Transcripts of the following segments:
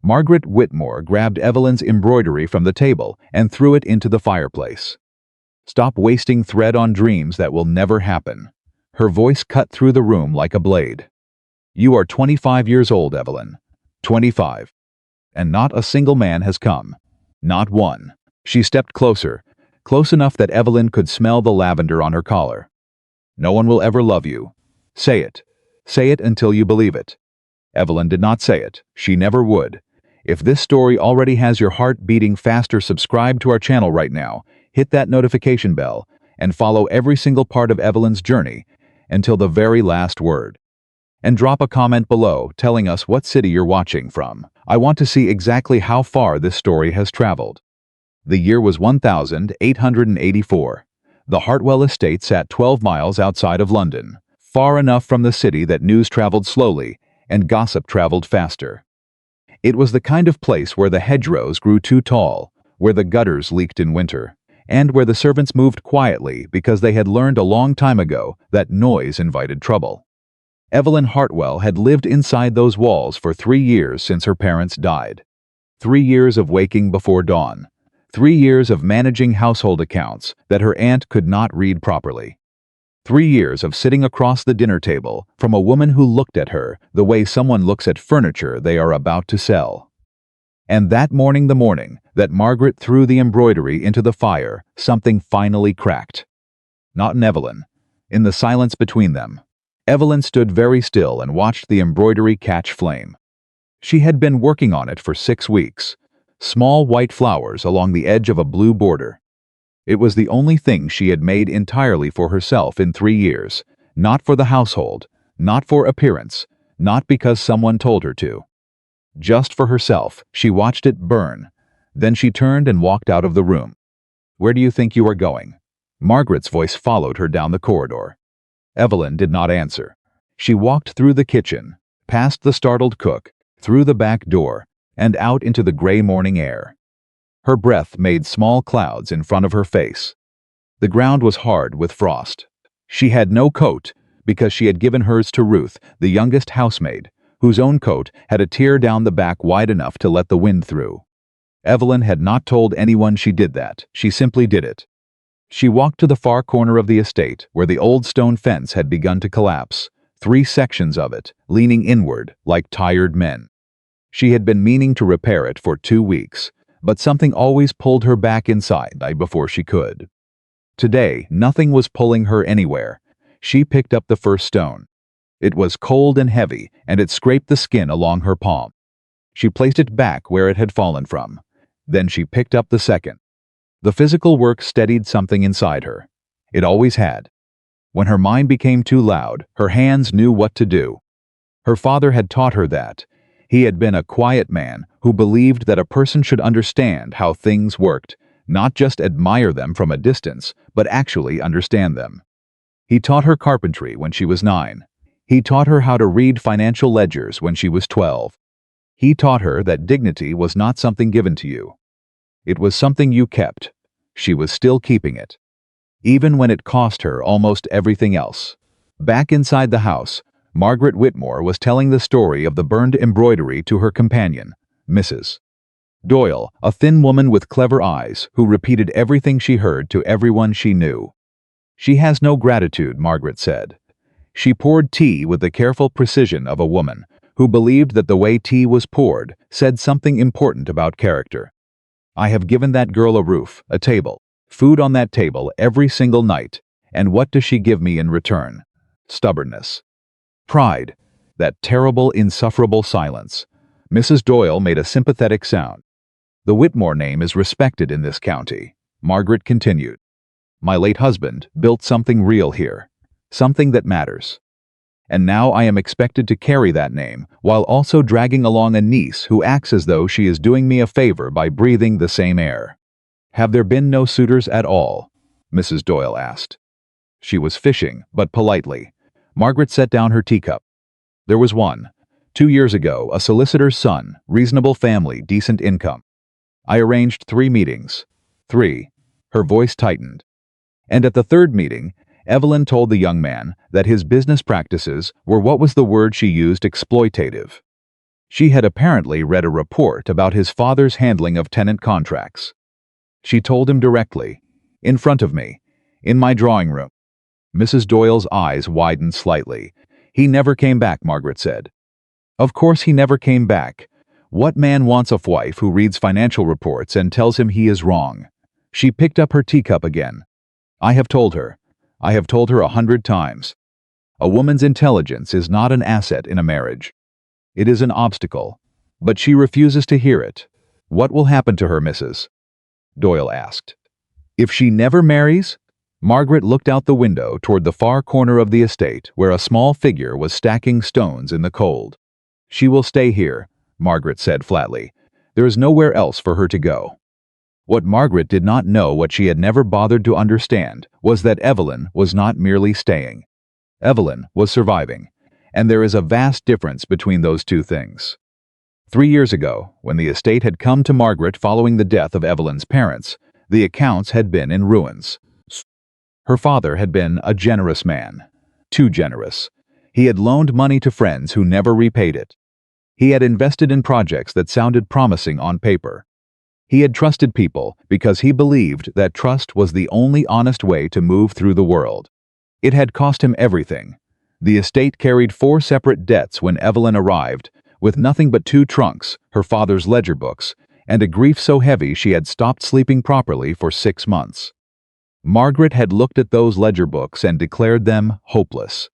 Margaret Whitmore grabbed Evelyn's embroidery from the table and threw it into the fireplace. "Stop wasting thread on dreams that will never happen." Her voice cut through the room like a blade. "You are 25 years old, Evelyn. 25. And not a single man has come. Not one." She stepped closer, close enough that Evelyn could smell the lavender on her collar. "No one will ever love you. Say it. Say it until you believe it." Evelyn did not say it. She never would. If this story already has your heart beating faster, subscribe to our channel right now, hit that notification bell, and follow every single part of Evelyn's journey until the very last word. And drop a comment below telling us what city you're watching from. I want to see exactly how far this story has traveled. The year was 1884. The Hartwell estate sat 12 miles outside of London, far enough from the city that news traveled slowly and gossip traveled faster. It was the kind of place where the hedgerows grew too tall, where the gutters leaked in winter, and where the servants moved quietly because they had learned a long time ago that noise invited trouble. Evelyn Hartwell had lived inside those walls for 3 years since her parents died. 3 years of waking before dawn. 3 years of managing household accounts that her aunt could not read properly. 3 years of sitting across the dinner table from a woman who looked at her the way someone looks at furniture they are about to sell. And that morning, the morning that Margaret threw the embroidery into the fire, something finally cracked. Not in Evelyn. In the silence between them. Evelyn stood very still and watched the embroidery catch flame. She had been working on it for 6 weeks. Small white flowers along the edge of a blue border. It was the only thing she had made entirely for herself in 3 years, not for the household, not for appearance, not because someone told her to. Just for herself. She watched it burn. Then she turned and walked out of the room. "Where do you think you are going?" Margaret's voice followed her down the corridor. Evelyn did not answer. She walked through the kitchen, past the startled cook, through the back door, and out into the gray morning air. Her breath made small clouds in front of her face. The ground was hard with frost. She had no coat because she had given hers to Ruth, the youngest housemaid, whose own coat had a tear down the back wide enough to let the wind through. Evelyn had not told anyone she did that. She simply did it. She walked to the far corner of the estate where the old stone fence had begun to collapse, 3 sections of it leaning inward like tired men. She had been meaning to repair it for 2 weeks, but something always pulled her back inside before she could. Today, nothing was pulling her anywhere. She picked up the first stone. It was cold and heavy, and it scraped the skin along her palm. She placed it back where it had fallen from. Then she picked up the second. The physical work steadied something inside her. It always had. When her mind became too loud, her hands knew what to do. Her father had taught her that. He had been a quiet man who believed that a person should understand how things worked, not just admire them from a distance, but actually understand them. He taught her carpentry when she was 9. He taught her how to read financial ledgers when she was 12. He taught her that dignity was not something given to you. It was something you kept. She was still keeping it. Even when it cost her almost everything else. Back inside the house, Margaret Whitmore was telling the story of the burned embroidery to her companion, Mrs. Doyle, a thin woman with clever eyes who repeated everything she heard to everyone she knew. "She has no gratitude," Margaret said. She poured tea with the careful precision of a woman who believed that the way tea was poured said something important about character. "I have given that girl a roof, a table, food on that table every single night, and what does she give me in return? Stubbornness. Pride. That terrible, insufferable silence." Mrs. Doyle made a sympathetic sound. "The Whitmore name is respected in this county," Margaret continued. "My late husband built something real here, something that matters. And now I am expected to carry that name while also dragging along a niece who acts as though she is doing me a favor by breathing the same air." "Have there been no suitors at all?" Mrs. Doyle asked. She was fishing, but politely. Margaret set down her teacup. "There was one. 2 years ago, a solicitor's son, reasonable family, decent income. I arranged 3 meetings. 3. Her voice tightened. And at the 3rd meeting, Evelyn told the young man that his business practices were, what was the word she used, exploitative. She had apparently read a report about his father's handling of tenant contracts. She told him directly, in front of me, in my drawing room. Mrs. Doyle's eyes widened slightly. He never came back, Margaret said. Of course he never came back. What man wants a wife who reads financial reports and tells him he is wrong? She picked up her teacup again. I have told her. I have told her 100 times. A woman's intelligence is not an asset in a marriage. It is an obstacle. But she refuses to hear it. What will happen to her, Mrs. Doyle asked. If she never marries? Margaret looked out the window toward the far corner of the estate where a small figure was stacking stones in the cold. She will stay here, Margaret said flatly. There is nowhere else for her to go. What Margaret did not know, what she had never bothered to understand, was that Evelyn was not merely staying. Evelyn was surviving, and there is a vast difference between those two things. 3 years ago, when the estate had come to Margaret following the death of Evelyn's parents, the accounts had been in ruins. Her father had been a generous man. Too generous. He had loaned money to friends who never repaid it. He had invested in projects that sounded promising on paper. He had trusted people because he believed that trust was the only honest way to move through the world. It had cost him everything. The estate carried 4 separate debts when Evelyn arrived, with nothing but 2 trunks, her father's ledger books, and a grief so heavy she had stopped sleeping properly for 6 months. Margaret had looked at those ledger books and declared them hopeless.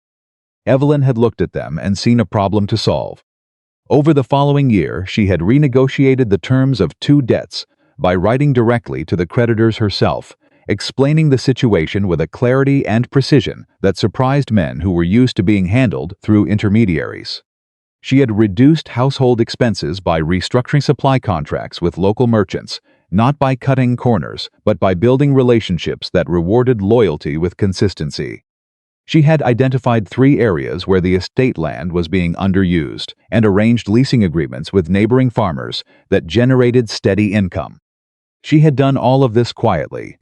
Evelyn had looked at them and seen a problem to solve. Over the following year, she had renegotiated the terms of 2 debts by writing directly to the creditors herself, explaining the situation with a clarity and precision that surprised men who were used to being handled through intermediaries. She had reduced household expenses by restructuring supply contracts with local merchants, not by cutting corners, but by building relationships that rewarded loyalty with consistency. She had identified 3 areas where the estate land was being underused and arranged leasing agreements with neighboring farmers that generated steady income. She had done all of this quietly,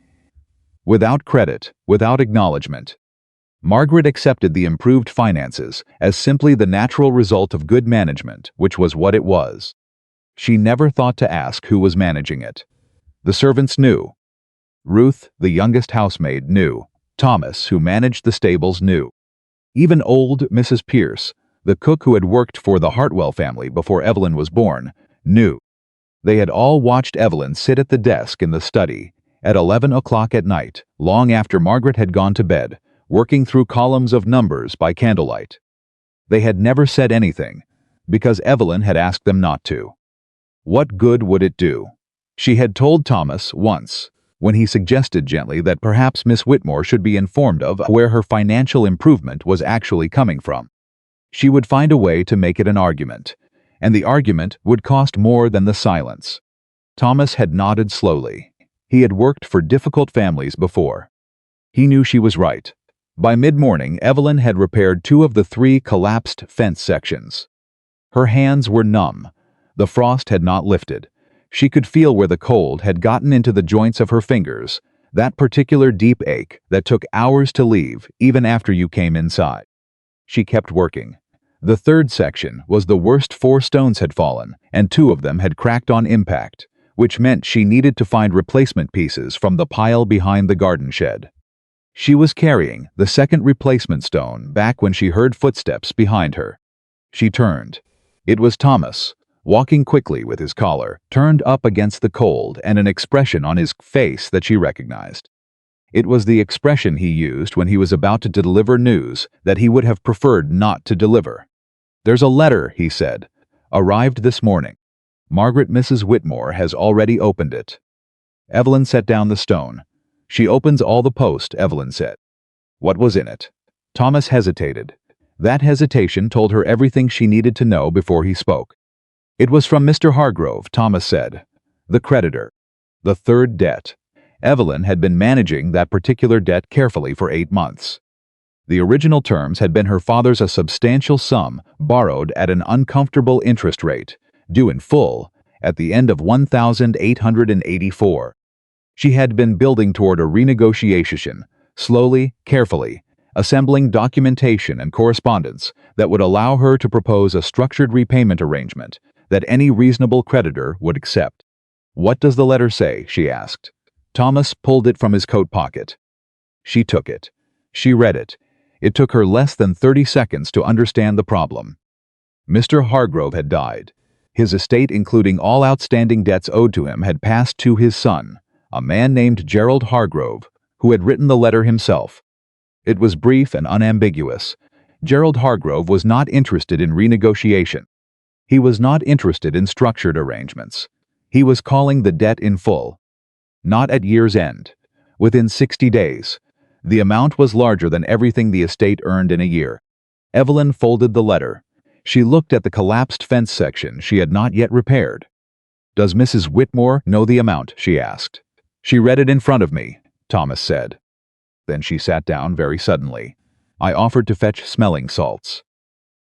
without credit, without acknowledgement. Margaret accepted the improved finances as simply the natural result of good management, which was what it was. She never thought to ask who was managing it. The servants knew. Ruth, the youngest housemaid, knew. Thomas, who managed the stables, knew. Even old Mrs. Pierce, the cook who had worked for the Hartwell family before Evelyn was born, knew. They had all watched Evelyn sit at the desk in the study at 11 o'clock at night, long after Margaret had gone to bed, working through columns of numbers by candlelight. They had never said anything, because Evelyn had asked them not to. What good would it do? She had told Thomas once, when he suggested gently that perhaps Miss Whitmore should be informed of where her financial improvement was actually coming from. She would find a way to make it an argument, and the argument would cost more than the silence. Thomas had nodded slowly. He had worked for difficult families before. He knew she was right. By mid-morning, Evelyn had repaired 2 of the 3 collapsed fence sections. Her hands were numb. The frost had not lifted. She could feel where the cold had gotten into the joints of her fingers, that particular deep ache that took hours to leave even after you came inside. She kept working. The 3rd section was the worst. 4 stones had fallen, and 2 of them had cracked on impact, which meant she needed to find replacement pieces from the pile behind the garden shed. She was carrying the 2nd replacement stone back when she heard footsteps behind her. She turned. It was Thomas, walking quickly with his collar turned up against the cold and an expression on his face that she recognized. It was the expression he used when he was about to deliver news that he would have preferred not to deliver. "There's a letter," he said. "Arrived this morning. Margaret Mrs. Whitmore has already opened it." Evelyn set down the stone. "She opens all the post," Evelyn said. "What was in it?" Thomas hesitated. That hesitation told her everything she needed to know before he spoke. "It was from Mr. Hargrove," Thomas said. "The creditor. The 3rd debt." Evelyn had been managing that particular debt carefully for 8 months. The original terms had been her father's a substantial sum borrowed at an uncomfortable interest rate, due in full, at the end of 1884. She had been building toward a renegotiation, slowly, carefully, assembling documentation and correspondence that would allow her to propose a structured repayment arrangement that any reasonable creditor would accept. "What does the letter say?" she asked. Thomas pulled it from his coat pocket. She took it. She read it. It took her less than 30 seconds to understand the problem. Mr. Hargrove had died. His estate, including all outstanding debts owed to him, had passed to his son, a man named Gerald Hargrove, who had written the letter himself. It was brief and unambiguous. Gerald Hargrove was not interested in renegotiation. He was not interested in structured arrangements. He was calling the debt in full. Not at year's end. Within 60 days. The amount was larger than everything the estate earned in a year. Evelyn folded the letter. She looked at the collapsed fence section she had not yet repaired. "Does Mrs. Whitmore know the amount?" she asked. "She read it in front of me," Thomas said. Then she sat down very suddenly. "I offered to fetch smelling salts.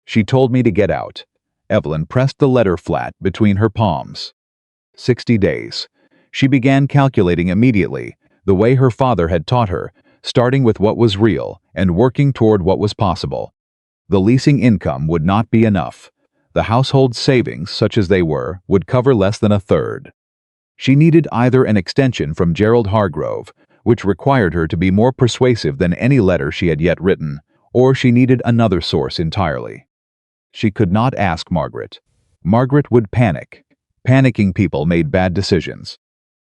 She told me to get out." Evelyn pressed the letter flat between her palms. 60 days. She began calculating immediately, the way her father had taught her, starting with what was real and working toward what was possible. The leasing income would not be enough. The household savings, such as they were, would cover less than a third. She needed either an extension from Gerald Hargrove, which required her to be more persuasive than any letter she had yet written, or she needed another source entirely. She could not ask Margaret. Margaret would panic. Panicking people made bad decisions.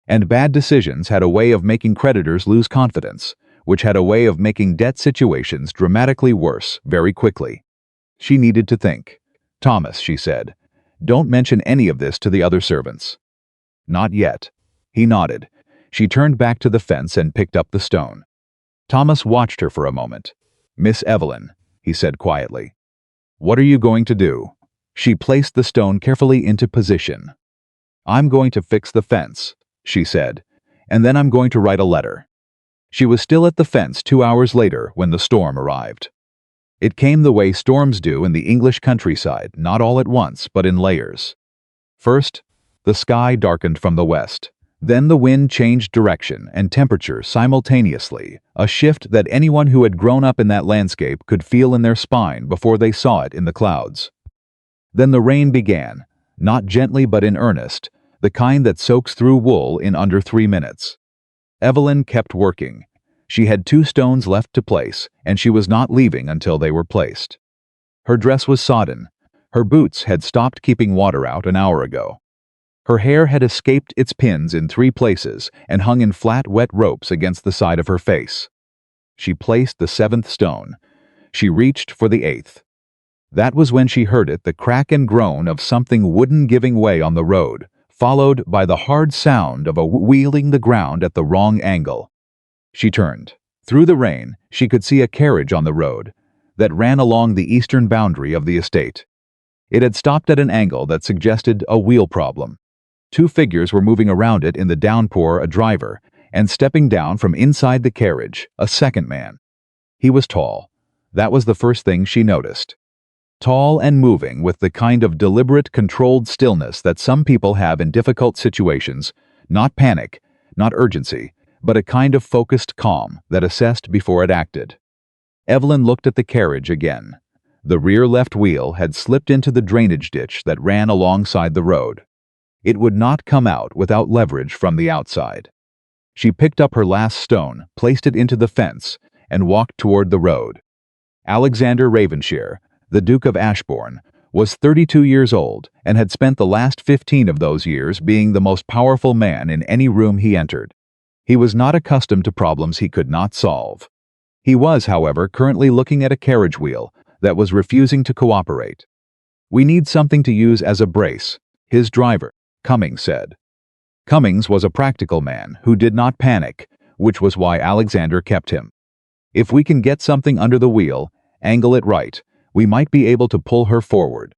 And bad decisions had a way of making creditors lose confidence, which had a way of making debt situations dramatically worse very quickly. She needed to think. "Thomas," she said, "don't mention any of this to the other servants." "Not yet." He nodded. She turned back to the fence and picked up the stone. Thomas watched her for a moment. "Miss Evelyn," he said quietly, "what are you going to do?" She placed the stone carefully into position. "I'm going to fix the fence," she said, "and then I'm going to write a letter." She was still at the fence 2 hours later when the storm arrived. It came the way storms do in the English countryside, not all at once, but in layers. First, the sky darkened from the west. Then the wind changed direction and temperature simultaneously, a shift that anyone who had grown up in that landscape could feel in their spine before they saw it in the clouds. Then the rain began, not gently but in earnest, the kind that soaks through wool in under 3 minutes. Evelyn kept working. She had 2 stones left to place, and she was not leaving until they were placed. Her dress was sodden. Her boots had stopped keeping water out an hour ago. Her hair had escaped its pins in 3 places and hung in flat, wet ropes against the side of her face. She placed the 7th stone. She reached for the 8th. That was when she heard it, the crack and groan of something wooden giving way on the road, followed by the hard sound of a wheeling the ground at the wrong angle. She turned. Through the rain, she could see a carriage on the road that ran along the eastern boundary of the estate. It had stopped at an angle that suggested a wheel problem. 2 figures were moving around it in the downpour, a driver, and stepping down from inside the carriage, a second man. He was tall. That was the first thing she noticed. Tall and moving with the kind of deliberate, controlled stillness that some people have in difficult situations, not panic, not urgency, but a kind of focused calm that assessed before it acted. Evelyn looked at the carriage again. The rear left wheel had slipped into the drainage ditch that ran alongside the road. It would not come out without leverage from the outside. She picked up her last stone, placed it into the fence, and walked toward the road. Alexander Ravenshire, the Duke of Ashbourne, was 32 years old and had spent the last 15 of those years being the most powerful man in any room he entered. He was not accustomed to problems he could not solve. He was, however, currently looking at a carriage wheel that was refusing to cooperate. "We need something to use as a brace," his driver, Cummings, said. Cummings was a practical man who did not panic, which was why Alexander kept him. "If we can get something under the wheel, angle it right, we might be able to pull her forward.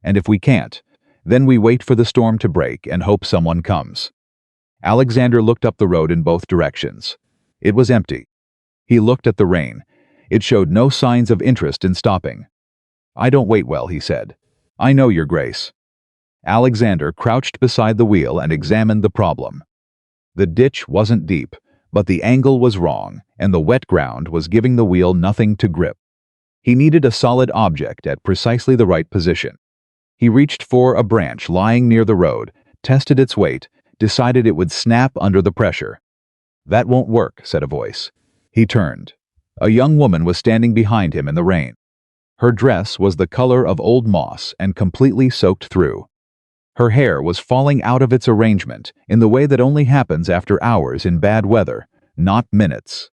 And if we can't, then we wait for the storm to break and hope someone comes." Alexander looked up the road in both directions. It was empty. He looked at the rain. It showed no signs of interest in stopping. "I don't wait well," he said. "I know, Your Grace." Alexander crouched beside the wheel and examined the problem. The ditch wasn't deep, but the angle was wrong, and the wet ground was giving the wheel nothing to grip. He needed a solid object at precisely the right position. He reached for a branch lying near the road, tested its weight, decided it would snap under the pressure. "That won't work," said a voice. He turned. A young woman was standing behind him in the rain. Her dress was the color of old moss and completely soaked through. Her hair was falling out of its arrangement in the way that only happens after hours in bad weather, not minutes.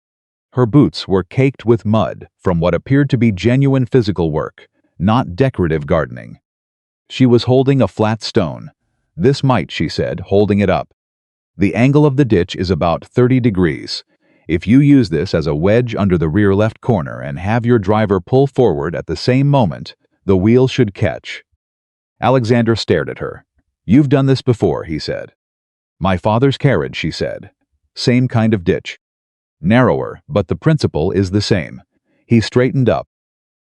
Her boots were caked with mud from what appeared to be genuine physical work, not decorative gardening. She was holding a flat stone. "This might," she said, holding it up. "The angle of the ditch is about 30 degrees. If you use this as a wedge under the rear left corner and have your driver pull forward at the same moment, the wheel should catch." Alexander stared at her. "You've done this before," he said. "My father's carriage," she said. "Same kind of ditch. Narrower, but the principle is the same." He straightened up.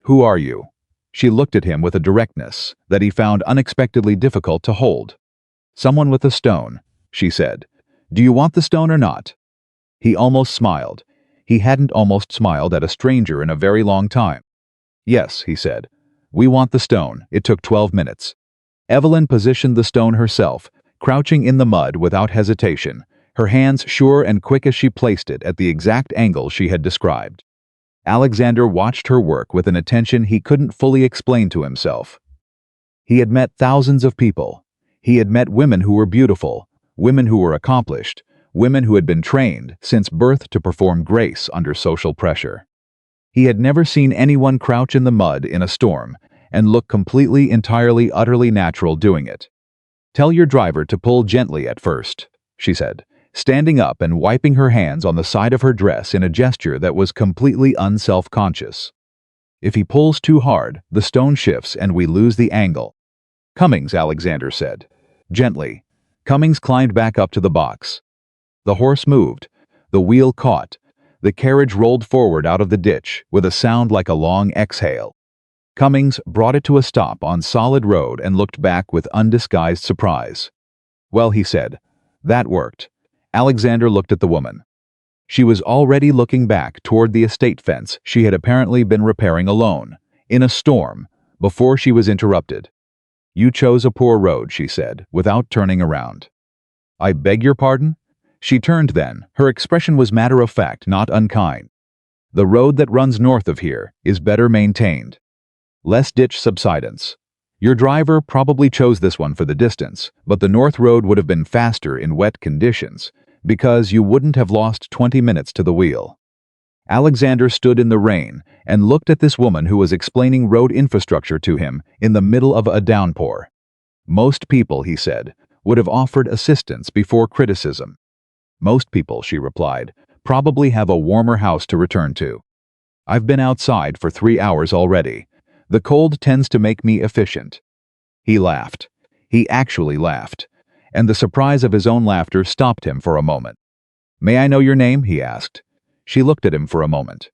"Who are you?" She looked at him with a directness that he found unexpectedly difficult to hold. "Someone with a stone," she said. "Do you want the stone or not?" He almost smiled. He hadn't almost smiled at a stranger in a very long time. "Yes," he said. "We want the stone." It took 12 minutes. Evelyn positioned the stone herself, crouching in the mud without hesitation, her hands sure and quick as she placed it at the exact angle she had described. Alexander watched her work with an attention he couldn't fully explain to himself. He had met thousands of people. He had met women who were beautiful, women who were accomplished, women who had been trained since birth to perform grace under social pressure. He had never seen anyone crouch in the mud in a storm and look completely, entirely, utterly natural doing it. "Tell your driver to pull gently at first," she said, standing up and wiping her hands on the side of her dress in a gesture that was completely unself-conscious. "If he pulls too hard, the stone shifts and we lose the angle." "Cummings," Alexander said. "Gently." Cummings climbed back up to the box. The horse moved. The wheel caught. The carriage rolled forward out of the ditch with a sound like a long exhale. Cummings brought it to a stop on solid road and looked back with undisguised surprise. "Well," he said, "that worked." Alexander looked at the woman. She was already looking back toward the estate fence she had apparently been repairing alone, in a storm, before she was interrupted. "You chose a poor road," she said, without turning around. "I beg your pardon?" She turned then. Her expression was matter-of-fact, not unkind. "The road that runs north of here is better maintained. Less ditch subsidence. Your driver probably chose this one for the distance, but the north road would have been faster in wet conditions, because you wouldn't have lost 20 minutes to the wheel." Alexander stood in the rain and looked at this woman who was explaining road infrastructure to him in the middle of a downpour. "Most people," he said, "would have offered assistance before criticism." "Most people," she replied, "probably have a warmer house to return to. I've been outside for 3 hours already. The cold tends to make me efficient." He laughed. He actually laughed, and the surprise of his own laughter stopped him for a moment. "May I know your name?" he asked. She looked at him for a moment.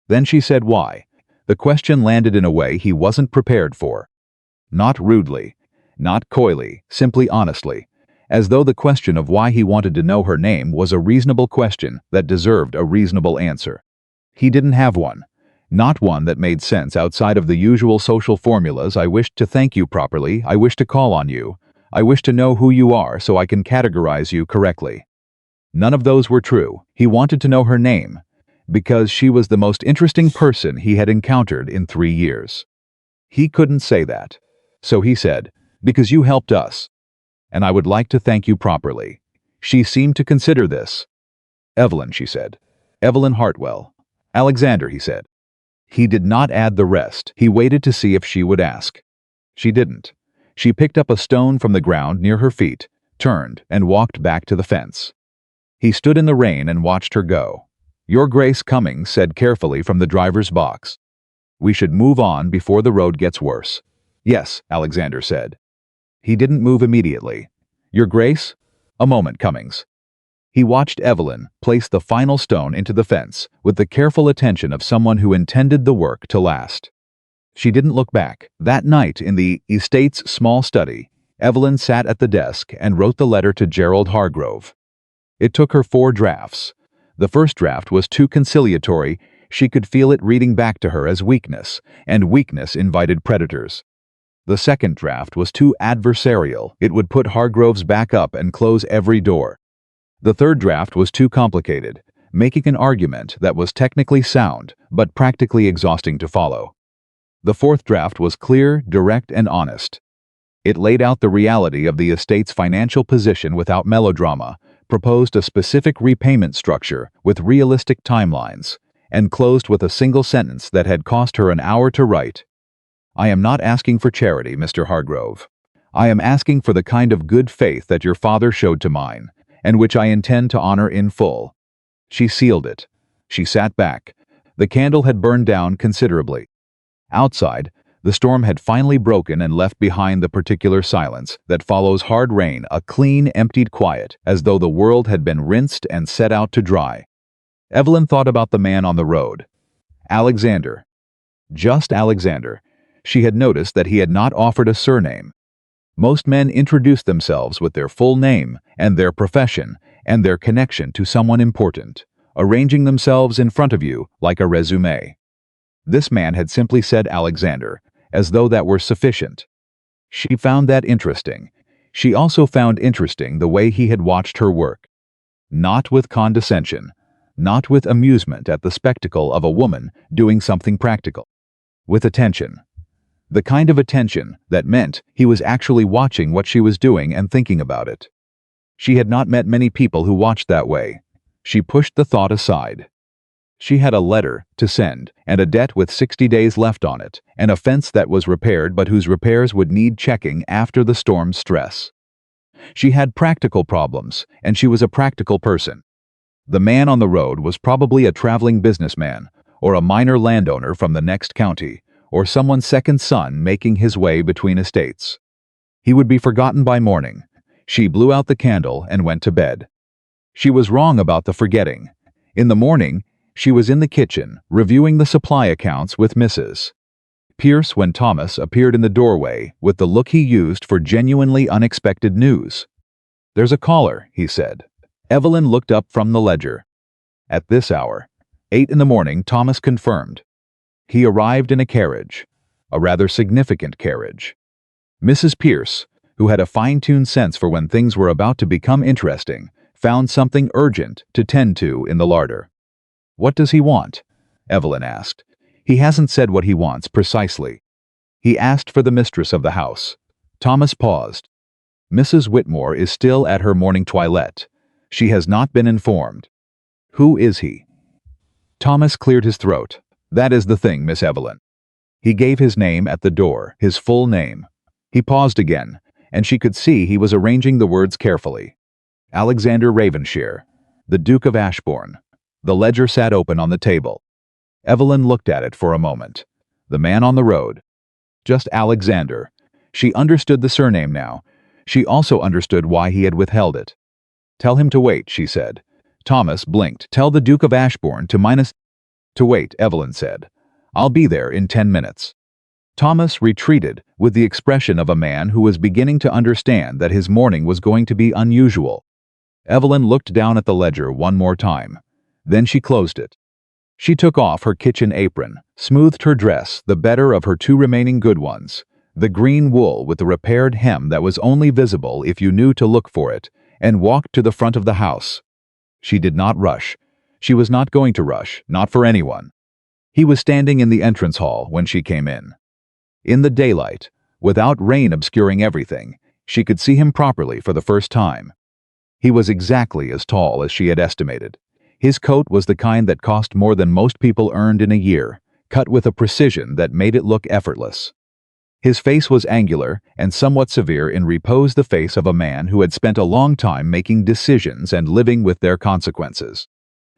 Then she said why. The question landed in a way he wasn't prepared for. Not rudely, not coyly, simply honestly, as though the question of why he wanted to know her name was a reasonable question that deserved a reasonable answer. He didn't have one. Not one that made sense outside of the usual social formulas. "I wish to thank you properly. I wish to call on you. I wish to know who you are so I can categorize you correctly." None of those were true. He wanted to know her name, because she was the most interesting person he had encountered in 3 years. He couldn't say that. So he said, "Because you helped us. And I would like to thank you properly." She seemed to consider this. "Evelyn," she said. "Evelyn Hartwell." "Alexander," he said. He did not add the rest. He waited to see if she would ask. She didn't. She picked up a stone from the ground near her feet, turned, and walked back to the fence. He stood in the rain and watched her go. "Your Grace," Cummings said carefully from the driver's box. "We should move on before the road gets worse." "Yes," Alexander said. He didn't move immediately. "Your Grace?" "A moment, Cummings." He watched Evelyn place the final stone into the fence with the careful attention of someone who intended the work to last. She didn't look back. That night in the estate's small study, Evelyn sat at the desk and wrote the letter to Gerald Hargrove. It took her 4 drafts. The first draft was too conciliatory. She could feel it reading back to her as weakness, and weakness invited predators. The second draft was too adversarial. It would put Hargrove's back up and close every door. The third draft was too complicated, making an argument that was technically sound but practically exhausting to follow. The fourth draft was clear, direct, and honest. It laid out the reality of the estate's financial position without melodrama, proposed a specific repayment structure with realistic timelines, and closed with a single sentence that had cost her an hour to write. "I am not asking for charity, Mr. Hargrove. I am asking for the kind of good faith that your father showed to mine, and which I intend to honor in full." She sealed it. She sat back. The candle had burned down considerably. Outside, the storm had finally broken and left behind the particular silence that follows hard rain, a clean, emptied quiet, as though the world had been rinsed and set out to dry. Evelyn thought about the man on the road. Alexander. Just Alexander. She had noticed that he had not offered a surname. Most men introduced themselves with their full name and their profession and their connection to someone important, arranging themselves in front of you like a resume. This man had simply said Alexander, as though that were sufficient. She found that interesting. She also found interesting the way he had watched her work. Not with condescension, not with amusement at the spectacle of a woman doing something practical. With attention. The kind of attention that meant he was actually watching what she was doing and thinking about it. She had not met many people who watched that way. She pushed the thought aside. She had a letter to send, and a debt with 60 days left on it, and a fence that was repaired but whose repairs would need checking after the storm's stress. She had practical problems, and she was a practical person. The man on the road was probably a traveling businessman, or a minor landowner from the next county, or someone's second son making his way between estates. He would be forgotten by morning. She blew out the candle and went to bed. She was wrong about the forgetting. In the morning, she was in the kitchen, reviewing the supply accounts with Mrs. Pierce when Thomas appeared in the doorway with the look he used for genuinely unexpected news. "There's a caller," he said. Evelyn looked up from the ledger. At this hour, 8 in the morning, Thomas confirmed. He arrived in a carriage, a rather significant carriage. Mrs. Pierce, who had a fine-tuned sense for when things were about to become interesting, found something urgent to tend to in the larder. "What does he want?" Evelyn asked. "He hasn't said what he wants precisely." He asked for the mistress of the house. Thomas paused. "Mrs. Whitmore is still at her morning toilette. She has not been informed." "Who is he?" Thomas cleared his throat. "That is the thing, Miss Evelyn." He gave his name at the door, his full name. He paused again, and she could see he was arranging the words carefully. Alexander Ravenshire, the Duke of Ashbourne. The ledger sat open on the table. Evelyn looked at it for a moment. The man on the road. Just Alexander. She understood the surname now. She also understood why he had withheld it. "Tell him to wait," she said. Thomas blinked. "Tell the Duke of Ashbourne to wait," Evelyn said. "I'll be there in 10 minutes." Thomas retreated with the expression of a man who was beginning to understand that his morning was going to be unusual. Evelyn looked down at the ledger one more time. Then she closed it. She took off her kitchen apron, smoothed her dress, the better of her 2 remaining good ones, the green wool with the repaired hem that was only visible if you knew to look for it, and walked to the front of the house. She did not rush. She was not going to rush, not for anyone. He was standing in the entrance hall when she came in. In the daylight, without rain obscuring everything, she could see him properly for the first time. He was exactly as tall as she had estimated. His coat was the kind that cost more than most people earned in a year, cut with a precision that made it look effortless. His face was angular and somewhat severe in repose, the face of a man who had spent a long time making decisions and living with their consequences.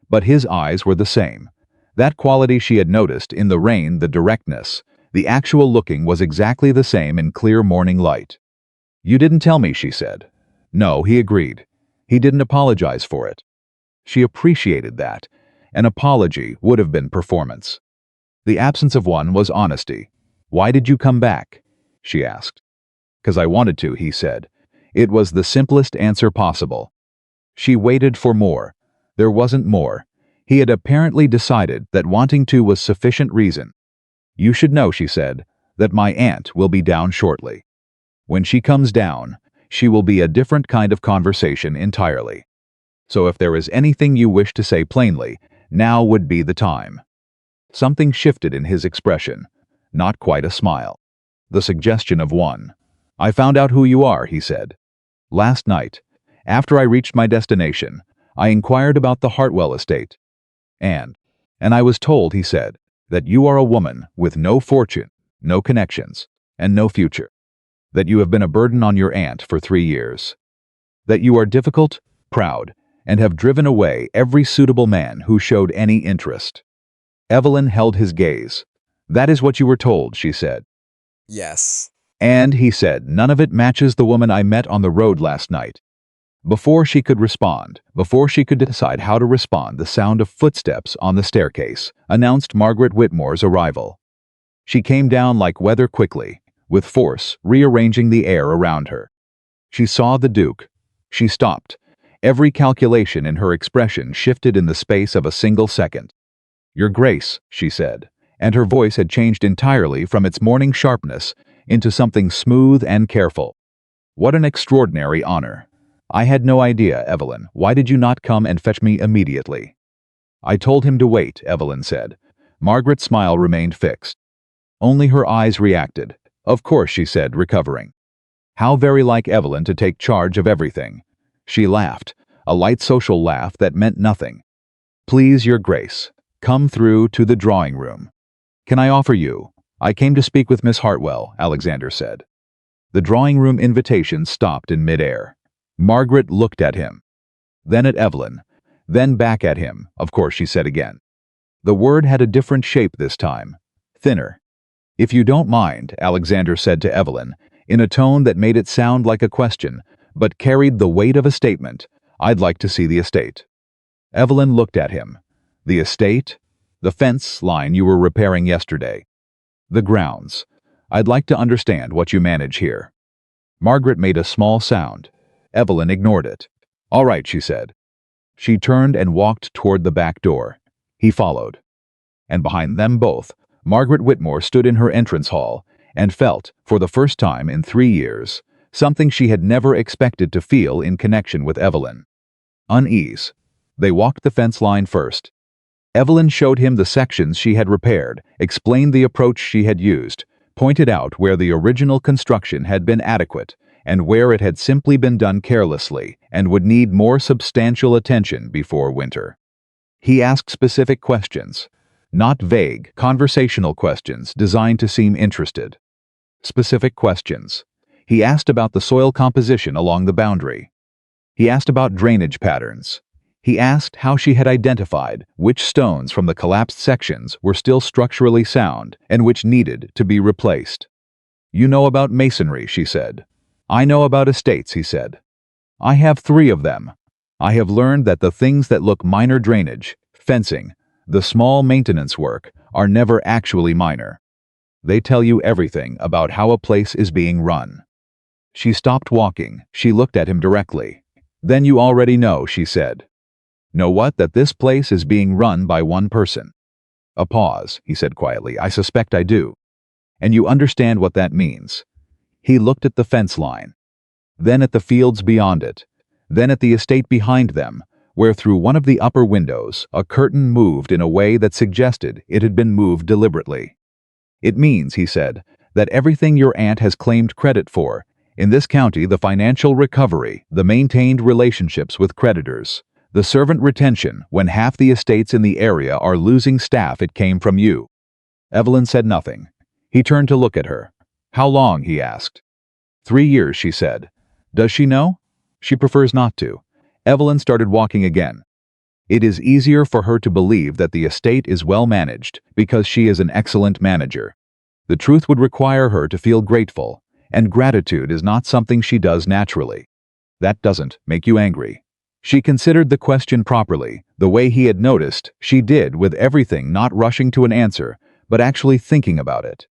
But his eyes were the same. That quality she had noticed in the rain, the directness, the actual looking was exactly the same in clear morning light. "You didn't tell me," she said. "No," he agreed. He didn't apologize for it. She appreciated that. An apology would have been performance. The absence of one was honesty. "Why did you come back?" she asked. "'Cause I wanted to," he said. It was the simplest answer possible. She waited for more. There wasn't more. He had apparently decided that wanting to was sufficient reason. "You should know," she said, that my aunt will be down shortly. When she comes down, she will be a different kind of conversation entirely. So if there is anything you wish to say plainly, now would be the time." Something shifted in his expression, not quite a smile. The suggestion of one. "I found out who you are," he said. "Last night, after I reached my destination, I inquired about the Hartwell estate. And I was told," he said, "that you are a woman with no fortune, no connections, and no future. That you have been a burden on your aunt for 3 years. That you are difficult, proud, and have driven away every suitable man who showed any interest." Evelyn held his gaze. "That is what you were told," she said. Yes. "And," he said, "none of it matches the woman I met on the road last night." Before she could decide how to respond, the sound of footsteps on the staircase announced Margaret Whitmore's arrival. She came down like weather quickly, with force rearranging the air around her. She saw the Duke. She stopped. Every calculation in her expression shifted in the space of a single second. "Your Grace," she said, and her voice had changed entirely from its morning sharpness into something smooth and careful. "What an extraordinary honor. I had no idea, Evelyn. Why did you not come and fetch me immediately?" "I told him to wait," Evelyn said. Margaret's smile remained fixed. Only her eyes reacted. "Of course," she said, recovering. How very like Evelyn to take charge of everything. She laughed, a light social laugh that meant nothing. "Please, Your Grace, come through to the drawing room." "Can I offer you?" "I came to speak with Miss Hartwell," Alexander said. The drawing room invitation stopped in midair. Margaret looked at him, then at Evelyn, then back at him, "Of course," she said again. The word had a different shape this time, thinner. "If you don't mind," Alexander said to Evelyn, in a tone that made it sound like a question, but carried the weight of a statement, "I'd like to see the estate." Evelyn looked at him. "The estate?" "The fence line you were repairing yesterday." "The grounds. I'd like to understand what you manage here." Margaret made a small sound. Evelyn ignored it. "All right," she said. She turned and walked toward the back door. He followed. And behind them both, Margaret Whitmore stood in her entrance hall and felt, for the first time in 3 years, something she had never expected to feel in connection with Evelyn. Unease. They walked the fence line first. Evelyn showed him the sections she had repaired, explained the approach she had used, pointed out where the original construction had been adequate, and where it had simply been done carelessly and would need more substantial attention before winter. He asked specific questions, not vague, conversational questions designed to seem interested. Specific questions. He asked about the soil composition along the boundary. He asked about drainage patterns. He asked how she had identified which stones from the collapsed sections were still structurally sound and which needed to be replaced. "You know about masonry," she said. "I know about estates," he said. "I have 3 of them. I have learned that the things that look minor, drainage, fencing, the small maintenance work, are never actually minor. They tell you everything about how a place is being run." She stopped walking. She looked at him directly. "Then you already know," she said. "Know what? That this place is being run by one person." A pause. He said quietly, "I suspect I do." "And you understand what that means." He looked at the fence line, then at the fields beyond it, then at the estate behind them, where through one of the upper windows a curtain moved in a way that suggested it had been moved deliberately. "It means," he said, "that everything your aunt has claimed credit for, in this county, the financial recovery, the maintained relationships with creditors, the servant retention when half the estates in the area are losing staff, it came from you." Evelyn said nothing. He turned to look at her. "How long?" he asked. 3 years, she said. "Does she know?" "She prefers not to." Evelyn started walking again. "It is easier for her to believe that the estate is well managed because she is an excellent manager. The truth would require her to feel grateful, and gratitude is not something she does naturally. That doesn't make you angry." She considered the question properly, the way he had noticed she did, with everything not rushing to an answer, but actually thinking about it.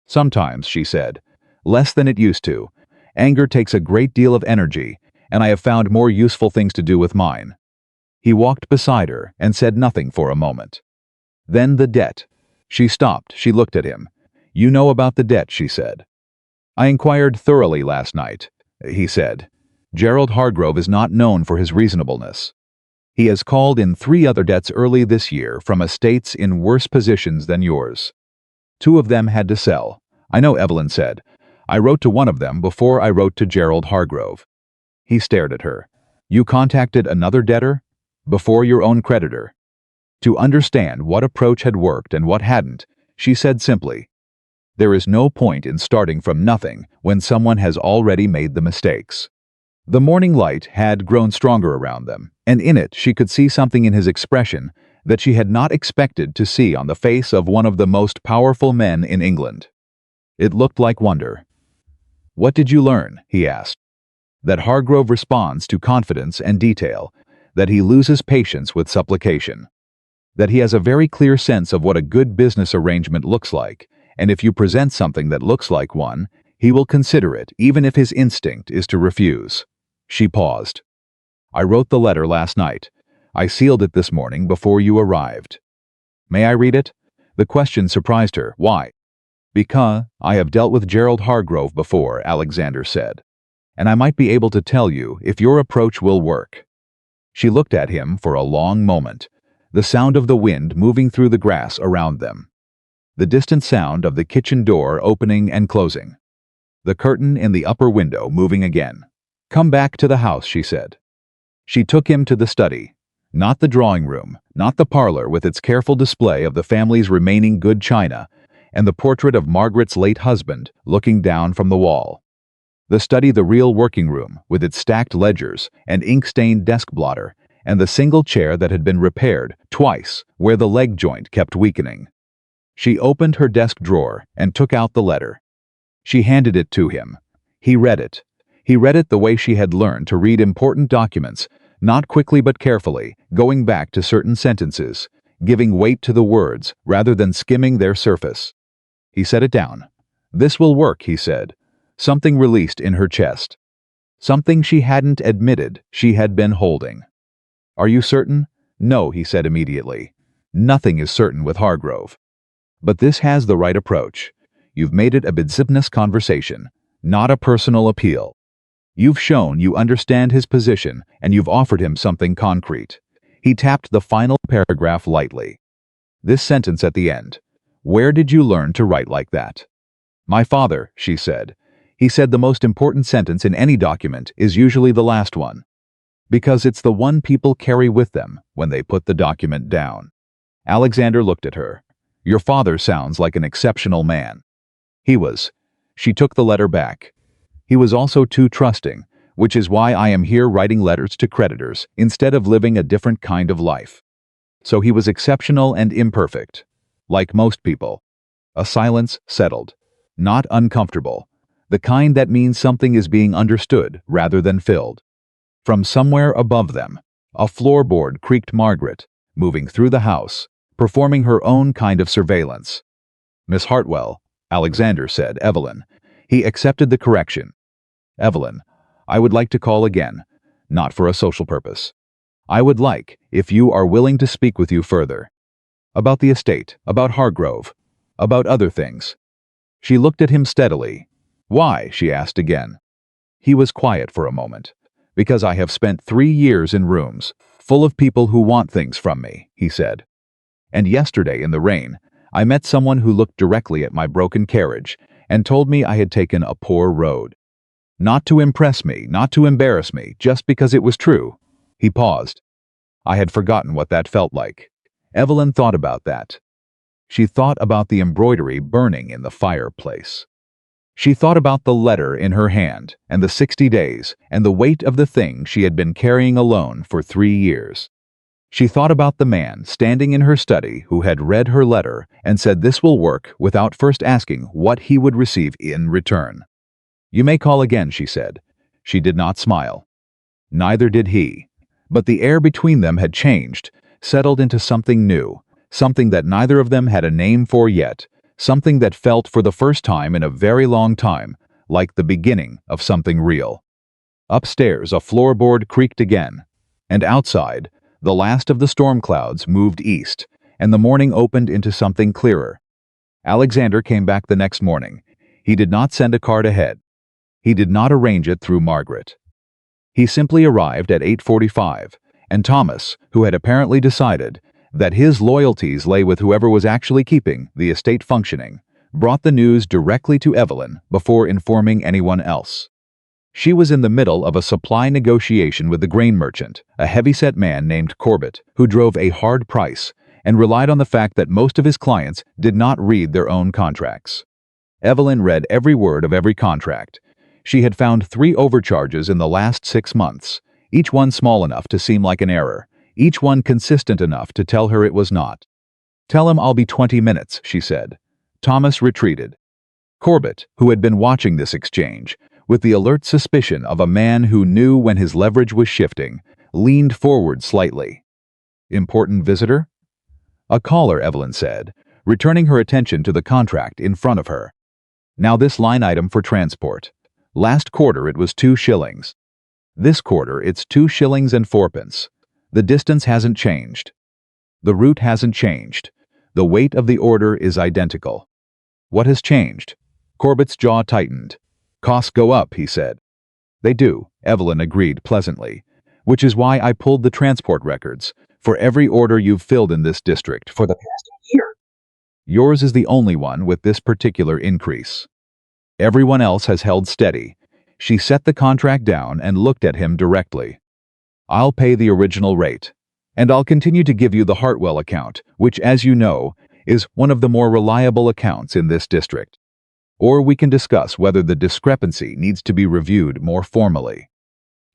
"Sometimes," she said, "less than it used to. Anger takes a great deal of energy, and I have found more useful things to do with mine." He walked beside her and said nothing for a moment. "Then the debt." She stopped. She looked at him. You know about the debt, she said. I inquired thoroughly last night, he said. Gerald Hargrove is not known for his reasonableness. He has called in 3 other debts early this year from estates in worse positions than yours. 2 of them had to sell. I know, Evelyn said. I wrote to one of them before I wrote to Gerald Hargrove. He stared at her. You contacted another debtor? Before your own creditor? To understand what approach had worked and what hadn't, she said simply, there is no point in starting from nothing when someone has already made the mistakes. The morning light had grown stronger around them, and in it she could see something in his expression that she had not expected to see on the face of one of the most powerful men in England. It looked like wonder. What did you learn? He asked. That Hargrove responds to confidence and detail, that he loses patience with supplication, that he has a very clear sense of what a good business arrangement looks like, and if you present something that looks like one, he will consider it even if his instinct is to refuse. She paused. I wrote the letter last night. I sealed it this morning before you arrived. May I read it? The question surprised her. Why? Because I have dealt with Gerald Hargrove before, Alexander said, and I might be able to tell you if your approach will work. She looked at him for a long moment, the sound of the wind moving through the grass around them, the distant sound of the kitchen door opening and closing, the curtain in the upper window moving again. Come back to the house, she said. She took him to the study, not the drawing room, not the parlor with its careful display of the family's remaining good china and the portrait of Margaret's late husband looking down from the wall. The study, the real working room with its stacked ledgers and ink-stained desk blotter and the single chair that had been repaired twice where the leg joint kept weakening. She opened her desk drawer and took out the letter. She handed it to him. He read it. He read it the way she had learned to read important documents, not quickly but carefully, going back to certain sentences, giving weight to the words rather than skimming their surface. He set it down. This will work, he said. Something released in her chest. Something she hadn't admitted she had been holding. Are you certain? No, he said immediately. Nothing is certain with Hargrove. But this has the right approach. You've made it a business conversation, not a personal appeal. You've shown you understand his position and you've offered him something concrete. He tapped the final paragraph lightly. This sentence at the end. Where did you learn to write like that? My father, she said. He said the most important sentence in any document is usually the last one, because it's the one people carry with them when they put the document down. Alexander looked at her. Your father sounds like an exceptional man. He was. She took the letter back. He was also too trusting, which is why I am here writing letters to creditors instead of living a different kind of life. So he was exceptional and imperfect, like most people. A silence settled, not uncomfortable, the kind that means something is being understood rather than filled. From somewhere above them, a floorboard creaked. Margaret, moving through the house, performing her own kind of surveillance. Miss Hartwell, Alexander said. Evelyn. He accepted the correction. Evelyn, I would like to call again, not for a social purpose. I would like, if you are willing, to speak with you further. About the estate, about Hargrove, about other things. She looked at him steadily. Why? She asked again. He was quiet for a moment. Because I have spent 3 years in rooms, full of people who want things from me, he said. And yesterday in the rain, I met someone who looked directly at my broken carriage and told me I had taken a poor road. Not to impress me, not to embarrass me, just because it was true. He paused. I had forgotten what that felt like. Evelyn thought about that. She thought about the embroidery burning in the fireplace. She thought about the letter in her hand and the 60 days and the weight of the thing she had been carrying alone for 3 years. She thought about the man standing in her study who had read her letter and said this will work without first asking what he would receive in return. You may call again, she said. She did not smile. Neither did he. But the air between them had changed, settled into something new, something that neither of them had a name for yet, something that felt for the first time in a very long time like the beginning of something real. Upstairs, a floorboard creaked again, and outside, the last of the storm clouds moved east, and the morning opened into something clearer. Alexander came back the next morning. He did not send a card ahead. He did not arrange it through Margaret. He simply arrived at 8:45, and Thomas, who had apparently decided that his loyalties lay with whoever was actually keeping the estate functioning, brought the news directly to Evelyn before informing anyone else. She was in the middle of a supply negotiation with the grain merchant, a heavyset man named Corbett, who drove a hard price and relied on the fact that most of his clients did not read their own contracts. Evelyn read every word of every contract. She had found 3 overcharges in the last 6 months, each one small enough to seem like an error, each one consistent enough to tell her it was not. "Tell him I'll be 20 minutes, she said. Thomas retreated. Corbett, who had been watching this exchange, with the alert suspicion of a man who knew when his leverage was shifting, leaned forward slightly. "Important visitor?" "A caller," Evelyn said, returning her attention to the contract in front of her. "Now this line item for transport. Last quarter it was 2 shillings. This quarter it's 2 shillings and 4 pence. The distance hasn't changed. The route hasn't changed. The weight of the order is identical." "What has changed?" Corbett's jaw tightened. "Costs go up," he said. "They do," Evelyn agreed pleasantly, "which is why I pulled the transport records for every order you've filled in this district for the past year. Yours is the only one with this particular increase. Everyone else has held steady." She set the contract down and looked at him directly. "I'll pay the original rate, and I'll continue to give you the Hartwell account, which, as you know, is one of the more reliable accounts in this district. Or we can discuss whether the discrepancy needs to be reviewed more formally."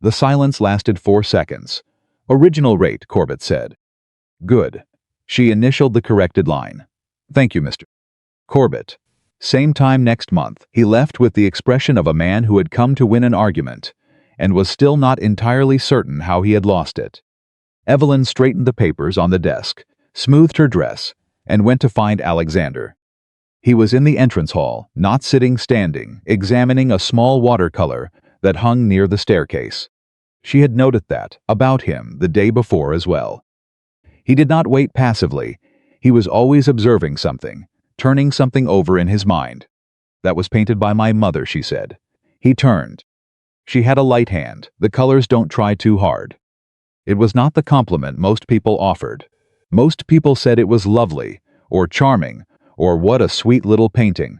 The silence lasted 4 seconds. "Original rate," Corbett said. "Good." She initialed the corrected line. "Thank you, Mr. Corbett." Same time next month, he left with the expression of a man who had come to win an argument and was still not entirely certain how he had lost it. Evelyn straightened the papers on the desk, smoothed her dress, and went to find Alexander. He was in the entrance hall, not sitting, standing, examining a small watercolor that hung near the staircase. She had noted that about him the day before as well. He did not wait passively. He was always observing something, turning something over in his mind. "That was painted by my mother," she said. He turned. She had a light hand. "The colors don't try too hard." It was not the compliment most people offered. Most people said it was lovely, or charming, or what a sweet little painting.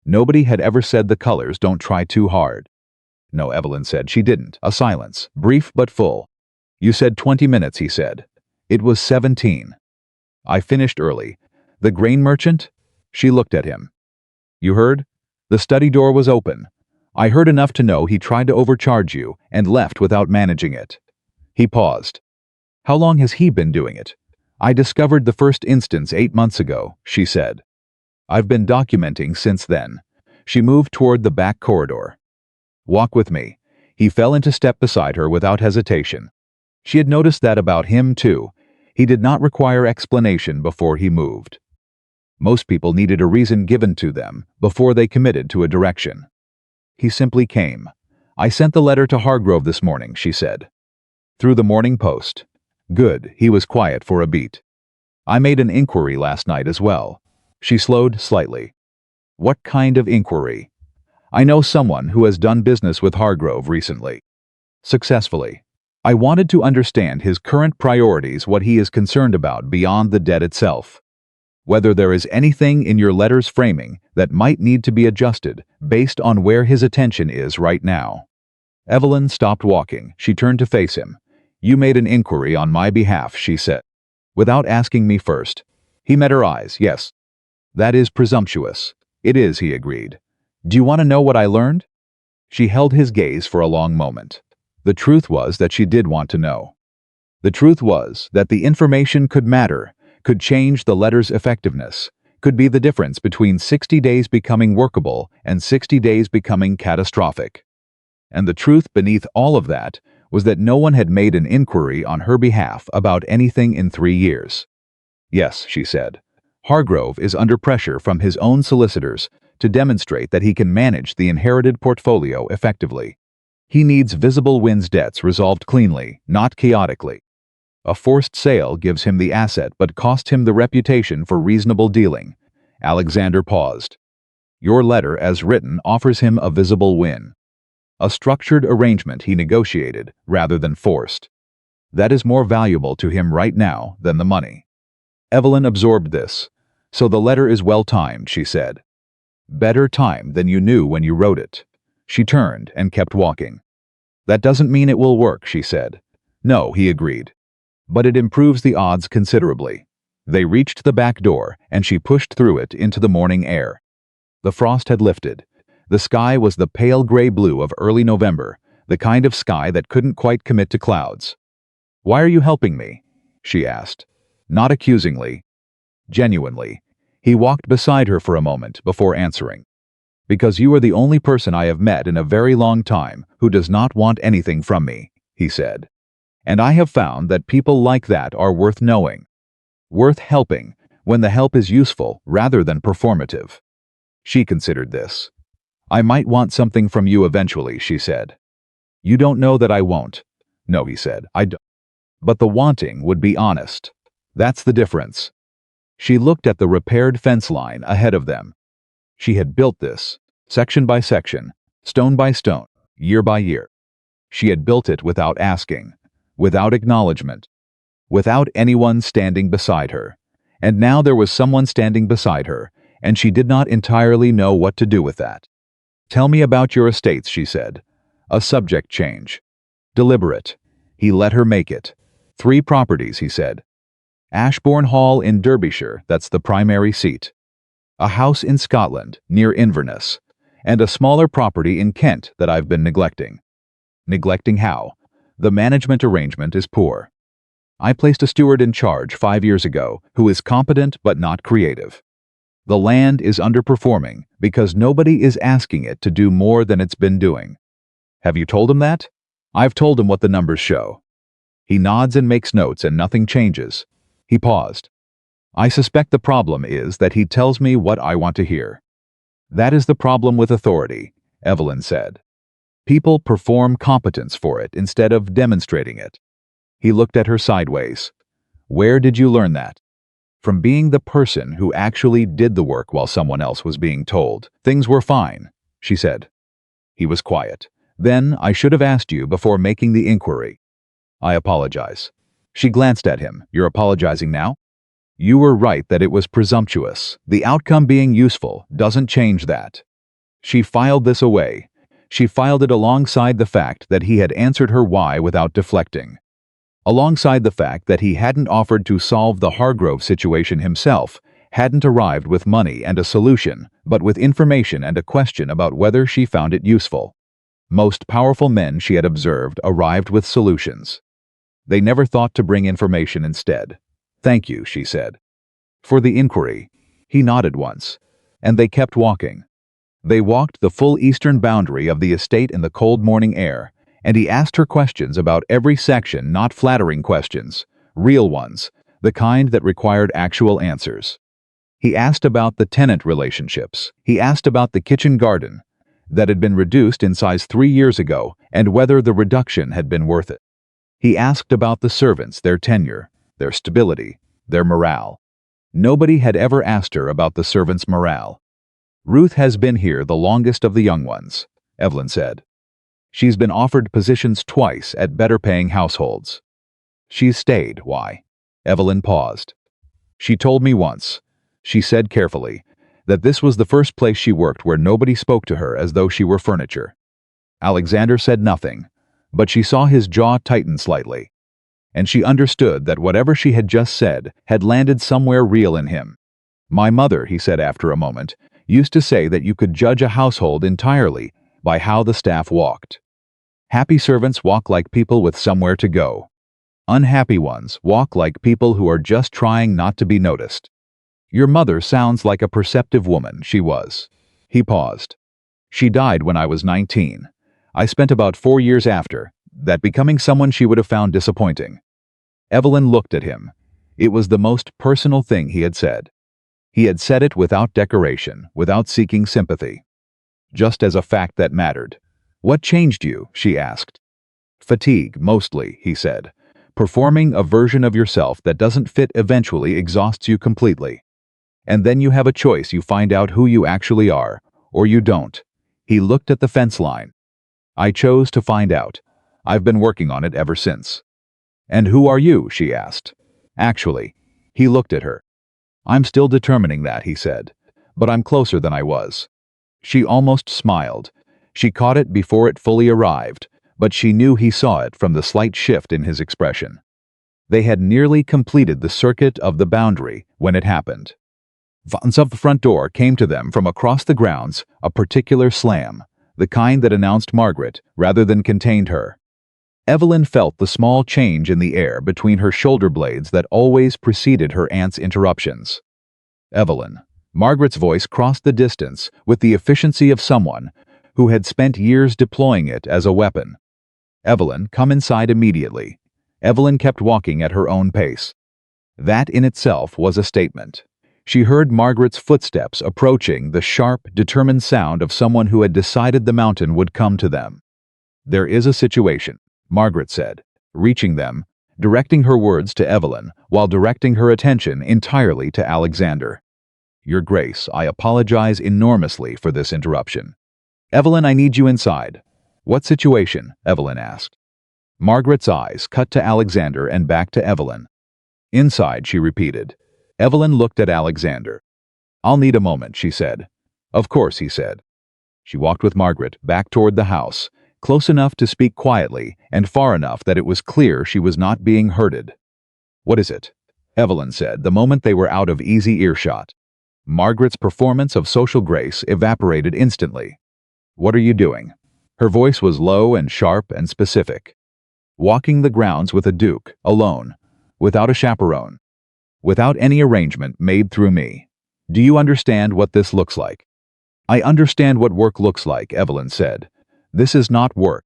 Nobody had ever said the colors don't try too hard. No, Evelyn said she didn't. A silence, brief but full. "You said 20 minutes, he said. "It was 17. "I finished early. "The grain merchant?" She looked at him. "You heard? The study door was open. I heard enough to know he tried to overcharge you and left without managing it." He paused. "How long has he been doing it?" "I discovered the first instance 8 months ago," she said. "I've been documenting since then." She moved toward the back corridor. "Walk with me." He fell into step beside her without hesitation. She had noticed that about him, too. He did not require explanation before he moved. Most people needed a reason given to them before they committed to a direction. He simply came. "I sent the letter to Hargrove this morning," she said. "Through the Morning Post." "Good." He was quiet for a beat. "I made an inquiry last night as well." She slowed slightly. "What kind of inquiry?" "I know someone who has done business with Hargrove recently. Successfully. I wanted to understand his current priorities, what he is concerned about beyond the debt itself. Whether there is anything in your letter's framing that might need to be adjusted based on where his attention is right now." Evelyn stopped walking. She turned to face him. "You made an inquiry on my behalf," she said. "Without asking me first." He met her eyes. "Yes." "That is presumptuous." "It is," he agreed. "Do you want to know what I learned?" She held his gaze for a long moment. The truth was that she did want to know. The truth was that the information could matter, could change the letter's effectiveness, could be the difference between 60 days becoming workable and 60 days becoming catastrophic. And the truth beneath all of that was that no one had made an inquiry on her behalf about anything in 3 years. "Yes," she said. "Hargrove is under pressure from his own solicitors to demonstrate that he can manage the inherited portfolio effectively. He needs Visible Wind's debts resolved cleanly, not chaotically. A forced sale gives him the asset but costs him the reputation for reasonable dealing, Alexander paused. Your letter, as written, offers him a visible win. A structured arrangement he negotiated rather than forced. That is more valuable to him right now than the money. Evelyn absorbed this. So the letter is well timed, she said. Better timed than you knew when you wrote it. She turned and kept walking. That doesn't mean it will work, she said. No, he agreed. But it improves the odds considerably. They reached the back door, and she pushed through it into the morning air. The frost had lifted. The sky was the pale gray blue of early November, the kind of sky that couldn't quite commit to clouds. Why are you helping me? She asked. Not accusingly. Genuinely. He walked beside her for a moment before answering. Because you are the only person I have met in a very long time who does not want anything from me, he said. And I have found that people like that are worth knowing. Worth helping, when the help is useful rather than performative. She considered this. I might want something from you eventually, she said. You don't know that I won't. No, he said, I don't. But the wanting would be honest. That's the difference. She looked at the repaired fence line ahead of them. She had built this, section by section, stone by stone, year by year. She had built it without asking, without acknowledgement, without anyone standing beside her. And now there was someone standing beside her, and she did not entirely know what to do with that. Tell me about your estates, she said. A subject change. Deliberate. He let her make it. 3 properties, he said. Ashbourne Hall in Derbyshire, that's the primary seat. A house in Scotland, near Inverness. And a smaller property in Kent that I've been neglecting. Neglecting how? The management arrangement is poor. I placed a steward in charge 5 years ago who is competent but not creative. The land is underperforming because nobody is asking it to do more than it's been doing. Have you told him that? I've told him what the numbers show. He nods and makes notes and nothing changes. He paused. I suspect the problem is that he tells me what I want to hear. That is the problem with authority, Evelyn said. People perform competence for it instead of demonstrating it. He looked at her sideways. Where did you learn that? From being the person who actually did the work while someone else was being told. Things were fine, she said. He was quiet. Then I should have asked you before making the inquiry. I apologize. She glanced at him. You're apologizing now? You were right that it was presumptuous. The outcome being useful doesn't change that. She filed this away. She filed it alongside the fact that he had answered her why without deflecting. Alongside the fact that he hadn't offered to solve the Hargrove situation himself, hadn't arrived with money and a solution, but with information and a question about whether she found it useful. Most powerful men she had observed arrived with solutions. They never thought to bring information instead. Thank you, she said. For the inquiry. He nodded once. And they kept walking. They walked the full eastern boundary of the estate in the cold morning air, and he asked her questions about every section, not flattering questions, real ones, the kind that required actual answers. He asked about the tenant relationships. He asked about the kitchen garden that had been reduced in size 3 years ago and whether the reduction had been worth it. He asked about the servants, their tenure, their stability, their morale. Nobody had ever asked her about the servants' morale. Ruth has been here the longest of the young ones, Evelyn said. She's been offered positions twice at better-paying households. She's stayed. Why? Evelyn paused. She told me once, she said carefully, that this was the first place she worked where nobody spoke to her as though she were furniture. Alexander said nothing, but she saw his jaw tighten slightly, and she understood that whatever she had just said had landed somewhere real in him. My mother, he said after a moment, used to say that you could judge a household entirely by how the staff walked. Happy servants walk like people with somewhere to go. Unhappy ones walk like people who are just trying not to be noticed. Your mother sounds like a perceptive woman, she was. He paused. She died when I was 19. I spent about 4 years after that becoming someone she would have found disappointing. Evelyn looked at him. It was the most personal thing he had said. He had said it without decoration, without seeking sympathy. Just as a fact that mattered. What changed you? She asked. Fatigue, mostly, he said. Performing a version of yourself that doesn't fit eventually exhausts you completely. And then you have a choice. You find out who you actually are, or you don't. He looked at the fence line. I chose to find out. I've been working on it ever since. And who are you? She asked. Actually, he looked at her. I'm still determining that, he said. But I'm closer than I was. She almost smiled. She caught it before it fully arrived, but she knew he saw it from the slight shift in his expression. They had nearly completed the circuit of the boundary when it happened. Once of the front door came to them from across the grounds, a particular slam, the kind that announced Margaret rather than contained her. Evelyn felt the small change in the air between her shoulder blades that always preceded her aunt's interruptions. Evelyn. Margaret's voice crossed the distance with the efficiency of someone who had spent years deploying it as a weapon. Evelyn, come inside immediately. Evelyn kept walking at her own pace. That in itself was a statement. She heard Margaret's footsteps approaching, the sharp, determined sound of someone who had decided the mountain would come to them. There is a situation, Margaret said, reaching them, directing her words to Evelyn while directing her attention entirely to Alexander. Your Grace, I apologize enormously for this interruption. Evelyn, I need you inside. What situation? Evelyn asked. Margaret's eyes cut to Alexander and back to Evelyn. Inside, she repeated. Evelyn looked at Alexander. I'll need a moment, she said. Of course, he said. She walked with Margaret back toward the house, close enough to speak quietly and far enough that it was clear she was not being hurted. What is it? Evelyn said the moment they were out of easy earshot. Margaret's performance of social grace evaporated instantly. What are you doing? Her voice was low and sharp and specific. Walking the grounds with a duke, alone, without a chaperone, without any arrangement made through me. Do you understand what this looks like? I understand what work looks like, Evelyn said. This is not work.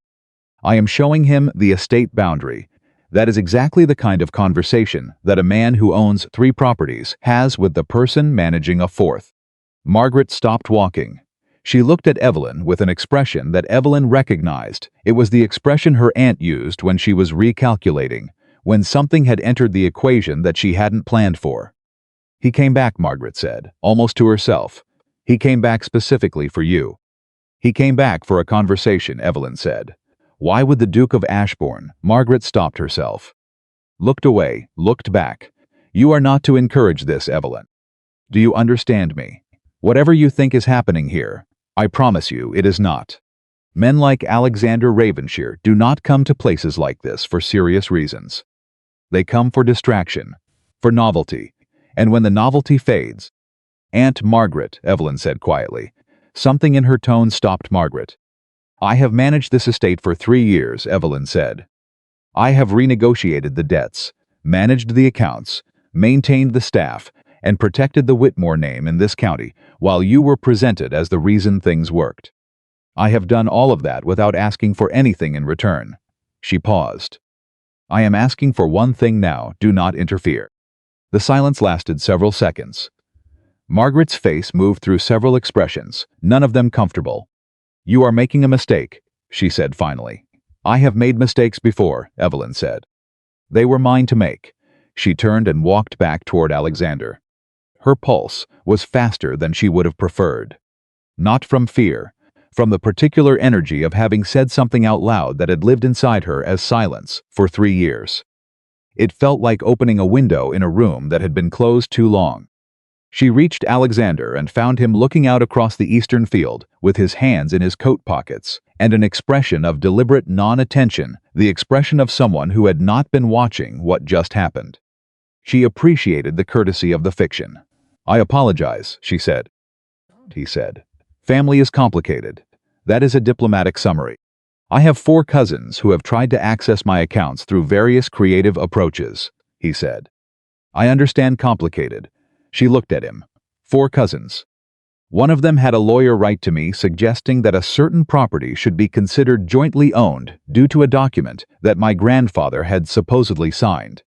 I am showing him the estate boundary. That is exactly the kind of conversation that a man who owns 3 properties has with the person managing a 4th. Margaret stopped walking. She looked at Evelyn with an expression that Evelyn recognized. It was the expression her aunt used when she was recalculating, when something had entered the equation that she hadn't planned for. He came back, Margaret said, almost to herself. He came back specifically for you. He came back for a conversation, Evelyn said. Why would the Duke of Ashbourne? Margaret stopped herself. Looked away, looked back. You are not to encourage this, Evelyn. Do you understand me? Whatever you think is happening here, I promise you it is not. Men like Alexander Ravenshire do not come to places like this for serious reasons. They come for distraction, for novelty, and when the novelty fades... Aunt Margaret, Evelyn said quietly. Something in her tone stopped Margaret. I have managed this estate for 3 years, Evelyn said. I have renegotiated the debts, managed the accounts, maintained the staff, and protected the Whitmore name in this county while you were presented as the reason things worked. I have done all of that without asking for anything in return. She paused. I am asking for one thing now, do not interfere. The silence lasted several seconds. Margaret's face moved through several expressions, none of them comfortable. You are making a mistake, she said finally. I have made mistakes before, Evelyn said. They were mine to make. She turned and walked back toward Alexander. Her pulse was faster than she would have preferred. Not from fear, from the particular energy of having said something out loud that had lived inside her as silence for 3 years. It felt like opening a window in a room that had been closed too long. She reached Alexander and found him looking out across the eastern field with his hands in his coat pockets and an expression of deliberate non-attention, the expression of someone who had not been watching what just happened. She appreciated the courtesy of the fiction. I apologize, she said. He said. Family is complicated. That is a diplomatic summary. I have 4 cousins who have tried to access my accounts through various creative approaches, he said. I understand complicated. She looked at him. 4 cousins. One of them had a lawyer write to me suggesting that a certain property should be considered jointly owned due to a document that my grandfather had supposedly signed.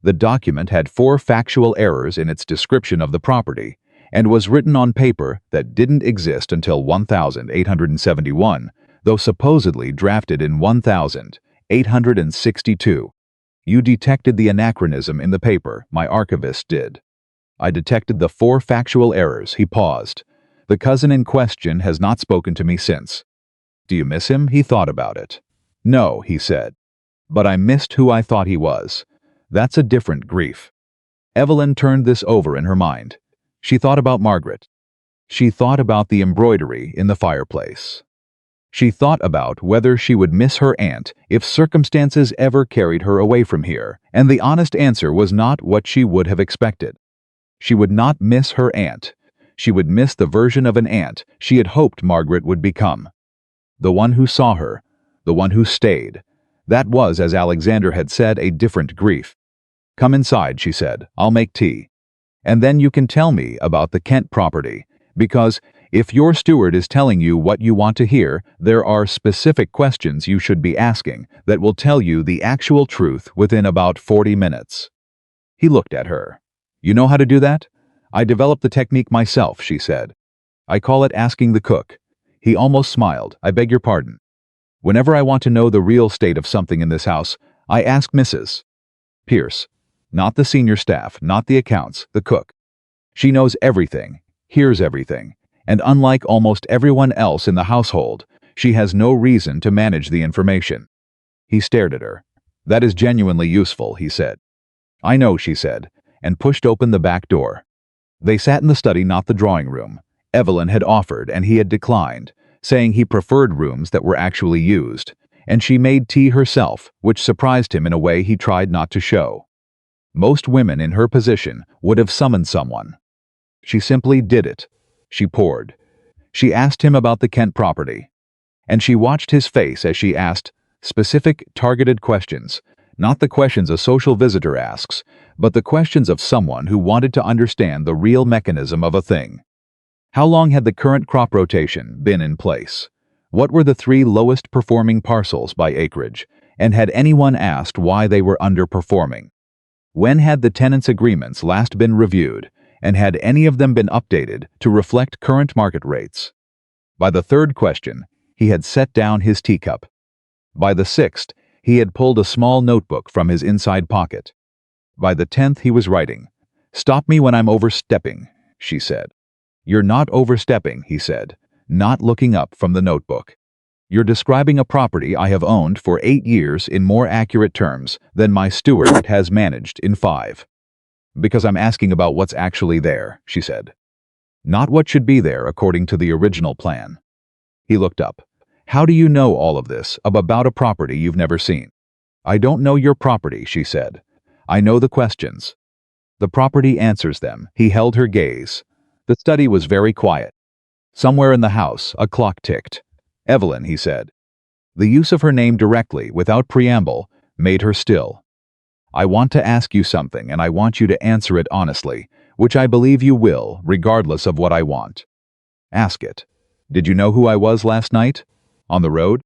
The document had 4 factual errors in its description of the property and was written on paper that didn't exist until 1871, though supposedly drafted in 1862. You detected the anachronism in the paper, my archivist did. I detected the 4 factual errors. He paused. The cousin in question has not spoken to me since. Do you miss him? He thought about it. No, he said. But I missed who I thought he was. That's a different grief. Evelyn turned this over in her mind. She thought about Margaret. She thought about the embroidery in the fireplace. She thought about whether she would miss her aunt if circumstances ever carried her away from here, and the honest answer was not what she would have expected. She would not miss her aunt. She would miss the version of an aunt she had hoped Margaret would become. The one who saw her, the one who stayed. That was, as Alexander had said, a different grief. Come inside, she said. I'll make tea. And then you can tell me about the Kent property, because if your steward is telling you what you want to hear, there are specific questions you should be asking that will tell you the actual truth within about 40 minutes. He looked at her. You know how to do that? I developed the technique myself, she said. I call it asking the cook. He almost smiled. I beg your pardon. Whenever I want to know the real state of something in this house, I ask Mrs. Pierce. Not the senior staff, not the accounts, the cook. She knows everything, hears everything. And unlike almost everyone else in the household, she has no reason to manage the information. He stared at her. That is genuinely useful, he said. I know, she said, and pushed open the back door. They sat in the study, not the drawing room. Evelyn had offered, and he had declined, saying he preferred rooms that were actually used, and she made tea herself, which surprised him in a way he tried not to show. Most women in her position would have summoned someone. She simply did it. She poured. She asked him about the Kent property. And she watched his face as she asked specific, targeted questions, not the questions a social visitor asks, but the questions of someone who wanted to understand the real mechanism of a thing. How long had the current crop rotation been in place? What were the 3 lowest performing parcels by acreage? And had anyone asked why they were underperforming? When had the tenants' agreements last been reviewed? And had any of them been updated to reflect current market rates? By the 3rd question, he had set down his teacup. By the 6th, he had pulled a small notebook from his inside pocket. By the 10th, he was writing. Stop me when I'm overstepping, she said. You're not overstepping, he said, not looking up from the notebook. You're describing a property I have owned for 8 years in more accurate terms than my steward has managed in 5. Because I'm asking about what's actually there, she said. Not what should be there according to the original plan. He looked up. How do you know all of this about a property you've never seen? I don't know your property, she said. I know the questions. The property answers them. He held her gaze. The study was very quiet. Somewhere in the house, a clock ticked. Evelyn, he said. The use of her name directly, without preamble, made her still. I want to ask you something, and I want you to answer it honestly, which I believe you will, regardless of what I want. Ask it. Did you know who I was last night? On the road?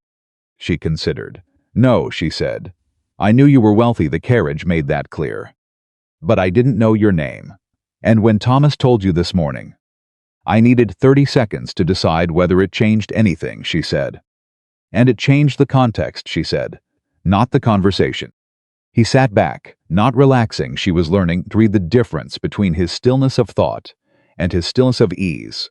She considered. No, she said. I knew you were wealthy, the carriage made that clear. But I didn't know your name. And when Thomas told you this morning, I needed 30 seconds to decide whether it changed anything, she said. And it changed the context, she said, not the conversation. He sat back, not relaxing. She was learning to read the difference between his stillness of thought and his stillness of ease.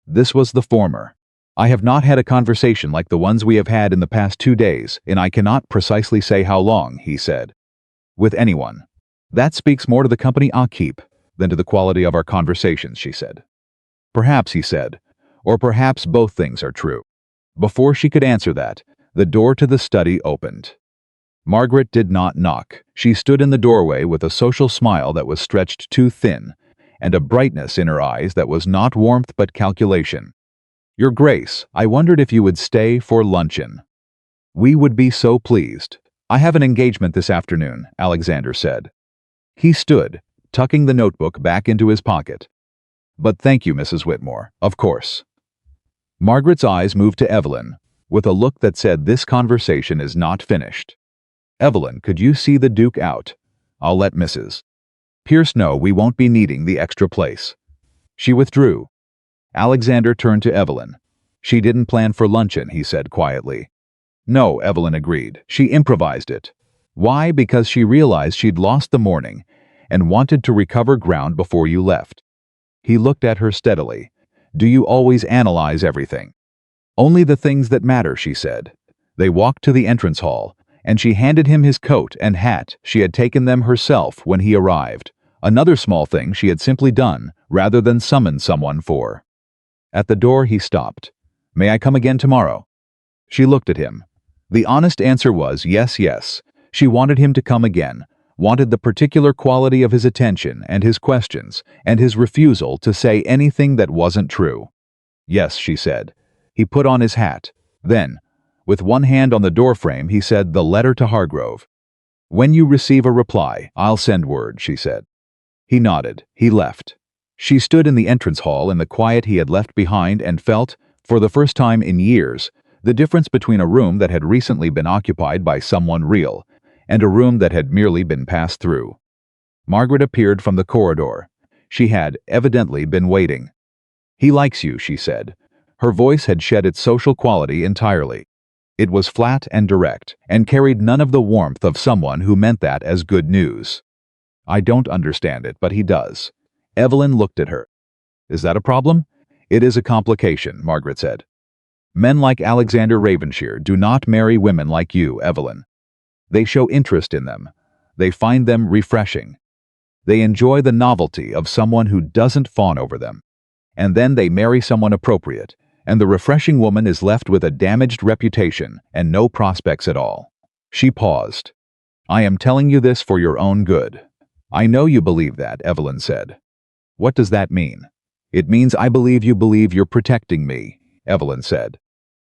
This was the former. I have not had a conversation like the ones we have had in the past 2 days, and I cannot precisely say how long, he said. With anyone. That speaks more to the company I keep than to the quality of our conversations, she said. Perhaps, he said, or perhaps both things are true. Before she could answer that, the door to the study opened. Margaret did not knock. She stood in the doorway with a social smile that was stretched too thin, and a brightness in her eyes that was not warmth but calculation. Your Grace, I wondered if you would stay for luncheon. We would be so pleased. I have an engagement this afternoon, Alexander said. He stood, tucking the notebook back into his pocket. But thank you, Mrs. Whitmore, of course. Margaret's eyes moved to Evelyn, with a look that said this conversation is not finished. Evelyn, could you see the Duke out? I'll let Mrs. Pierce know we won't be needing the extra place. She withdrew. Alexander turned to Evelyn. She didn't plan for luncheon, he said quietly. No, Evelyn agreed. She improvised it. Why? Because she realized she'd lost the morning, and wanted to recover ground before you left. He looked at her steadily. Do you always analyze everything? Only the things that matter, she said. They walked to the entrance hall, and she handed him his coat and hat. She had taken them herself when he arrived. Another small thing she had simply done, rather than summon someone for. At the door he stopped. May I come again tomorrow? She looked at him. The honest answer was yes, yes. She wanted him to come again, wanted the particular quality of his attention and his questions, and his refusal to say anything that wasn't true. Yes, she said. He put on his hat. Then, with one hand on the doorframe, he said the letter to Hargrove. When you receive a reply, I'll send word, she said. He nodded. He left. She stood in the entrance hall in the quiet he had left behind and felt, for the first time in years, the difference between a room that had recently been occupied by someone real and a room that had merely been passed through. Margaret appeared from the corridor. She had, evidently, been waiting. He likes you, she said. Her voice had shed its social quality entirely. It was flat and direct, and carried none of the warmth of someone who meant that as good news. I don't understand it, but he does. Evelyn looked at her. Is that a problem? It is a complication, Margaret said. Men like Alexander Ravenshire do not marry women like you, Evelyn. They show interest in them. They find them refreshing. They enjoy the novelty of someone who doesn't fawn over them. And then they marry someone appropriate, and the refreshing woman is left with a damaged reputation and no prospects at all. She paused. I am telling you this for your own good. I know you believe that, Evelyn said. What does that mean? It means I believe you're protecting me, Evelyn said.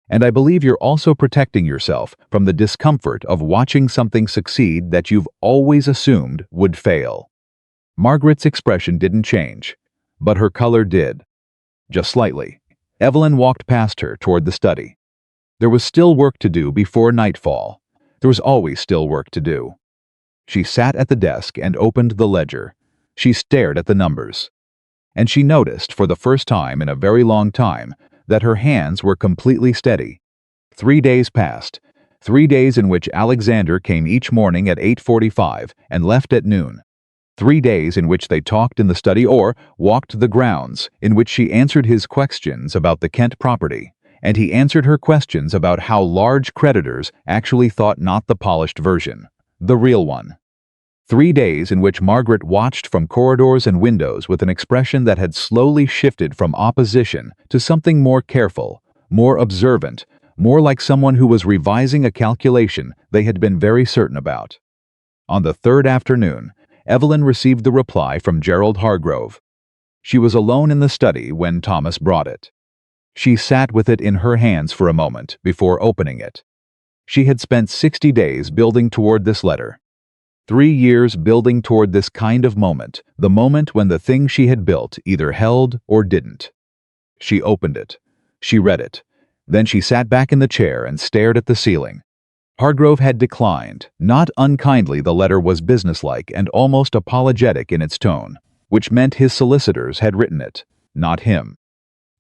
And I believe you're also protecting yourself from the discomfort of watching something succeed that you've always assumed would fail. Margaret's expression didn't change, but her color did. Just slightly. Evelyn walked past her toward the study. There was still work to do before nightfall. There was always still work to do. She sat at the desk and opened the ledger. She stared at the numbers. And she noticed, for the first time in a very long time, that her hands were completely steady. 3 days passed. 3 days in which Alexander came each morning at 8:45 and left at noon. 3 days in which they talked in the study or walked the grounds, in which she answered his questions about the Kent property, and he answered her questions about how large creditors actually thought not the polished version, the real one. 3 days in which Margaret watched from corridors and windows with an expression that had slowly shifted from opposition to something more careful, more observant, more like someone who was revising a calculation they had been very certain about. On the third afternoon, Evelyn received the reply from Gerald Hargrove. She was alone in the study when Thomas brought it. She sat with it in her hands for a moment before opening it. She had spent 60 days building toward this letter. 3 years building toward this kind of moment, the moment when the thing she had built either held or didn't. She opened it. She read it. Then she sat back in the chair and stared at the ceiling. Hargrove had declined. Not unkindly, the letter was businesslike and almost apologetic in its tone, which meant his solicitors had written it, not him.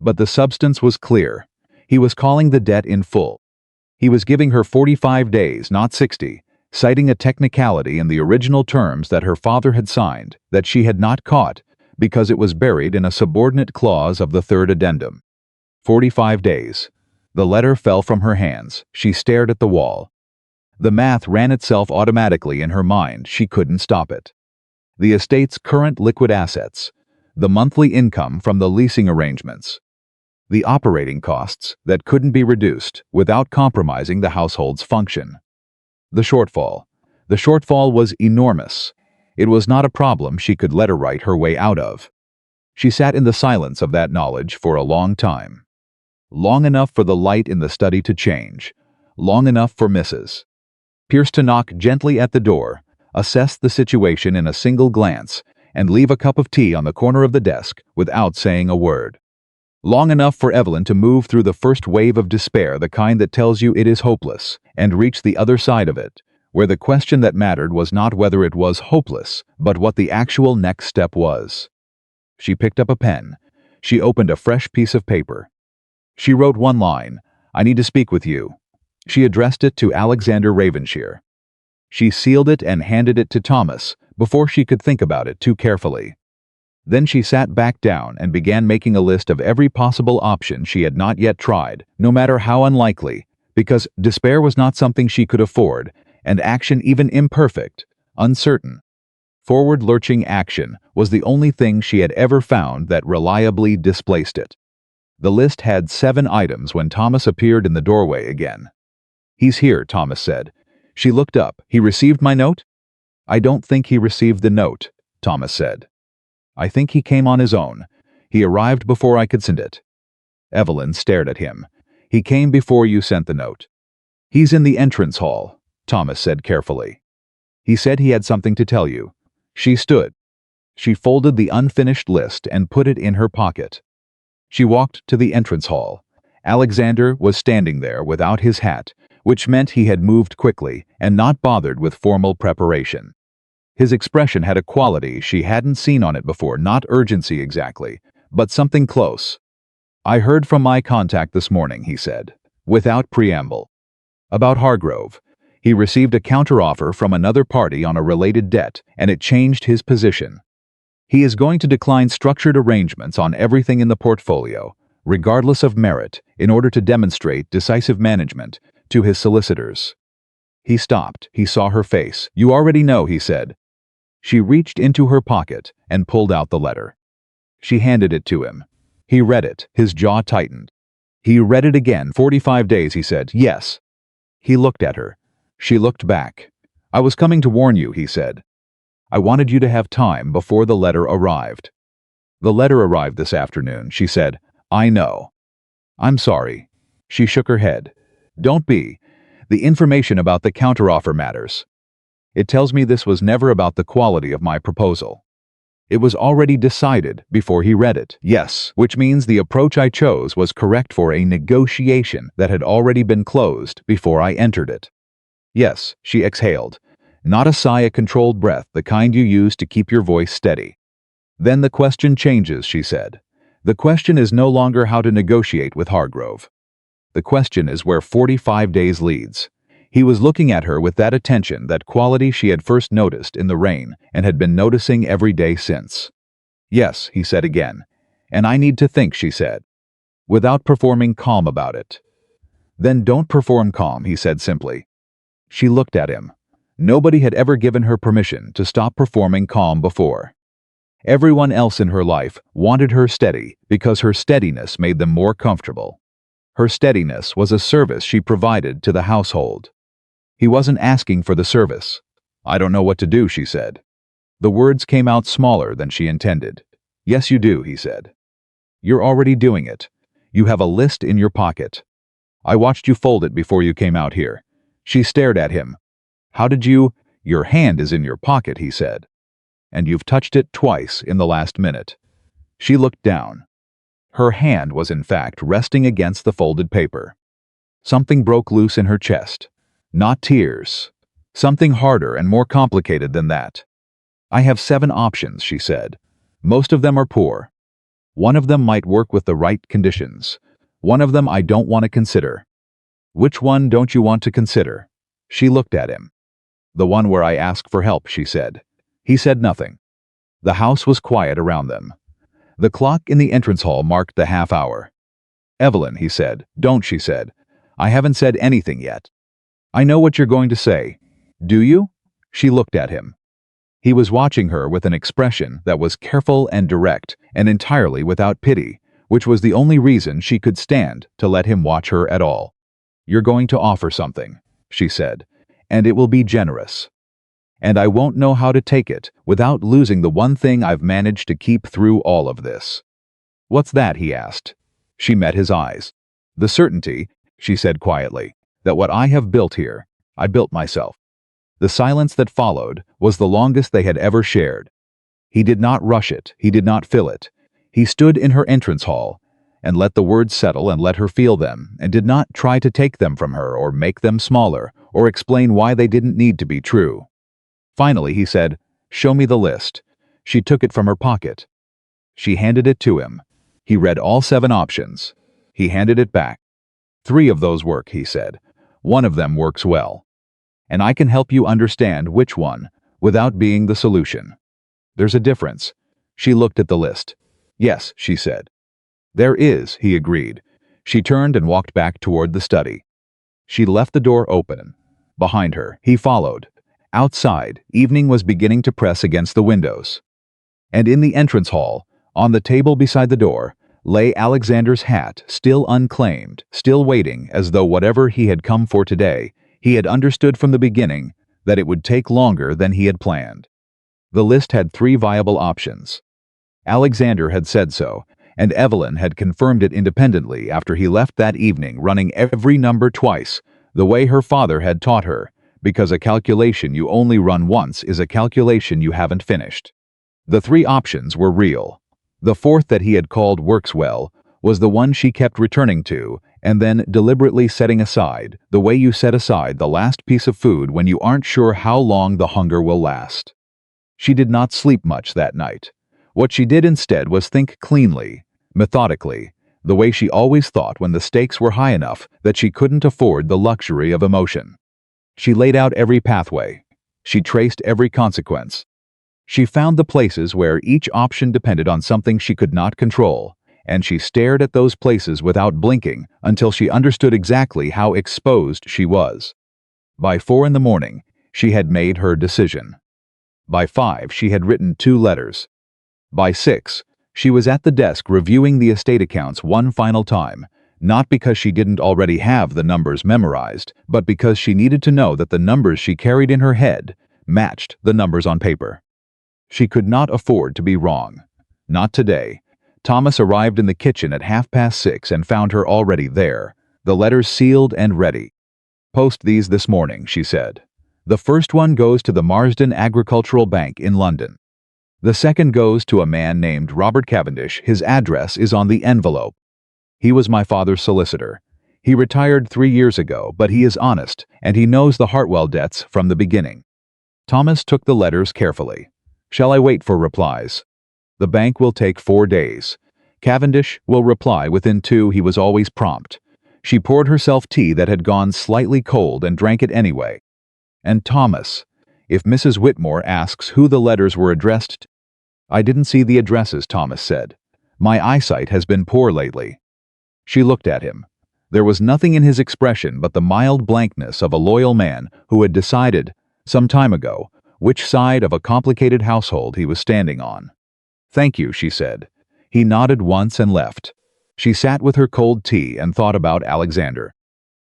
But the substance was clear. He was calling the debt in full. He was giving her 45 days, not 60, citing a technicality in the original terms that her father had signed that she had not caught because it was buried in a subordinate clause of the third addendum. 45 days. The letter fell from her hands. She stared at the wall. The math ran itself automatically in her mind. She couldn't stop it. The estate's current liquid assets, the monthly income from the leasing arrangements, the operating costs that couldn't be reduced without compromising the household's function. The shortfall. The shortfall was enormous. It was not a problem she could letter-write her way out of. She sat in the silence of that knowledge for a long time. Long enough for the light in the study to change. Long enough for Mrs. Pierce to knock gently at the door, assess the situation in a single glance, and leave a cup of tea on the corner of the desk without saying a word. Long enough for Evelyn to move through the first wave of despair, the kind that tells you it is hopeless, and reach the other side of it, where the question that mattered was not whether it was hopeless, but what the actual next step was. She picked up a pen. She opened a fresh piece of paper. She wrote one line, "I need to speak with you." She addressed it to Alexander Ravenshire. She sealed it and handed it to Thomas, before she could think about it too carefully. Then she sat back down and began making a list of every possible option she had not yet tried, no matter how unlikely, because despair was not something she could afford, and action, even imperfect, uncertain. Forward-lurching action was the only thing she had ever found that reliably displaced it. The list had 7 items when Thomas appeared in the doorway again. "He's here," Thomas said. She looked up. "He received my note?" "I don't think he received the note," Thomas said. "I think he came on his own. He arrived before I could send it." Evelyn stared at him. "He came before you sent the note." "He's in the entrance hall," Thomas said carefully. "He said he had something to tell you." She stood. She folded the unfinished list and put it in her pocket. She walked to the entrance hall. Alexander was standing there without his hat, which meant he had moved quickly and not bothered with formal preparation. His expression had a quality she hadn't seen on it before, not urgency exactly, but something close. "I heard from my contact this morning," he said, without preamble. "About Hargrove. He received a counteroffer from another party on a related debt, and it changed his position. He is going to decline structured arrangements on everything in the portfolio, regardless of merit, in order to demonstrate decisive management, to his solicitors." He stopped. He saw her face. "You already know," he said. She reached into her pocket and pulled out the letter. She handed it to him. He read it. His jaw tightened. He read it again. 45 days, he said. "Yes." He looked at her. She looked back. "I was coming to warn you," he said. "I wanted you to have time before the letter arrived." "The letter arrived this afternoon," she said. "I know." "I'm sorry." She shook her head. "Don't be. The information about the counteroffer matters. It tells me this was never about the quality of my proposal. It was already decided before he read it." "Yes, which means the approach I chose was correct for a negotiation that had already been closed before I entered it." "Yes," she exhaled. Not a sigh, a controlled breath, the kind you use to keep your voice steady. "Then the question changes," she said. "The question is no longer how to negotiate with Hargrove. The question is where 45 days leads." He was looking at her with that attention, that quality she had first noticed in the rain and had been noticing every day since. "Yes," he said again. "And I need to think," she said, without performing calm about it. "Then don't perform calm," he said simply. She looked at him. Nobody had ever given her permission to stop performing calm before. Everyone else in her life wanted her steady because her steadiness made them more comfortable. Her steadiness was a service she provided to the household. He wasn't asking for the service. "I don't know what to do," she said. The words came out smaller than she intended. "Yes, you do," he said. "You're already doing it. You have a list in your pocket. I watched you fold it before you came out here." She stared at him. "How did you—" "Your hand is in your pocket," he said. "And you've touched it twice in the last minute." She looked down. Her hand was in fact resting against the folded paper. Something broke loose in her chest. Not tears. Something harder and more complicated than that. "I have 7 options," she said. "Most of them are poor. One of them might work with the right conditions. One of them I don't want to consider." "Which one don't you want to consider?" She looked at him. "The one where I ask for help," she said. He said nothing. The house was quiet around them. The clock in the entrance hall marked the half-hour. "Evelyn," he said. "Don't," she said. "I haven't said anything yet." "I know what you're going to say." "Do you?" She looked at him. He was watching her with an expression that was careful and direct and entirely without pity, which was the only reason she could stand to let him watch her at all. "You're going to offer something," she said, "and it will be generous. And I won't know how to take it without losing the one thing I've managed to keep through all of this." "What's that?" he asked. She met his eyes. "The certainty," she said quietly, "that what I have built here, I built myself." The silence that followed was the longest they had ever shared. He did not rush it. He did not fill it. He stood in her entrance hall and let the words settle and let her feel them, and did not try to take them from her or make them smaller or explain why they didn't need to be true. Finally, he said, "Show me the list." She took it from her pocket. She handed it to him. He read all 7 options. He handed it back. "3 of those work," he said. "One of them works well. And I can help you understand which one, without being the solution. There's a difference. She looked at the list. Yes, she said. There is, he agreed. She turned and walked back toward the study. She left the door open. Behind her, he followed. Outside, evening was beginning to press against the windows. And in the entrance hall, on the table beside the door, lay Alexander's hat, still unclaimed, still waiting, as though whatever he had come for today, he had understood from the beginning that it would take longer than he had planned. The list had 3 viable options. Alexander had said so, and Evelyn had confirmed it independently after he left that evening, running every number twice, the way her father had taught her, because a calculation you only run once is a calculation you haven't finished. The 3 options were real. The 4th, that he had called works well, was the one she kept returning to and then deliberately setting aside, the way you set aside the last piece of food when you aren't sure how long the hunger will last. She did not sleep much that night. What she did instead was think cleanly, methodically, the way she always thought when the stakes were high enough that she couldn't afford the luxury of emotion. She laid out every pathway. She traced every consequence. She found the places where each option depended on something she could not control, and she stared at those places without blinking until she understood exactly how exposed she was. By 4 in the morning, she had made her decision. By 5, she had written 2 letters. By 6, she was at the desk reviewing the estate accounts one final time, not because she didn't already have the numbers memorized, but because she needed to know that the numbers she carried in her head matched the numbers on paper. She could not afford to be wrong. Not today. Thomas arrived in the kitchen at 6:30 and found her already there, the letters sealed and ready. Post these this morning, she said. The first one goes to the Marsden Agricultural Bank in London. The second goes to a man named Robert Cavendish. His address is on the envelope. He was my father's solicitor. He retired 3 years ago, but he is honest, and he knows the Hartwell debts from the beginning. Thomas took the letters carefully. Shall I wait for replies? The bank will take 4 days. Cavendish will reply within 2. He was always prompt. She poured herself tea that had gone slightly cold and drank it anyway. And Thomas, if Mrs. Whitmore asks who the letters were addressed to. I didn't see the addresses, Thomas said. My eyesight has been poor lately. She looked at him. There was nothing in his expression but the mild blankness of a loyal man who had decided, some time ago, which side of a complicated household he was standing on. Thank you, she said. He nodded once and left. She sat with her cold tea and thought about Alexander.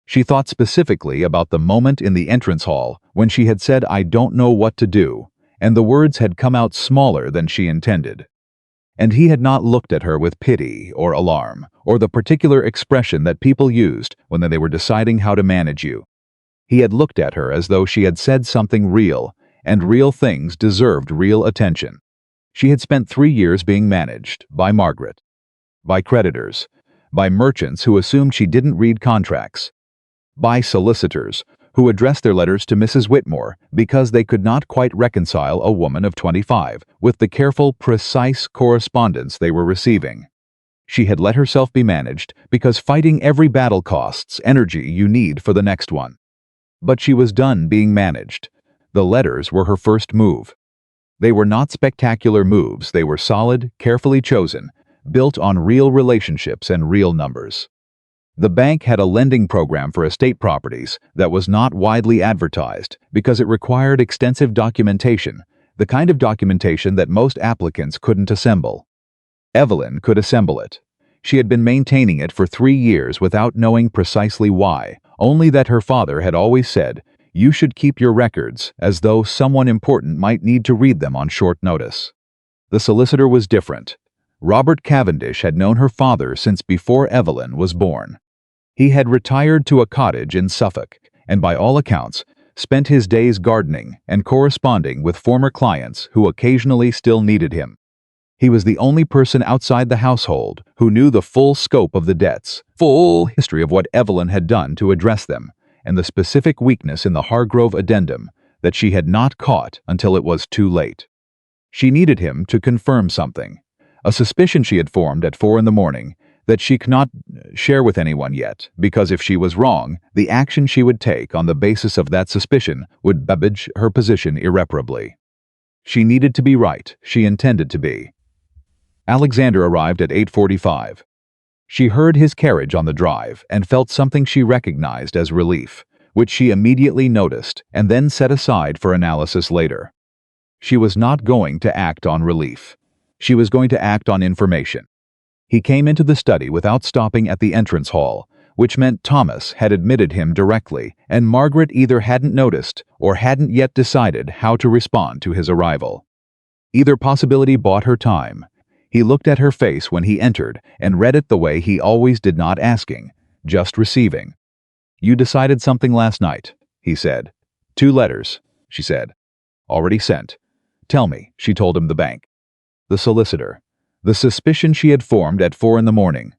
She thought specifically about the moment in the entrance hall when she had said, I don't know what to do, and the words had come out smaller than she intended. And he had not looked at her with pity or alarm, or the particular expression that people used when they were deciding how to manage you. He had looked at her as though she had said something real, and real things deserved real attention. She had spent 3 years being managed by Margaret, by creditors, by merchants who assumed she didn't read contracts, by solicitors who addressed their letters to Mrs. Whitmore because they could not quite reconcile a woman of 25 with the careful, precise correspondence they were receiving. She had let herself be managed because fighting every battle costs energy you need for the next one. But she was done being managed. The letters were her first move. They were not spectacular moves, they were solid, carefully chosen, built on real relationships and real numbers. The bank had a lending program for estate properties that was not widely advertised because it required extensive documentation, the kind of documentation that most applicants couldn't assemble. Evelyn could assemble it. She had been maintaining it for 3 years without knowing precisely why, only that her father had always said, you should keep your records, as though someone important might need to read them on short notice. The solicitor was different. Robert Cavendish had known her father since before Evelyn was born. He had retired to a cottage in Suffolk, and by all accounts, spent his days gardening and corresponding with former clients who occasionally still needed him. He was the only person outside the household who knew the full scope of the debts, full history of what Evelyn had done to address them, and the specific weakness in the Hargrove addendum that she had not caught until it was too late. She needed him to confirm something, a suspicion she had formed at 4 in the morning that she could not share with anyone yet, because if she was wrong, the action she would take on the basis of that suspicion would damage her position irreparably. She needed to be right. She intended to be. Alexander arrived at 8:45. She heard his carriage on the drive and felt something she recognized as relief, which she immediately noticed and then set aside for analysis later. She was not going to act on relief. She was going to act on information. He came into the study without stopping at the entrance hall, which meant Thomas had admitted him directly, and Margaret either hadn't noticed or hadn't yet decided how to respond to his arrival. Either possibility bought her time. He looked at her face when he entered and read it the way he always did, not asking, just receiving. "You decided something last night," he said. "2 letters," she said. "Already sent." "Tell me," she told him the bank. The solicitor. The suspicion she had formed at 4 in the morning.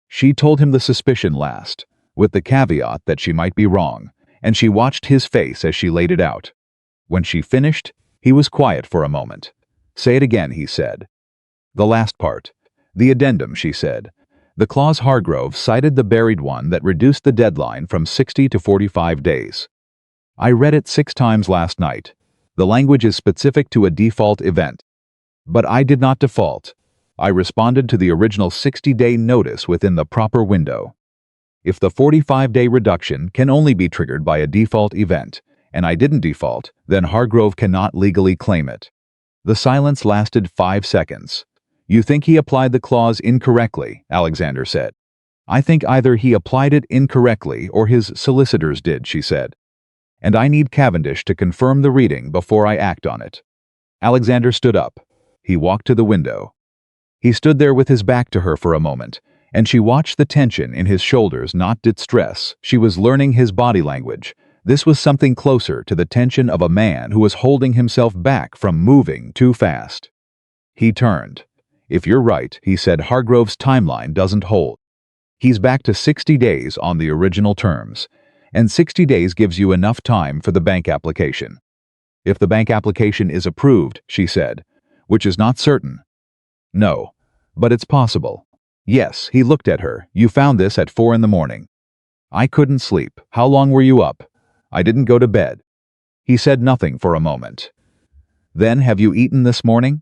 She told him the suspicion last, with the caveat that she might be wrong, and she watched his face as she laid it out. When she finished, he was quiet for a moment. "Say it again," he said. "The last part. The addendum," she said. The clause Hargrove cited, the buried one that reduced the deadline from 60 to 45 days. "I read it 6 times last night. The language is specific to a default event. But I did not default. I responded to the original 60-day notice within the proper window. If the 45-day reduction can only be triggered by a default event, and I didn't default, then Hargrove cannot legally claim it." The silence lasted 5 seconds. "You think he applied the clause incorrectly," Alexander said. "I think either he applied it incorrectly or his solicitors did," she said. "And I need Cavendish to confirm the reading before I act on it." Alexander stood up. He walked to the window. He stood there with his back to her for a moment, and she watched the tension in his shoulders, not distress. She was learning his body language. This was something closer to the tension of a man who was holding himself back from moving too fast. He turned. "If you're right," he said, "Hargrove's timeline doesn't hold. He's back to 60 days on the original terms, and 60 days gives you enough time for the bank application." "If the bank application is approved," she said, "which is not certain." "No, but it's possible." "Yes," he looked at her. "You found this at 4 in the morning." "I couldn't sleep." "How long were you up?" "I didn't go to bed." He said nothing for a moment. "Then have you eaten this morning?"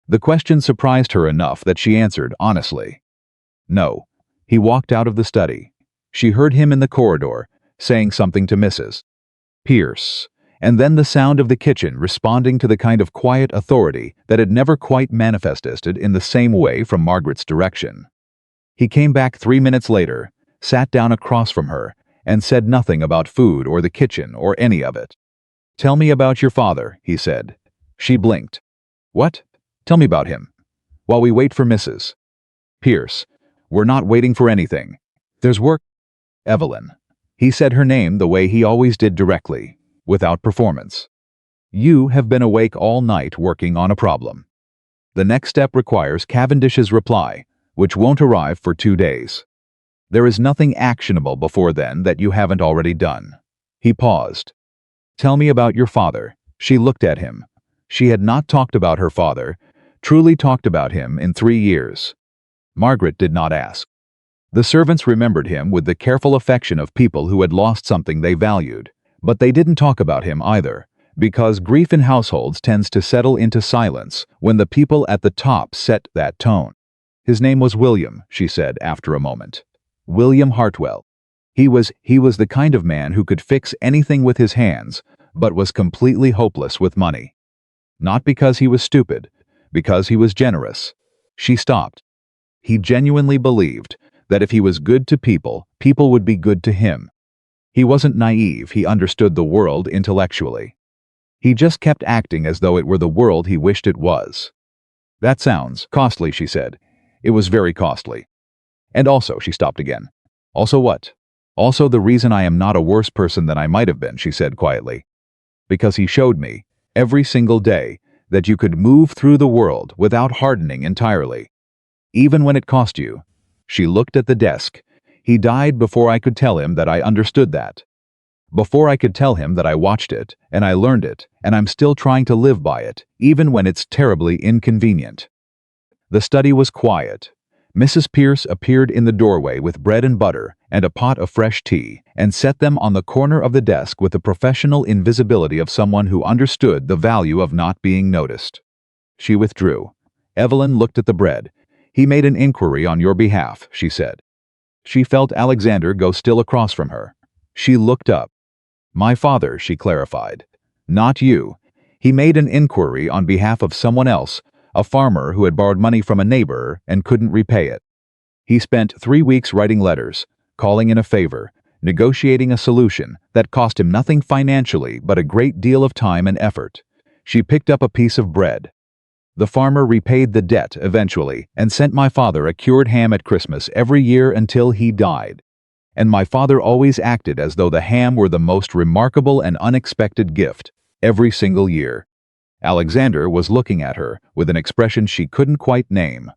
The question surprised her enough that she answered honestly. "No." He walked out of the study. She heard him in the corridor, saying something to Mrs. Pierce, and then the sound of the kitchen responding to the kind of quiet authority that had never quite manifested in the same way from Margaret's direction. He came back 3 minutes later, sat down across from her, and said nothing about food or the kitchen or any of it. "Tell me about your father," he said. She blinked. "What? Tell me about him. While we wait for Mrs. Pierce." "We're not waiting for anything. There's work." "Evelyn." He said her name the way he always did, directly, without performance. "You have been awake all night working on a problem. The next step requires Cavendish's reply, which won't arrive for 2 days. There is nothing actionable before then that you haven't already done." He paused. "Tell me about your father." She looked at him. She had not talked about her father, truly talked about him, in 3 years. Margaret did not ask. The servants remembered him with the careful affection of people who had lost something they valued, but they didn't talk about him either, because grief in households tends to settle into silence when the people at the top set that tone. "His name was William," she said after a moment. "William Hartwell. He was the kind of man who could fix anything with his hands, but was completely hopeless with money. Not because he was stupid, because he was generous." She stopped. He genuinely believed that if he was good to people, people would be good to him. He wasn't naive, he understood the world intellectually. He just kept acting as though it were the world he wished it was. "That sounds costly," she said. "It was very costly. And also," she stopped again. "Also what?" "Also the reason I am not a worse person than I might have been," she said quietly. "Because he showed me, every single day, that you could move through the world without hardening entirely. Even when it cost you." She looked at the desk. "He died before I could tell him that I understood that. Before I could tell him that I watched it, and I learned it, and I'm still trying to live by it, even when it's terribly inconvenient." The study was quiet. Mrs. Pierce appeared in the doorway with bread and butter and a pot of fresh tea, and set them on the corner of the desk with the professional invisibility of someone who understood the value of not being noticed. She withdrew. Evelyn looked at the bread. "He made an inquiry on your behalf," she said. She felt Alexander go still across from her. She looked up. "My father," she clarified. "Not you. He made an inquiry on behalf of someone else, a farmer who had borrowed money from a neighbor and couldn't repay it. He spent 3 weeks writing letters, calling in a favor, negotiating a solution that cost him nothing financially but a great deal of time and effort." She picked up a piece of bread. "The farmer repaid the debt eventually and sent my father a cured ham at Christmas every year until he died. And my father always acted as though the ham were the most remarkable and unexpected gift, every single year." Alexander was looking at her with an expression she couldn't quite name.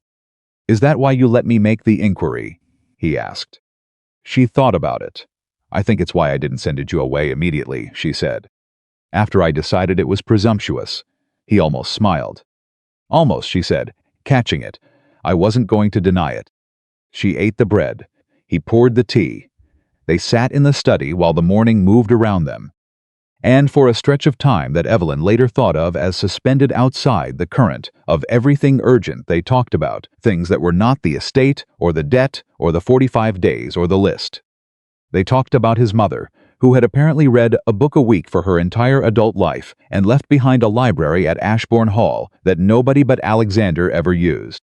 "Is that why you let me make the inquiry?" he asked. She thought about it. "I think it's why I didn't send you away immediately," she said. "After I decided it was presumptuous." He almost smiled. "Almost," she said, catching it. "I wasn't going to deny it." She ate the bread. He poured the tea. They sat in the study while the morning moved around them. And for a stretch of time that Evelyn later thought of as suspended outside the current of everything urgent, they talked about things that were not the estate or the debt or the 45 days or the list. They talked about his mother, who had apparently read a book a week for her entire adult life and left behind a library at Ashbourne Hall that nobody but Alexander ever used.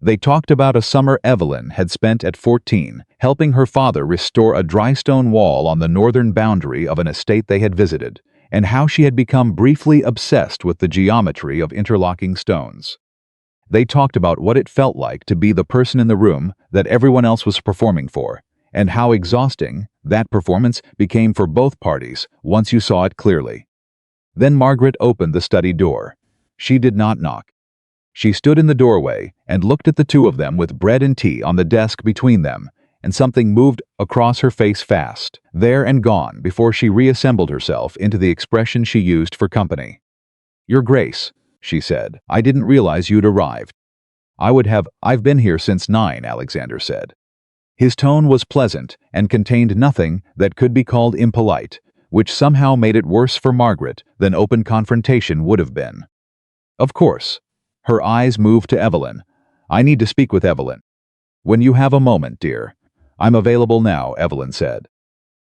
They talked about a summer Evelyn had spent at 14, helping her father restore a dry stone wall on the northern boundary of an estate they had visited, and how she had become briefly obsessed with the geometry of interlocking stones. They talked about what it felt like to be the person in the room that everyone else was performing for, and how exhausting that performance became for both parties once you saw it clearly. Then Margaret opened the study door. She did not knock. She stood in the doorway and looked at the two of them with bread and tea on the desk between them, and something moved across her face fast, there and gone before she reassembled herself into the expression she used for company. "Your Grace," she said, "I didn't realize you'd arrived." "I've been here since 9, Alexander said. His tone was pleasant and contained nothing that could be called impolite, which somehow made it worse for Margaret than open confrontation would have been. "Of course." Her eyes moved to Evelyn. "I need to speak with Evelyn." "When you have a moment, dear." "I'm available now," Evelyn said.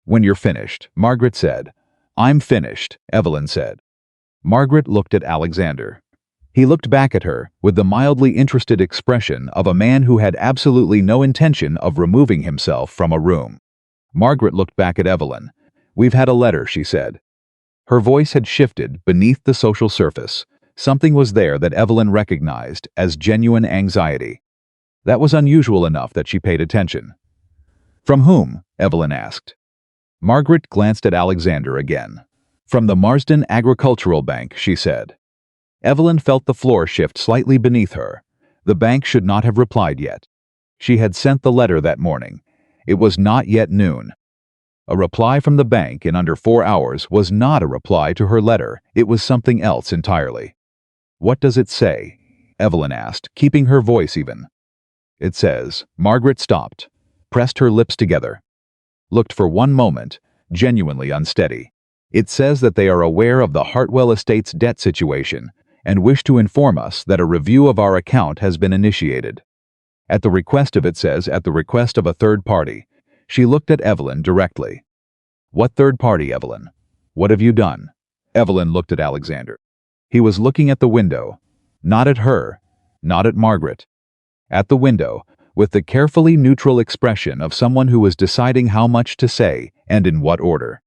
"When you're finished," Margaret said. "I'm finished," Evelyn said. Margaret looked at Alexander. He looked back at her with the mildly interested expression of a man who had absolutely no intention of removing himself from a room. Margaret looked back at Evelyn. "We've had a letter," she said. Her voice had shifted beneath the social surface. Something was there that Evelyn recognized as genuine anxiety. That was unusual enough that she paid attention. "From whom?" Evelyn asked. Margaret glanced at Alexander again. "From the Marsden Agricultural Bank," she said. Evelyn felt the floor shift slightly beneath her. The bank should not have replied yet. She had sent the letter that morning. It was not yet noon. A reply from the bank in under 4 hours was not a reply to her letter. It was something else entirely. "What does it say?" Evelyn asked, keeping her voice even. "It says," Margaret stopped, pressed her lips together, looked for one moment, genuinely unsteady. "It says that they are aware of the Hartwell Estates debt situation and wish to inform us that a review of our account has been initiated. At the request of a third party." She looked at Evelyn directly. "What third party, Evelyn? What have you done?" Evelyn looked at Alexander. He was looking at the window, not at her, not at Margaret. At the window, with the carefully neutral expression of someone who was deciding how much to say and in what order.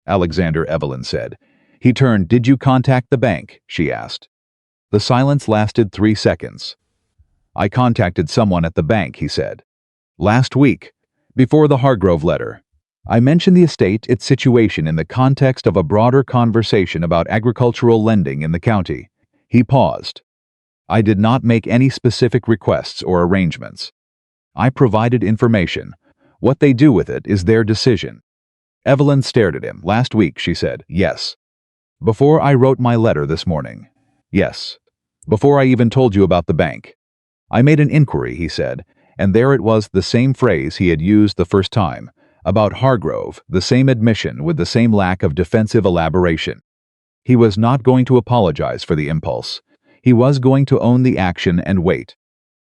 "Alexander," Evelyn said. He turned. "Did you contact the bank?" she asked. The silence lasted 3 seconds. "I contacted someone at the bank," he said. "Last week, before the Hargrove letter. I mentioned the estate, its situation in the context of a broader conversation about agricultural lending in the county." He paused. "I did not make any specific requests or arrangements. I provided information. What they do with it is their decision." Evelyn stared at him. "Last week," she said. "Yes." "Before I wrote my letter this morning." "Yes." "Before I even told you about the bank." "I made an inquiry," he said, and there it was, the same phrase he had used the first time, about Hargrove, the same admission with the same lack of defensive elaboration. He was not going to apologize for the impulse. He was going to own the action and wait.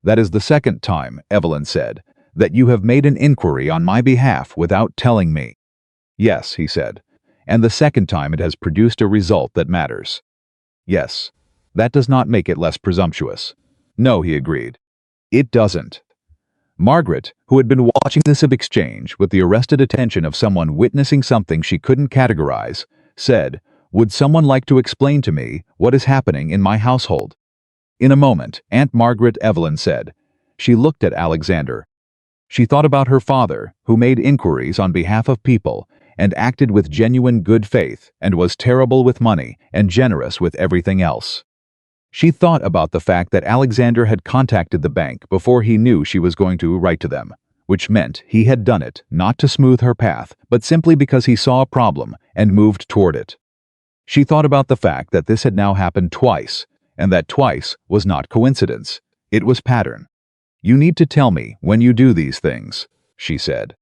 "That is the second time," Evelyn said, "that you have made an inquiry on my behalf without telling me." "Yes," he said, "and the second time it has produced a result that matters." "Yes. That does not make it less presumptuous." "No," he agreed. "It doesn't." Margaret, who had been watching this exchange with the arrested attention of someone witnessing something she couldn't categorize, said, "Would someone like to explain to me what is happening in my household?" "In a moment," Aunt Margaret, Evelyn said. She looked at Alexander. She thought about her father, who made inquiries on behalf of people and acted with genuine good faith and was terrible with money and generous with everything else. She thought about the fact that Alexander had contacted the bank before he knew she was going to write to them, which meant he had done it not to smooth her path, but simply because he saw a problem and moved toward it. She thought about the fact that this had now happened twice, and that twice was not coincidence, it was pattern. "You need to tell me when you do these things," she said.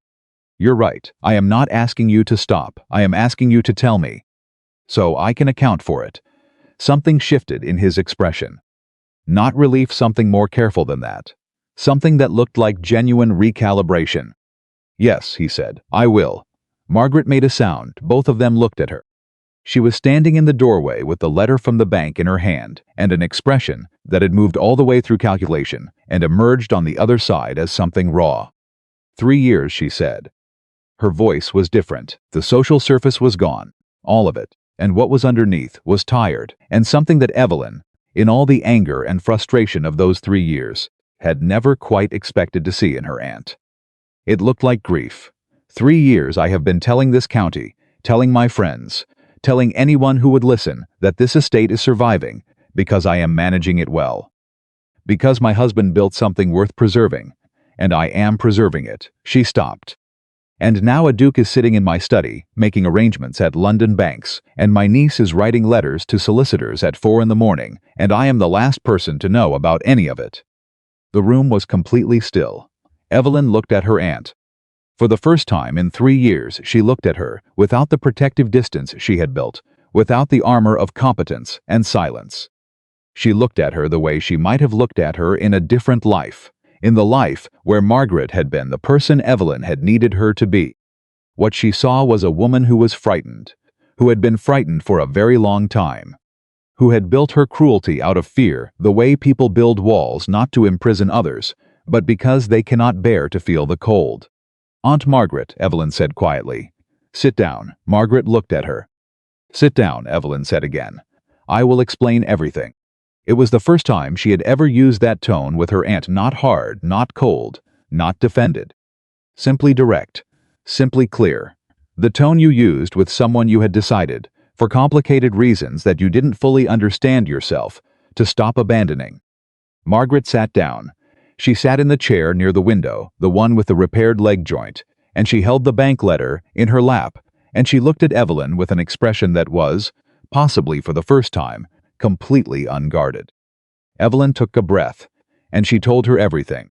"You're right, I am not asking you to stop, I am asking you to tell me. So I can account for it." Something shifted in his expression. Not relief, something more careful than that. Something that looked like genuine recalibration. "Yes," he said, "I will." Margaret made a sound, both of them looked at her. She was standing in the doorway with the letter from the bank in her hand and an expression that had moved all the way through calculation and emerged on the other side as something raw. 3 years, she said. Her voice was different. The social surface was gone, all of it, and what was underneath was tired, and something that Evelyn, in all the anger and frustration of those 3 years, had never quite expected to see in her aunt. It looked like grief. 3 years I have been telling this county, telling my friends, telling anyone who would listen that this estate is surviving because I am managing it well. Because my husband built something worth preserving, and I am preserving it. She stopped. And now a duke is sitting in my study, making arrangements at London banks, and my niece is writing letters to solicitors at 4 in the morning, and I am the last person to know about any of it. The room was completely still. Evelyn looked at her aunt. For the first time in 3 years, she looked at her, without the protective distance she had built, without the armor of competence and silence. She looked at her the way she might have looked at her in a different life, in the life where Margaret had been the person Evelyn had needed her to be. What she saw was a woman who was frightened, who had been frightened for a very long time, who had built her cruelty out of fear, the way people build walls not to imprison others, but because they cannot bear to feel the cold. "Aunt Margaret," Evelyn said quietly. "Sit down." Margaret looked at her. "Sit down," Evelyn said again. "I will explain everything." It was the first time she had ever used that tone with her aunt, not hard, not cold, not defended. Simply direct, simply clear. The tone you used with someone you had decided, for complicated reasons that you didn't fully understand yourself, to stop abandoning. Margaret sat down. She sat in the chair near the window, the one with the repaired leg joint, and she held the bank letter in her lap, and she looked at Evelyn with an expression that was, possibly for the first time, completely unguarded. Evelyn took a breath, and she told her everything.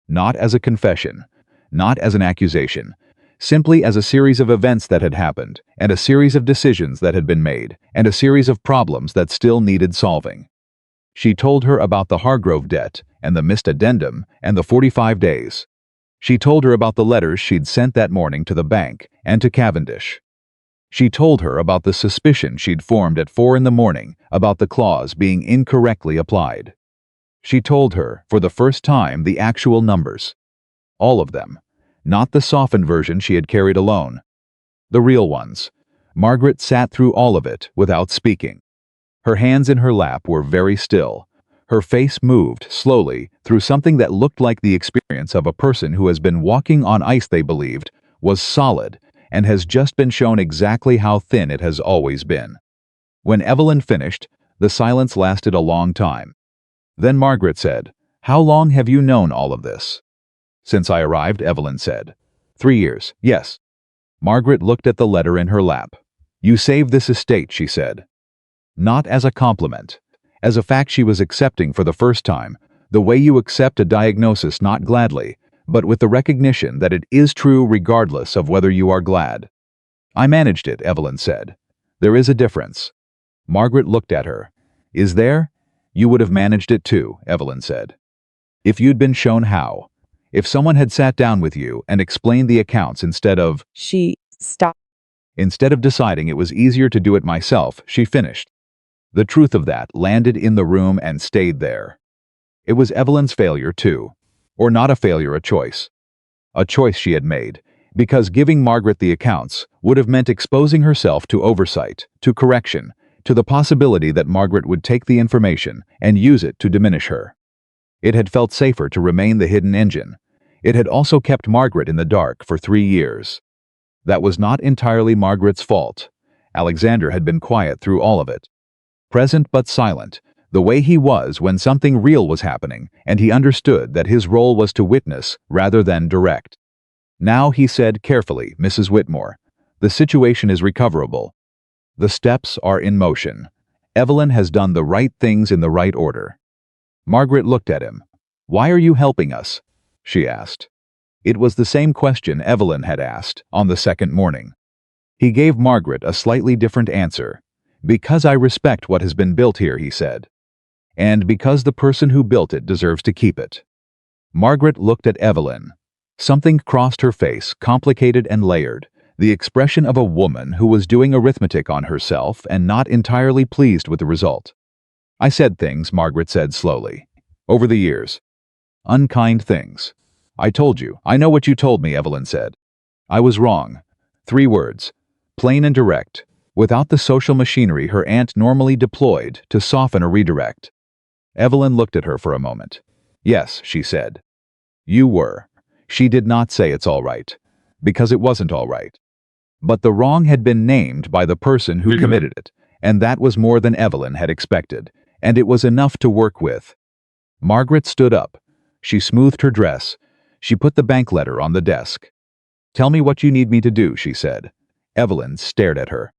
Not as a confession, not as an accusation, simply as a series of events that had happened, and a series of decisions that had been made, and a series of problems that still needed solving. She told her about the Hargrove debt, and the missed addendum, and the 45 days. She told her about the letters she'd sent that morning to the bank and to Cavendish. She told her about the suspicion she'd formed at 4 in the morning about the clause being incorrectly applied. She told her, for the first time, the actual numbers. All of them. Not the softened version she had carried alone. The real ones. Margaret sat through all of it without speaking. Her hands in her lap were very still. Her face moved slowly through something that looked like the experience of a person who has been walking on ice they believed was solid and has just been shown exactly how thin it has always been. When Evelyn finished, the silence lasted a long time. Then Margaret said, "How long have you known all of this?" "Since I arrived," Evelyn said. 3 years, yes. Margaret looked at the letter in her lap. "You saved this estate," she said. Not as a compliment, as a fact she was accepting for the first time, The way you accept a diagnosis not gladly, but with the recognition that it is true regardless of whether you are glad. I managed it, Evelyn said. There is a difference. Margaret looked at her. Is there? You would have managed it too, Evelyn said. If you'd been shown how. If someone had sat down with you and explained the accounts instead of... She stopped. Instead of deciding it was easier to do it myself, she finished. The truth of that landed in the room and stayed there. It was Evelyn's failure too. Or not a failure, a choice. A choice she had made, because giving Margaret the accounts would have meant exposing herself to oversight, to correction, to the possibility that Margaret would take the information and use it to diminish her. It had felt safer to remain the hidden engine. It had also kept Margaret in the dark for 3 years. That was not entirely Margaret's fault. Alexander had been quiet through all of it. Present but silent, the way he was when something real was happening, and he understood that his role was to witness rather than direct. Now he said carefully, Mrs. Whitmore, the situation is recoverable. The steps are in motion. Evelyn has done the right things in the right order. Margaret looked at him. Why are you helping us? She asked. It was the same question Evelyn had asked on the second morning. He gave Margaret a slightly different answer. Because I respect what has been built here, he said. And because the person who built it deserves to keep it. Margaret looked at Evelyn. Something crossed her face, complicated and layered, the expression of a woman who was doing arithmetic on herself and not entirely pleased with the result. I said things, Margaret said slowly. Over the years. Unkind things. I told you. I know what you told me, Evelyn said. I was wrong. 3 words. Plain and direct. Without the social machinery her aunt normally deployed to soften a redirect. Evelyn looked at her for a moment. Yes, she said. You were. She did not say it's all right. Because it wasn't all right. But the wrong had been named by the person who committed it, and that was more than Evelyn had expected, and it was enough to work with. Margaret stood up. She smoothed her dress. She put the bank letter on the desk. Tell me what you need me to do, she said. Evelyn stared at her.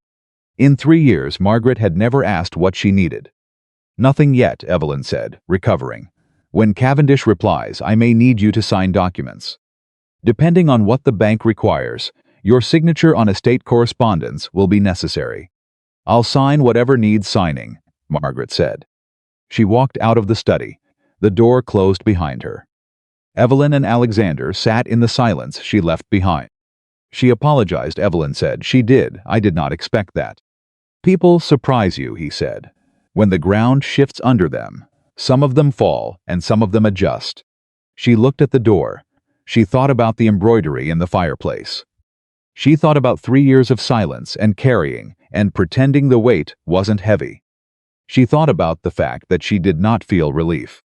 In 3 years, Margaret had never asked what she needed. Nothing yet, Evelyn said, recovering. When Cavendish replies, I may need you to sign documents. Depending on what the bank requires, your signature on estate correspondence will be necessary. I'll sign whatever needs signing, Margaret said. She walked out of the study. The door closed behind her. Evelyn and Alexander sat in the silence she left behind. She apologized, Evelyn said. She did. I did not expect that. People surprise you, he said. When the ground shifts under them, some of them fall and some of them adjust. She looked at the door. She thought about the embroidery in the fireplace. She thought about 3 years of silence and carrying and pretending the weight wasn't heavy. She thought about the fact that she did not feel relief.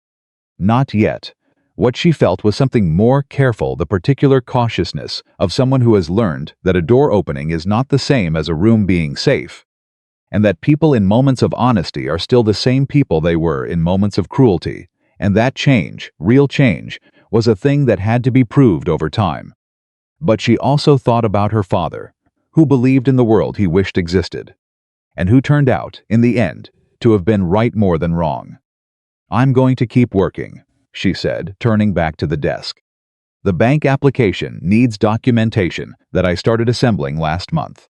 Not yet. What she felt was something more careful, the particular cautiousness of someone who has learned that a door opening is not the same as a room being safe, and that people in moments of honesty are still the same people they were in moments of cruelty, and that change, real change, was a thing that had to be proved over time. But she also thought about her father, who believed in the world he wished existed, and who turned out, in the end, to have been right more than wrong. I'm going to keep working, she said, turning back to the desk. The bank application needs documentation that I started assembling last month.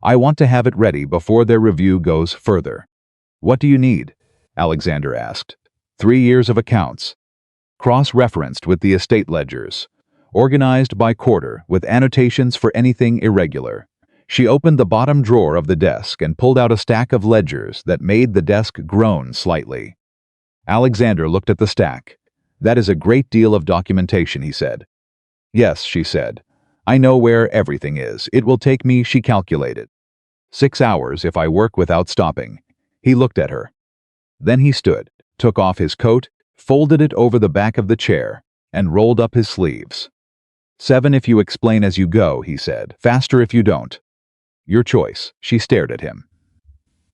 I want to have it ready before their review goes further. What do you need? Alexander asked. 3 years of accounts. Cross-referenced with the estate ledgers. Organized by quarter with annotations for anything irregular. She opened the bottom drawer of the desk and pulled out a stack of ledgers that made the desk groan slightly. Alexander looked at the stack. That is a great deal of documentation, he said. Yes, she said. I know where everything is. It will take me, she calculated, 6 hours if I work without stopping. He looked at her. Then he stood, took off his coat, folded it over the back of the chair, and rolled up his sleeves. 7 if you explain as you go, he said. Faster if you don't. Your choice. She stared at him.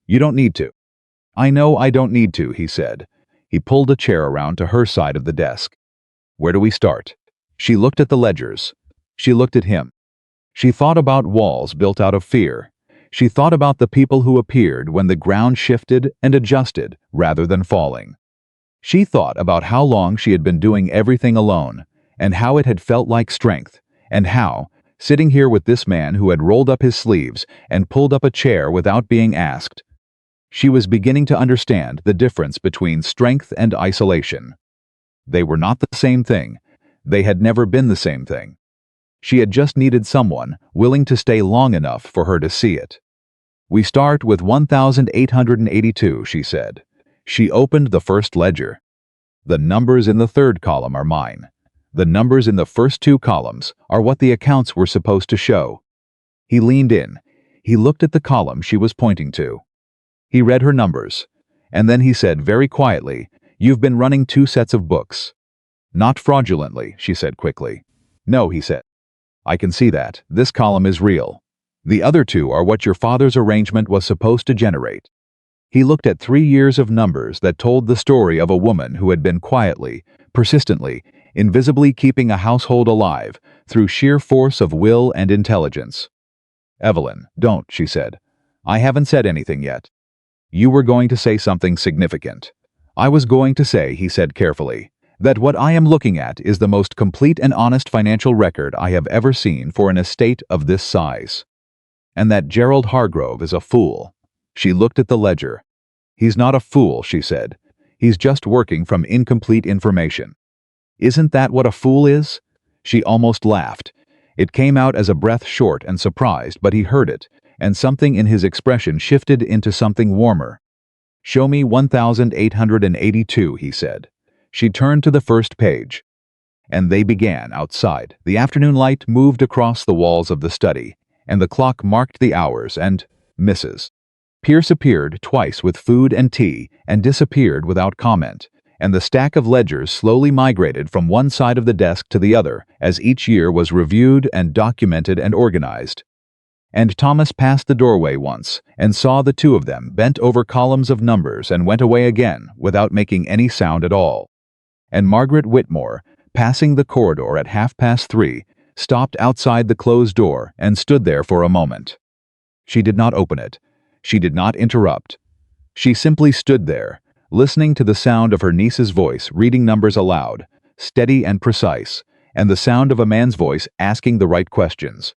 You don't need to. I know I don't need to, he said. He pulled a chair around to her side of the desk. Where do we start? She looked at the ledgers. She looked at him. She thought about walls built out of fear. She thought about the people who appeared when the ground shifted and adjusted rather than falling. She thought about how long she had been doing everything alone, and how it had felt like strength, and how, sitting here with this man who had rolled up his sleeves and pulled up a chair without being asked, she was beginning to understand the difference between strength and isolation. They were not the same thing. They had never been the same thing. She had just needed someone willing to stay long enough for her to see it. "We start with 1882, she said. She opened the first ledger. "The numbers in the third column are mine. The numbers in the first two columns are what the accounts were supposed to show." He leaned in. He looked at the column she was pointing to. He read her numbers, and then he said very quietly, "You've been running 2 sets of books." "Not fraudulently," she said quickly. "No," he said. "I can see that. This column is real. The other 2 are what your father's arrangement was supposed to generate." He looked at 3 years of numbers that told the story of a woman who had been quietly, persistently, invisibly keeping a household alive through sheer force of will and intelligence. "Evelyn, don't," she said. "I haven't said anything yet." "You were going to say something significant." "I was going to say," he said carefully, "that what I am looking at is the most complete and honest financial record I have ever seen for an estate of this size. And that Gerald Hargrove is a fool." She looked at the ledger. "He's not a fool," she said. "He's just working from incomplete information." "Isn't that what a fool is?" She almost laughed. It came out as a breath short and surprised, but he heard it, and something in his expression shifted into something warmer. "Show me 1882, he said. She turned to the first page. And they began outside. The afternoon light moved across the walls of the study, and the clock marked the hours, and Mrs. Pierce appeared twice with food and tea and disappeared without comment, and the stack of ledgers slowly migrated from one side of the desk to the other as each year was reviewed and documented and organized. And Thomas passed the doorway once and saw the 2 of them bent over columns of numbers and went away again without making any sound at all. And Margaret Whitmore, passing the corridor at 3:30, stopped outside the closed door and stood there for a moment. She did not open it. She did not interrupt. She simply stood there, listening to the sound of her niece's voice reading numbers aloud, steady and precise, and the sound of a man's voice asking the right questions,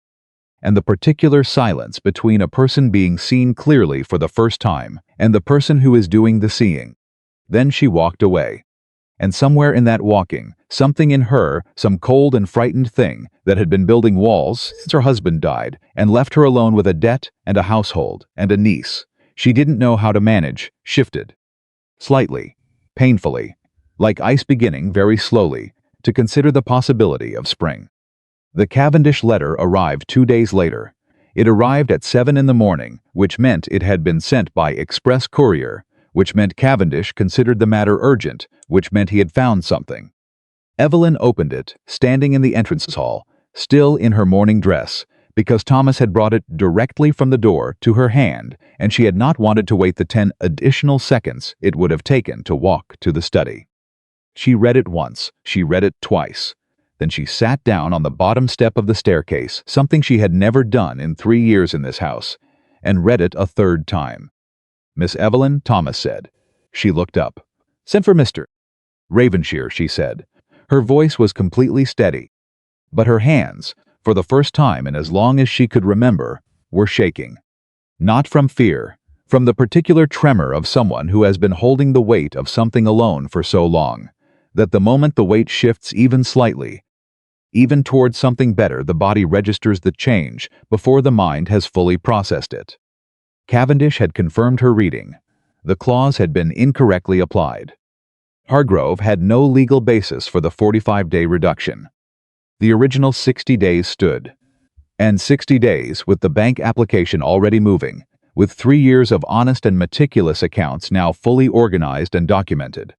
and the particular silence between a person being seen clearly for the first time and the person who is doing the seeing. Then she walked away. And somewhere in that walking, something in her, some cold and frightened thing that had been building walls since her husband died and left her alone with a debt and a household and a niece she didn't know how to manage, shifted. Slightly, painfully, like ice beginning very slowly to consider the possibility of spring. The Cavendish letter arrived 2 days later. It arrived at 7 in the morning, which meant it had been sent by express courier, which meant Cavendish considered the matter urgent, which meant he had found something. Evelyn opened it, standing in the entrance hall, still in her morning dress, because Thomas had brought it directly from the door to her hand, and she had not wanted to wait the 10 additional seconds it would have taken to walk to the study. She read it once, she read it twice. Then she sat down on the bottom step of the staircase, something she had never done in 3 years in this house, and read it a 3rd time. "Miss Evelyn," Thomas said. She looked up. "Send for Mr. Ravenshire," she said. Her voice was completely steady, but her hands, for the first time in as long as she could remember, were shaking. Not from fear, from the particular tremor of someone who has been holding the weight of something alone for so long, that the moment the weight shifts even slightly, even towards something better, the body registers the change before the mind has fully processed it. Cavendish had confirmed her reading. The clause had been incorrectly applied. Hargrove had no legal basis for the 45-day reduction. The original 60 days stood. And 60 days, with the bank application already moving, with 3 years of honest and meticulous accounts now fully organized and documented,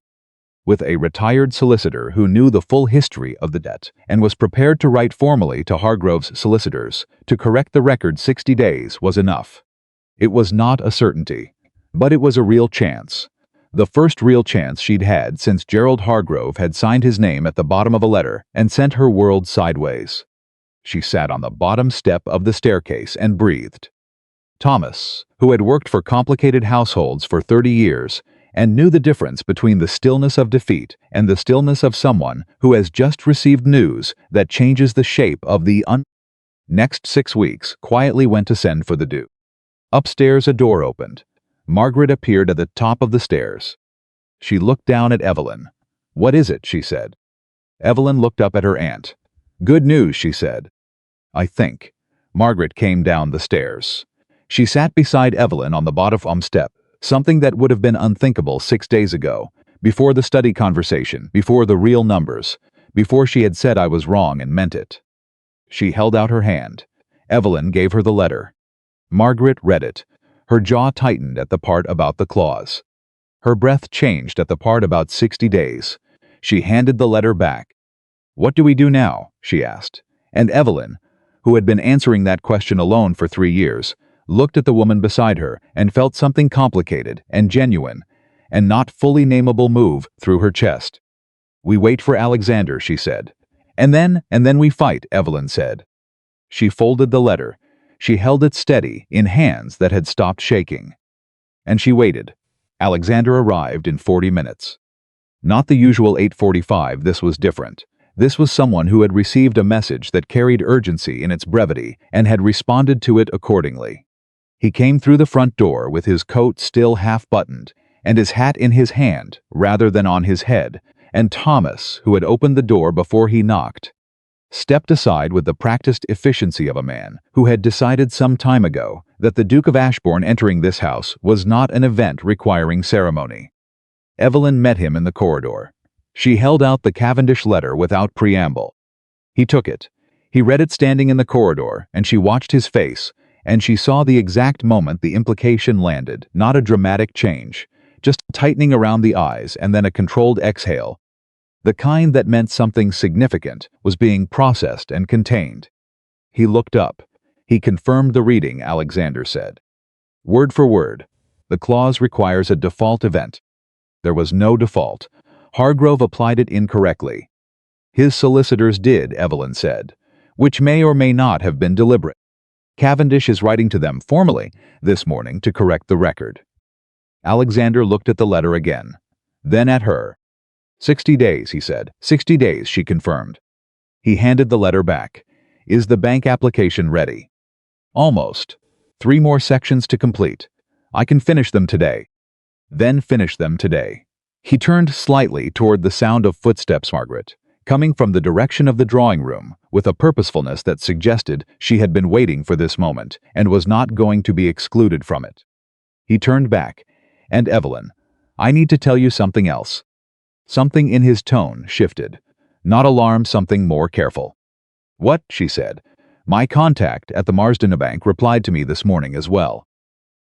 with a retired solicitor who knew the full history of the debt and was prepared to write formally to Hargrove's solicitors to correct the record. 60 days was enough. It was not a certainty, but it was a real chance. The first real chance she'd had since Gerald Hargrove had signed his name at the bottom of a letter and sent her world sideways. She sat on the bottom step of the staircase and breathed. Thomas, who had worked for complicated households for 30 years and knew the difference between the stillness of defeat and the stillness of someone who has just received news that changes the shape of the Next 6 weeks quietly went to send for the Duke. Upstairs a door opened. Margaret appeared at the top of the stairs. She looked down at Evelyn. "What is it?" she said. Evelyn looked up at her aunt. "Good news," she said. "I think." Margaret came down the stairs. She sat beside Evelyn on the bottom step, something that would have been unthinkable 6 days ago, before the study conversation, before the real numbers, before she had said I was wrong and meant it. She held out her hand. Evelyn gave her the letter. Margaret read it. Her jaw tightened at the part about the clause. Her breath changed at the part about 60 days. She handed the letter back. "What do we do now?" she asked. And Evelyn, who had been answering that question alone for 3 years, looked at the woman beside her and felt something complicated and genuine and not fully nameable move through her chest. "We wait for Alexander," she said. And then we fight," Evelyn said. She folded the letter. She held it steady in hands that had stopped shaking. And she waited. Alexander arrived in 40 minutes. Not the usual 8:45, this was different. This was someone who had received a message that carried urgency in its brevity and had responded to it accordingly. He came through the front door with his coat still half-buttoned and his hat in his hand rather than on his head, and Thomas, who had opened the door before he knocked, stepped aside with the practiced efficiency of a man who had decided some time ago that the Duke of Ashbourne entering this house was not an event requiring ceremony. Evelyn met him in the corridor. She held out the Cavendish letter without preamble. He took it. He read it standing in the corridor, and she watched his face, and she saw the exact moment the implication landed, not a dramatic change, just a tightening around the eyes and then a controlled exhale. The kind that meant something significant was being processed and contained. He looked up. He confirmed the reading, Alexander said. Word for word. The clause requires a default event. There was no default. Hargrove applied it incorrectly. His solicitors did, Evelyn said, which may or may not have been deliberate. Cavendish is writing to them formally this morning to correct the record. Alexander looked at the letter again, then at her. 60 days, he said. 60 days, she confirmed. He handed the letter back. Is the bank application ready? Almost. 3 more sections to complete. I can finish them today. Then finish them today. He turned slightly toward the sound of footsteps, Margaret, coming from the direction of the drawing room, with a purposefulness that suggested she had been waiting for this moment and was not going to be excluded from it. He turned back. And Evelyn, I need to tell you something else. Something in his tone shifted. Not alarm, something more careful. What? She said. My contact at the Marsden Bank replied to me this morning as well.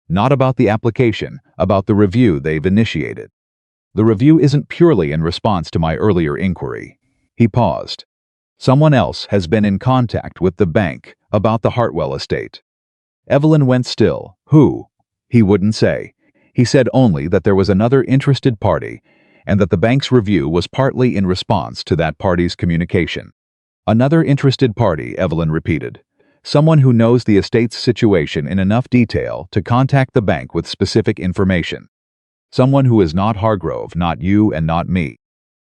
Not about the application, about the review they've initiated. The review isn't purely in response to my earlier inquiry. He paused. Someone else has been in contact with the bank about the Hartwell estate. Evelyn went still. Who? He wouldn't say. He said only that there was another interested party and that the bank's review was partly in response to that party's communication. Another interested party, Evelyn repeated. Someone who knows the estate's situation in enough detail to contact the bank with specific information. Someone who is not Hargrove, not you, and not me.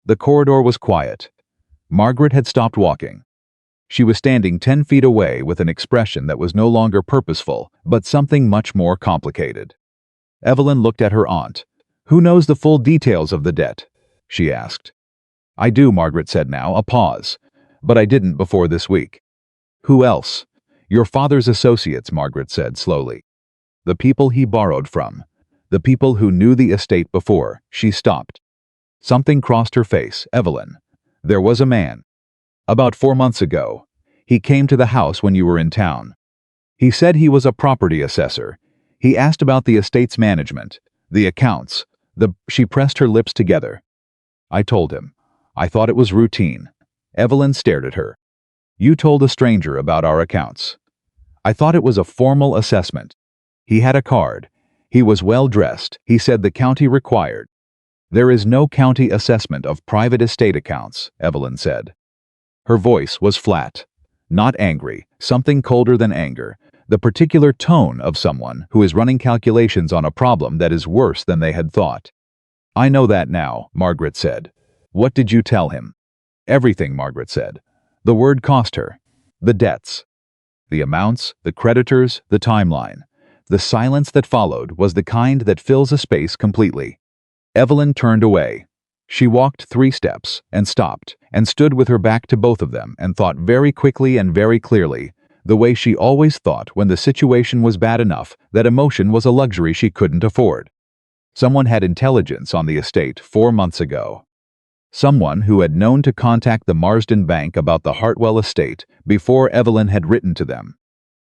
The corridor was quiet. Margaret had stopped walking. She was standing 10 feet away with an expression that was no longer purposeful, but something much more complicated. Evelyn looked at her aunt. Who knows the full details of the debt? She asked. I do, Margaret said now, a pause. But I didn't before this week. Who else? Your father's associates, Margaret said slowly. The people he borrowed from. The people who knew the estate before. She stopped. Something crossed her face. Evelyn. There was a man. About 4 months ago. He came to the house when you were in town. He said he was a property assessor. He asked about the estate's management, the accounts, She pressed her lips together. I told him. I thought it was routine. Evelyn stared at her. You told a stranger about our accounts. I thought it was a formal assessment. He had a card. He was well dressed. He said the county required. There is no county assessment of private estate accounts, Evelyn said. Her voice was flat. Not angry, something colder than anger. The particular tone of someone who is running calculations on a problem that is worse than they had thought. I know that now, Margaret said. What did you tell him? Everything, Margaret said. The word cost her. The debts. The amounts, the creditors, the timeline. The silence that followed was the kind that fills a space completely. Evelyn turned away. She walked 3 steps, and stopped, and stood with her back to both of them and thought very quickly and very clearly, the way she always thought when the situation was bad enough that emotion was a luxury she couldn't afford. Someone had intelligence on the estate 4 months ago. Someone who had known to contact the Marsden Bank about the Hartwell estate before Evelyn had written to them.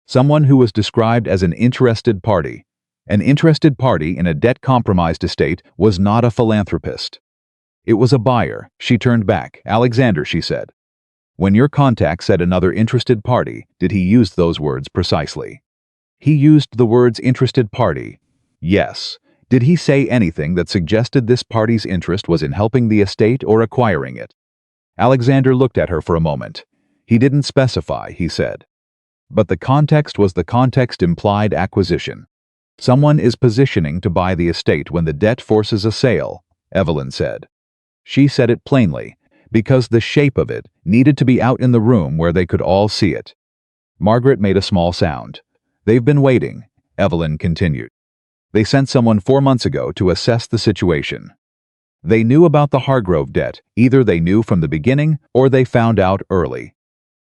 Someone who was described as an interested party. An interested party in a debt-compromised estate was not a philanthropist. It was a buyer. She turned back. Alexander, she said. When your contact said another interested party, did he use those words precisely? He used the words interested party. Yes. Did he say anything that suggested this party's interest was in helping the estate or acquiring it? Alexander looked at her for a moment. He didn't specify, he said. But the context was the context implied acquisition. Someone is positioning to buy the estate when the debt forces a sale, Evelyn said. She said it plainly, because the shape of it needed to be out in the room where they could all see it. Margaret made a small sound. They've been waiting, Evelyn continued. They sent someone 4 months ago to assess the situation. They knew about the Hargrove debt. Either they knew from the beginning or they found out early.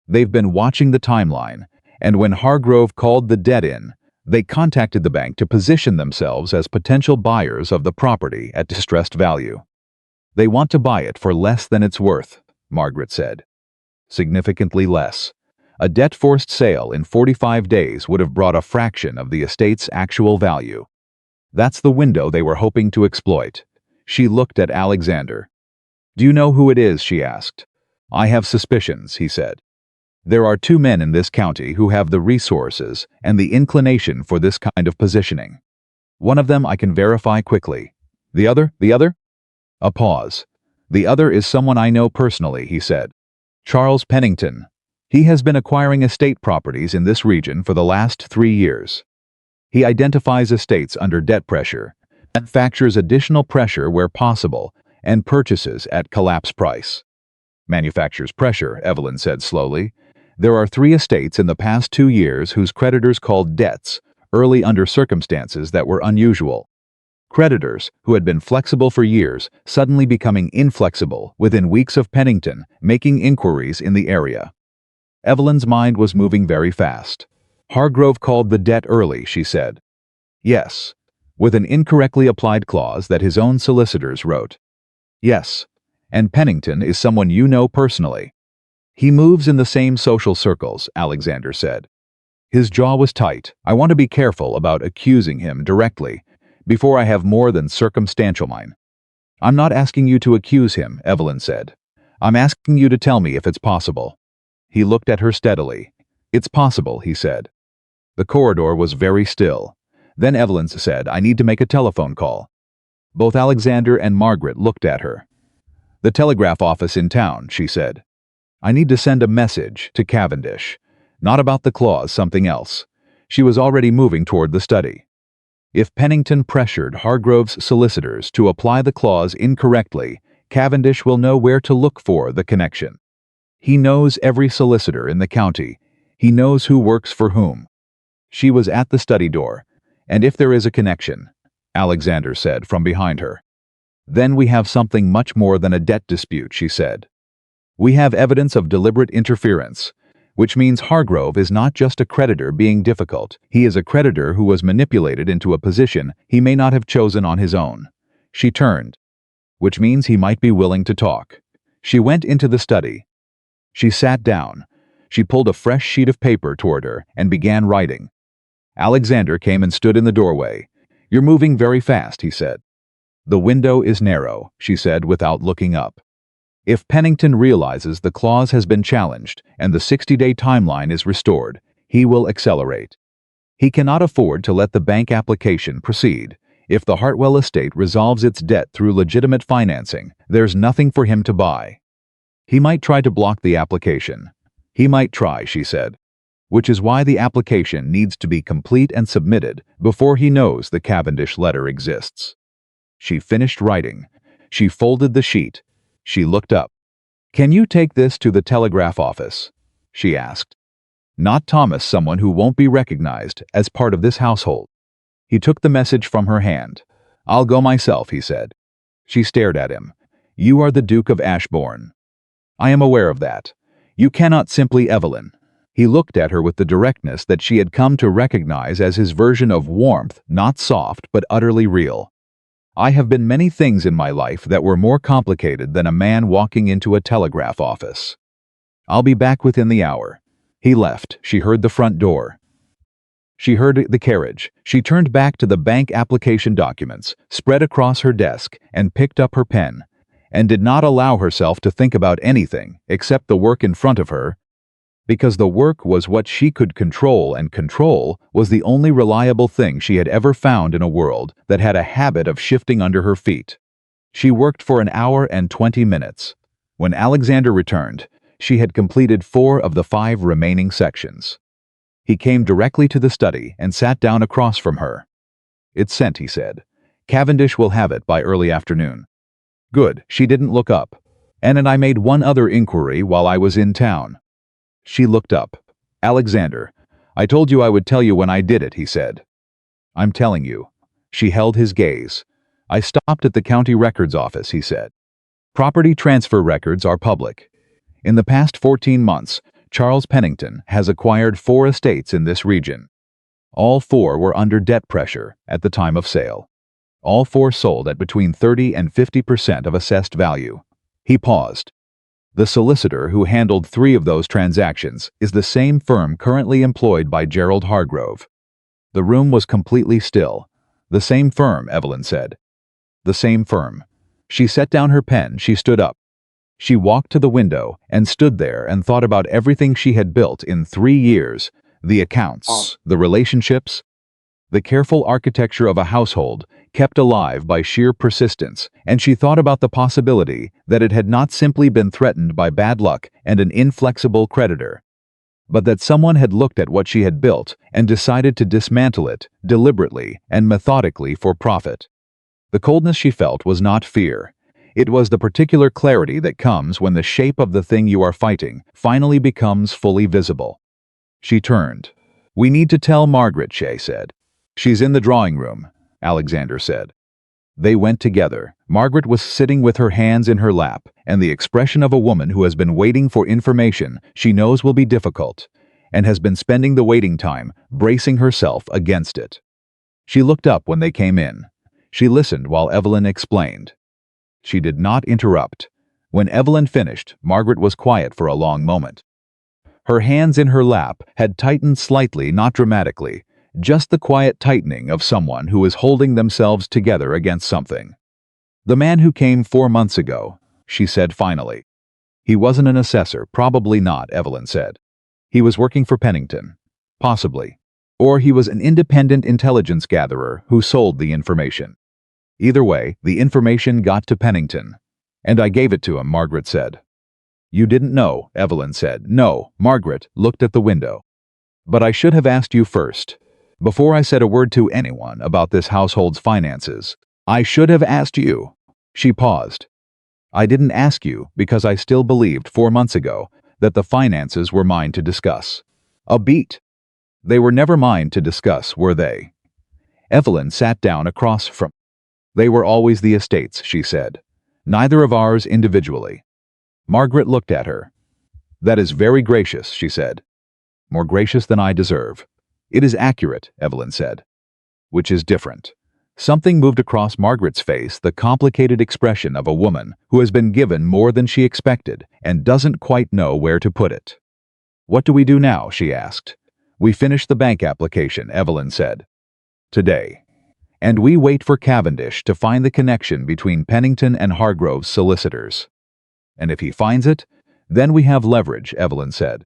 They've been watching the timeline, and when Hargrove called the debt in, they contacted the bank to position themselves as potential buyers of the property at distressed value. They want to buy it for less than it's worth, Margaret said. Significantly less. A debt-forced sale in 45 days would have brought a fraction of the estate's actual value. That's the window they were hoping to exploit. She looked at Alexander. Do you know who it is? She asked. I have suspicions, he said. There are 2 men in this county who have the resources and the inclination for this kind of positioning. One of them I can verify quickly. The other? A pause. The other is someone I know personally, he said. Charles Pennington. He has been acquiring estate properties in this region for the last 3 years. He identifies estates under debt pressure, manufactures additional pressure where possible, and purchases at collapse price. Manufactures pressure, Evelyn said slowly. There are 3 estates in the past 2 years whose creditors called debts, early under circumstances that were unusual. Creditors, who had been flexible for years, suddenly becoming inflexible within weeks of Pennington making inquiries in the area. Evelyn's mind was moving very fast. Hargrove called the debt early, she said. Yes, with an incorrectly applied clause that his own solicitors wrote. Yes, and Pennington is someone you know personally. He moves in the same social circles, Alexander said. His jaw was tight. I want to be careful about accusing him directly, before I have more than circumstantial mine. I'm not asking you to accuse him, Evelyn said. I'm asking you to tell me if it's possible. He looked at her steadily. It's possible, he said. The corridor was very still. Then Evelyn said, I need to make a telephone call. Both Alexander and Margaret looked at her. The telegraph office in town, she said. I need to send a message to Cavendish. Not about the clause, something else. She was already moving toward the study. If Pennington pressured Hargrove's solicitors to apply the clause incorrectly, Cavendish will know where to look for the connection. He knows every solicitor in the county. He knows who works for whom. She was at the study door. And if there is a connection, Alexander said from behind her. Then we have something much more than a debt dispute, she said. We have evidence of deliberate interference, which means Hargrove is not just a creditor being difficult. He is a creditor who was manipulated into a position he may not have chosen on his own. She turned, which means he might be willing to talk. She went into the study. She sat down. She pulled a fresh sheet of paper toward her and began writing. Alexander came and stood in the doorway. You're moving very fast, he said. The window is narrow, she said without looking up. If Pennington realizes the clause has been challenged and the 60-day timeline is restored, he will accelerate. He cannot afford to let the bank application proceed. If the Hartwell estate resolves its debt through legitimate financing, there's nothing for him to buy. He might try to block the application. He might try, she said. Which is why the application needs to be complete and submitted before he knows the Cavendish letter exists. She finished writing. She folded the sheet. She looked up. "Can you take this to the telegraph office?" she asked. "Not Thomas, someone who won't be recognized as part of this household." He took the message from her hand. "I'll go myself," he said. She stared at him. "You are the Duke of Ashbourne." "I am aware of that. You cannot simply Evelyn." He looked at her with the directness that she had come to recognize as his version of warmth, not soft, but utterly real. "I have been many things in my life that were more complicated than a man walking into a telegraph office. I'll be back within the hour." He left. She heard the front door. She heard the carriage. She turned back to the bank application documents, spread across her desk, and picked up her pen, and did not allow herself to think about anything except the work in front of her, because the work was what she could control, and control was the only reliable thing she had ever found in a world that had a habit of shifting under her feet. She worked for an hour and 20 minutes. When Alexander returned, she had completed 4 of the 5 remaining sections. He came directly to the study and sat down across from her. "It's sent," he said. "Cavendish will have it by early afternoon." "Good." She didn't look up. "And I made one other inquiry while I was in town." She looked up. "Alexander, I told you I would tell you when I did it," he said. "I'm telling you." She held his gaze. "I stopped at the county records office," he said. "Property transfer records are public. In the past 14 months, Charles Pennington has acquired 4 estates in this region. All 4 were under debt pressure at the time of sale. All 4 sold at between 30 and 50% of assessed value." He paused. "The solicitor who handled 3 of those transactions is the same firm currently employed by Gerald Hargrove." The room was completely still. "The same firm," Evelyn said. "The same firm." She set down her pen. She stood up. She walked to the window and stood there and thought about everything she had built in 3 years, the accounts, the relationships, the careful architecture of a household kept alive by sheer persistence, and she thought about the possibility that it had not simply been threatened by bad luck and an inflexible creditor, but that someone had looked at what she had built and decided to dismantle it deliberately and methodically for profit. The coldness she felt was not fear. It was the particular clarity that comes when the shape of the thing you are fighting finally becomes fully visible. She turned. "We need to tell Margaret," she said. "She's in the drawing room," Alexander said. They went together. Margaret was sitting with her hands in her lap, and the expression of a woman who has been waiting for information she knows will be difficult, and has been spending the waiting time bracing herself against it. She looked up when they came in. She listened while Evelyn explained. She did not interrupt. When Evelyn finished, Margaret was quiet for a long moment. Her hands in her lap had tightened slightly, not dramatically, just the quiet tightening of someone who is holding themselves together against something. "The man who came 4 months ago," she said finally. "He wasn't an assessor." "Probably not," Evelyn said. "He was working for Pennington." "Possibly. Or he was an independent intelligence gatherer who sold the information. Either way, the information got to Pennington. And I gave it to him," Margaret said. "You didn't know," Evelyn said. "No." Margaret looked at the window. "But I should have asked you first. Before I said a word to anyone about this household's finances, I should have asked you." She paused. "I didn't ask you because I still believed 4 months ago that the finances were mine to discuss." A beat. "They were never mine to discuss, were they?" Evelyn sat down across from. "They were always the estates," she said. "Neither of ours individually." Margaret looked at her. "That is very gracious," she said. "More gracious than I deserve." "It is accurate," Evelyn said. "Which is different." Something moved across Margaret's face, the complicated expression of a woman who has been given more than she expected and doesn't quite know where to put it. "What do we do now?" she asked. "We finish the bank application," Evelyn said. "Today. And we wait for Cavendish to find the connection between Pennington and Hargrove's solicitors. And if he finds it, then we have leverage," Evelyn said.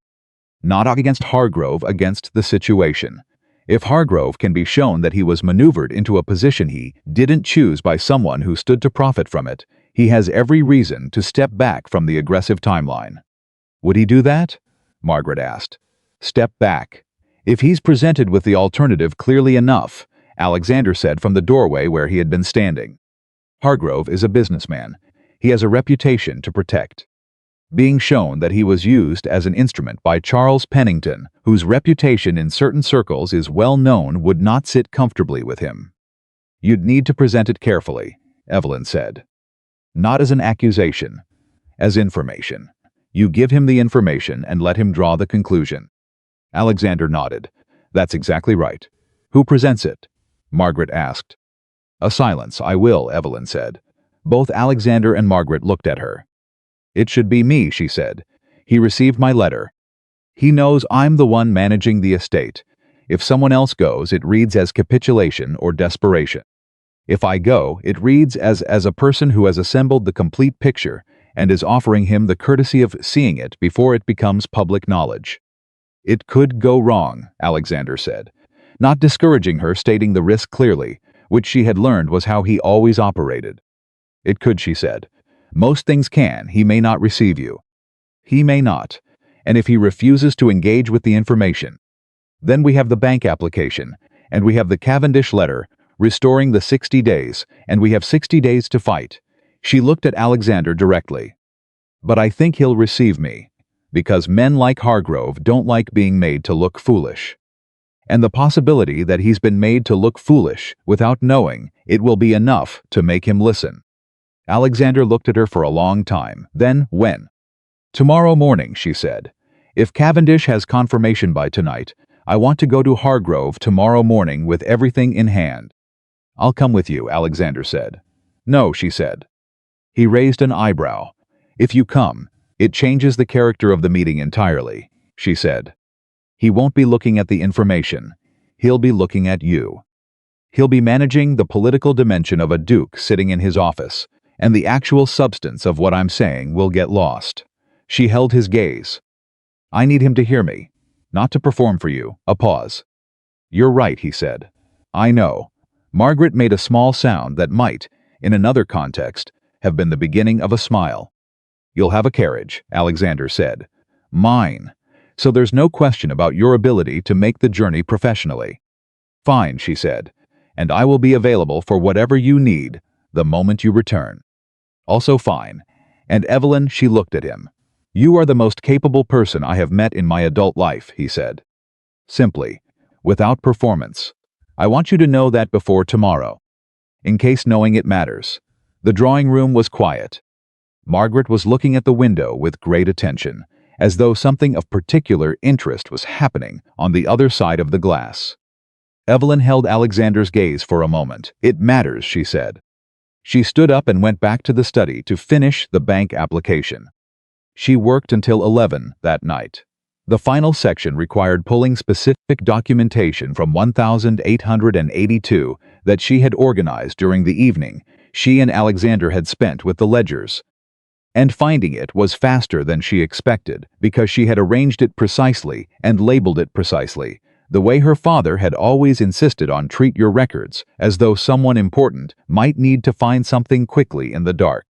"Not against Hargrove, against the situation. If Hargrove can be shown that he was maneuvered into a position he didn't choose by someone who stood to profit from it, he has every reason to step back from the aggressive timeline." "Would he do that?" Margaret asked. "Step back. If he's presented with the alternative clearly enough," Alexander said from the doorway where he had been standing. Hargrove is a businessman. He has a reputation to protect. Being shown that he was used as an instrument by Charles Pennington, whose reputation in certain circles is well known, would not sit comfortably with him. You'd need to present it carefully, Evelyn said. Not as an accusation, as information. You give him the information and let him draw the conclusion. Alexander nodded. That's exactly right. Who presents it? Margaret asked. A silence. I will, Evelyn said. Both Alexander and Margaret looked at her. It should be me, she said. He received my letter. He knows I'm the one managing the estate. If someone else goes, it reads as capitulation or desperation. If I go, it reads as a person who has assembled the complete picture and is offering him the courtesy of seeing it before it becomes public knowledge. It could go wrong, Alexander said, not discouraging her, stating the risk clearly, which she had learned was how he always operated. It could, she said. Most things can. He may not receive you. He may not. And if he refuses to engage with the information, then we have the bank application, and we have the Cavendish letter, restoring the 60 days, and we have 60 days to fight. She looked at Alexander directly. But I think he'll receive me, because men like Hargrove don't like being made to look foolish. And the possibility that he's been made to look foolish without knowing it will be enough to make him listen. Alexander looked at her for a long time. Then, when? Tomorrow morning, she said. If Cavendish has confirmation by tonight, I want to go to Hargrove tomorrow morning with everything in hand. I'll come with you, Alexander said. No, she said. He raised an eyebrow. If you come, it changes the character of the meeting entirely, she said. He won't be looking at the information. He'll be looking at you. He'll be managing the political dimension of a duke sitting in his office, and the actual substance of what I'm saying will get lost. She held his gaze. I need him to hear me, not to perform for you. A pause. You're right, he said. I know. Margaret made a small sound that might, in another context, have been the beginning of a smile. You'll have a carriage, Alexander said. Mine. So there's no question about your ability to make the journey professionally. Fine, she said. And I will be available for whatever you need the moment you return. Also fine. And Evelyn, she looked at him. You are the most capable person I have met in my adult life, he said. Simply, without performance. I want you to know that before tomorrow. In case knowing it matters. The drawing room was quiet. Margaret was looking at the window with great attention, as though something of particular interest was happening on the other side of the glass. Evelyn held Alexander's gaze for a moment. It matters, she said. She stood up and went back to the study to finish the bank application. She worked until 11 that night. The final section required pulling specific documentation from 1,882 that she had organized during the evening she and Alexander had spent with the ledgers. And finding it was faster than she expected because she had arranged it precisely and labeled it precisely, the way her father had always insisted on treat your records, as though someone important might need to find something quickly in the dark.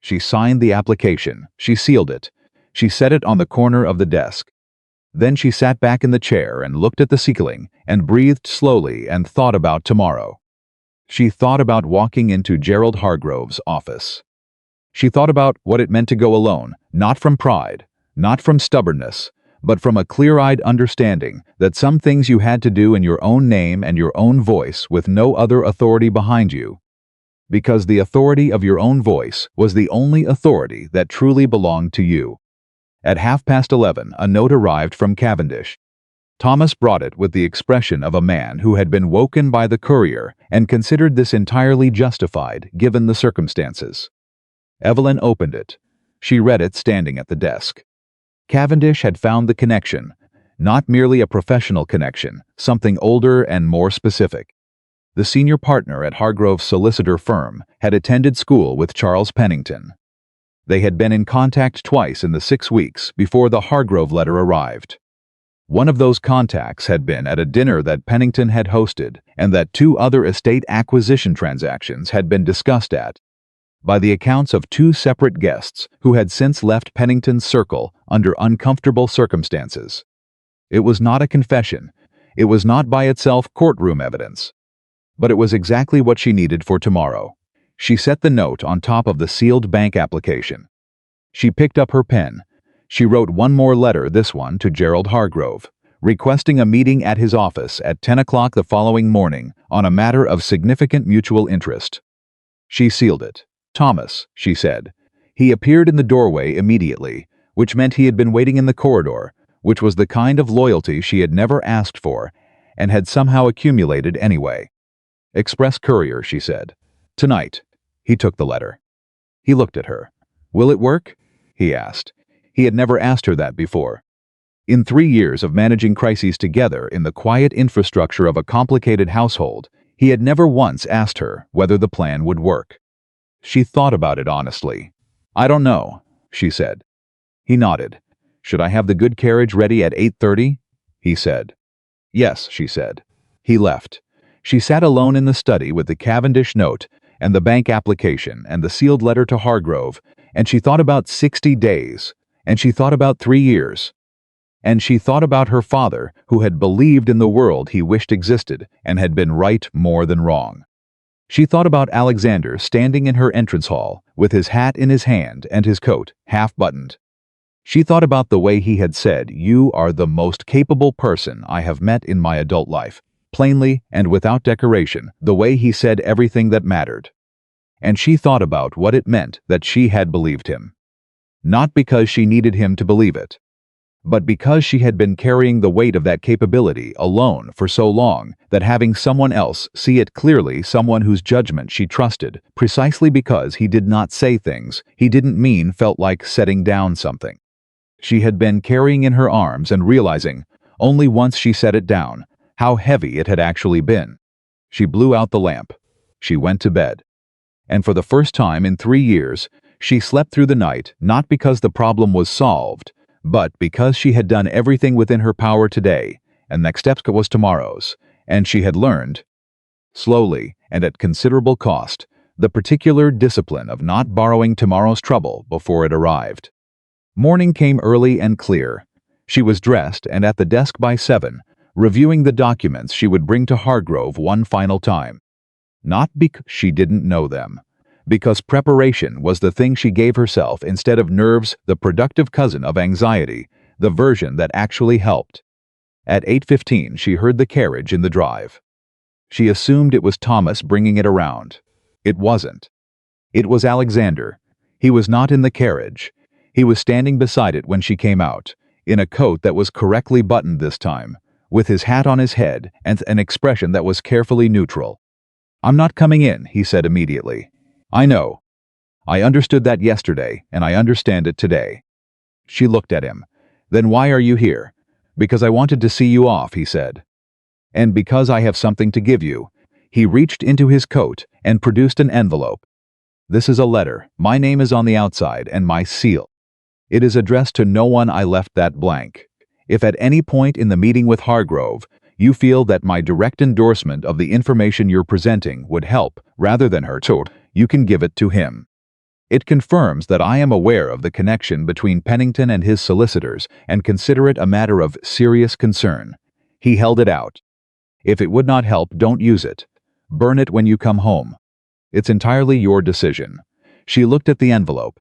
She signed the application. She sealed it. She set it on the corner of the desk. Then she sat back in the chair and looked at the ceiling and breathed slowly and thought about tomorrow. She thought about walking into Gerald Hargrove's office. She thought about what it meant to go alone, not from pride, not from stubbornness, but from a clear-eyed understanding that some things you had to do in your own name and your own voice with no other authority behind you. Because the authority of your own voice was the only authority that truly belonged to you. At 11:30, a note arrived from Cavendish. Thomas brought it with the expression of a man who had been woken by the courier and considered this entirely justified given the circumstances. Evelyn opened it. She read it standing at the desk. Cavendish had found the connection, not merely a professional connection, something older and more specific. The senior partner at Hargrove's solicitor firm had attended school with Charles Pennington. They had been in contact twice in the 6 weeks before the Hargrove letter arrived. One of those contacts had been at a dinner that Pennington had hosted, and that 2 other estate acquisition transactions had been discussed at, by the accounts of 2 separate guests who had since left Pennington's circle under uncomfortable circumstances. It was not a confession. It was not by itself courtroom evidence. But it was exactly what she needed for tomorrow. She set the note on top of the sealed bank application. She picked up her pen. She wrote one more letter, this one to Gerald Hargrove, requesting a meeting at his office at 10 o'clock the following morning on a matter of significant mutual interest. She sealed it. "Thomas," she said. He appeared in the doorway immediately, which meant he had been waiting in the corridor, which was the kind of loyalty she had never asked for and had somehow accumulated anyway. "Express courier," she said. "Tonight." He took the letter. He looked at her. "Will it work?" he asked. He had never asked her that before. In 3 years of managing crises together in the quiet infrastructure of a complicated household, he had never once asked her whether the plan would work. She thought about it honestly. "I don't know," she said. He nodded. "Should I have the good carriage ready at 8:30? He said. "Yes," she said. He left. She sat alone in the study with the Cavendish note and the bank application and the sealed letter to Hargrove, and she thought about 60 days, and she thought about 3 years. And she thought about her father, who had believed in the world he wished existed and had been right more than wrong. She thought about Alexander standing in her entrance hall, with his hat in his hand and his coat half-buttoned. She thought about the way he had said, "You are the most capable person I have met in my adult life," plainly and without decoration, the way he said everything that mattered. And she thought about what it meant that she had believed him. Not because she needed him to believe it, but because she had been carrying the weight of that capability alone for so long that having someone else see it clearly, someone whose judgment she trusted, precisely because he did not say things he didn't mean, felt like setting down something. She had been carrying in her arms and realizing, only once she set it down, how heavy it had actually been. She blew out the lamp. She went to bed. And for the first time in 3 years, she slept through the night, not because the problem was solved, but because she had done everything within her power today, and next step was tomorrow's, and she had learned, slowly and at considerable cost, the particular discipline of not borrowing tomorrow's trouble before it arrived. Morning came early and clear. She was dressed and at the desk by 7, reviewing the documents she would bring to Hargrove one final time. Not because she didn't know them, because preparation was the thing she gave herself instead of nerves, the productive cousin of anxiety, the version that actually helped. At 8:15 she heard the carriage in the drive. She assumed it was Thomas bringing it around. It wasn't. It was Alexander. He was not in the carriage. He was standing beside it when she came out, in a coat that was correctly buttoned this time, with his hat on his head and an expression that was carefully neutral. "I'm not coming in," he said immediately. "I know. I understood that yesterday, and I understand it today." She looked at him. "Then why are you here?" "Because I wanted to see you off," he said. "And because I have something to give you." He reached into his coat and produced an envelope. "This is a letter. My name is on the outside and my seal. It is addressed to no one. I left that blank. If at any point in the meeting with Hargrove you feel that my direct endorsement of the information you're presenting would help, rather than hurt, you can give it to him. It confirms that I am aware of the connection between Pennington and his solicitors and consider it a matter of serious concern." He held it out. "If it would not help, don't use it. Burn it when you come home. It's entirely your decision." She looked at the envelope.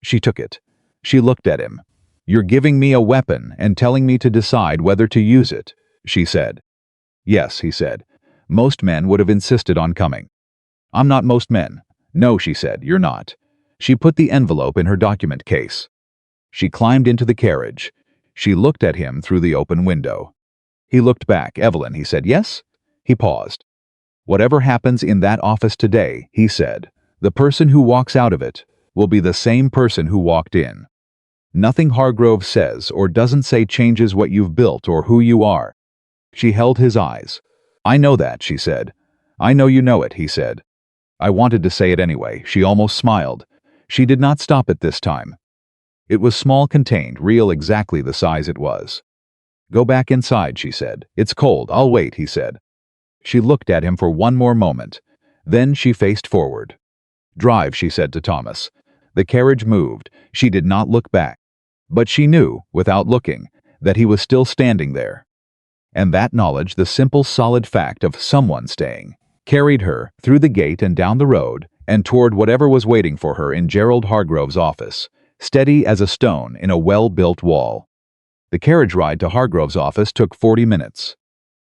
She took it. She looked at him. "You're giving me a weapon and telling me to decide whether to use it," she said. "Yes," he said. "Most men would have insisted on coming." "I'm not most men." "No," she said, "you're not." She put the envelope in her document case. She climbed into the carriage. She looked at him through the open window. He looked back. "Evelyn," he said. "Yes?" He paused. "Whatever happens in that office today," he said, "the person who walks out of it will be the same person who walked in. Nothing Hargrove says or doesn't say changes what you've built or who you are." She held his eyes. "I know that," she said. "I know you know it," he said. I wanted to say it anyway. She almost smiled. She did not stop it this time. It was small, contained, real, exactly the size it was. "Go back inside," she said. "It's cold. I'll wait," he said. She looked at him for one more moment. Then she faced forward. "Drive," she said to Thomas. The carriage moved. She did not look back. But she knew, without looking, that he was still standing there. And that knowledge, the simple, solid fact of someone staying, carried her through the gate and down the road and toward whatever was waiting for her in Gerald Hargrove's office, steady as a stone in a well-built wall. The carriage ride to Hargrove's office took 40 minutes.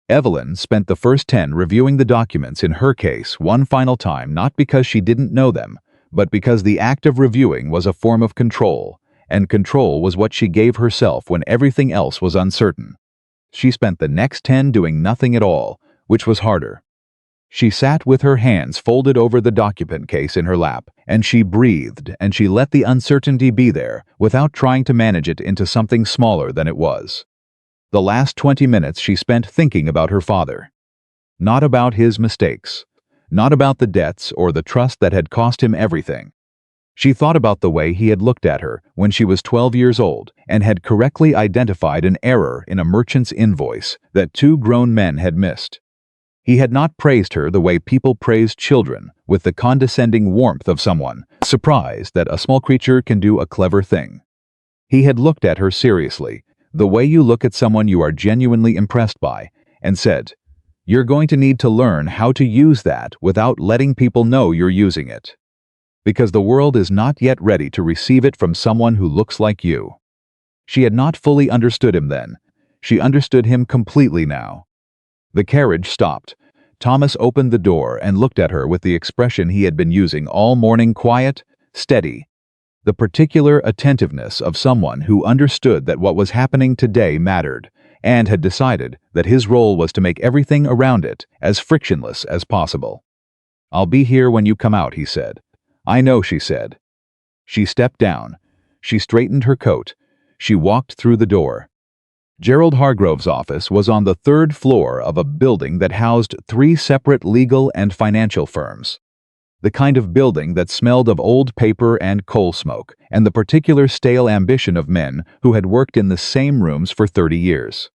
Evelyn spent the first 10 reviewing the documents in her case one final time, not because she didn't know them, but because the act of reviewing was a form of control, and control was what she gave herself when everything else was uncertain. She spent the next 10 doing nothing at all, which was harder. She sat with her hands folded over the document case in her lap, and she breathed, and she let the uncertainty be there without trying to manage it into something smaller than it was. The last 20 minutes she spent thinking about her father. Not about his mistakes. Not about the debts or the trust that had cost him everything. She thought about the way he had looked at her when she was 12 years old and had correctly identified an error in a merchant's invoice that 2 grown men had missed. He had not praised her the way people praise children, with the condescending warmth of someone surprised that a small creature can do a clever thing. He had looked at her seriously, the way you look at someone you are genuinely impressed by, and said, "You're going to need to learn how to use that without letting people know you're using it. Because the world is not yet ready to receive it from someone who looks like you." She had not fully understood him then. She understood him completely now. The carriage stopped. Thomas opened the door and looked at her with the expression he had been using all morning: quiet, steady. The particular attentiveness of someone who understood that what was happening today mattered, and had decided that his role was to make everything around it as frictionless as possible. "I'll be here when you come out," he said. "I know," she said. She stepped down. She straightened her coat. She walked through the door. Gerald Hargrove's office was on the 3rd floor of a building that housed 3 separate legal and financial firms. The kind of building that smelled of old paper and coal smoke, and the particular stale ambition of men who had worked in the same rooms for 30 years.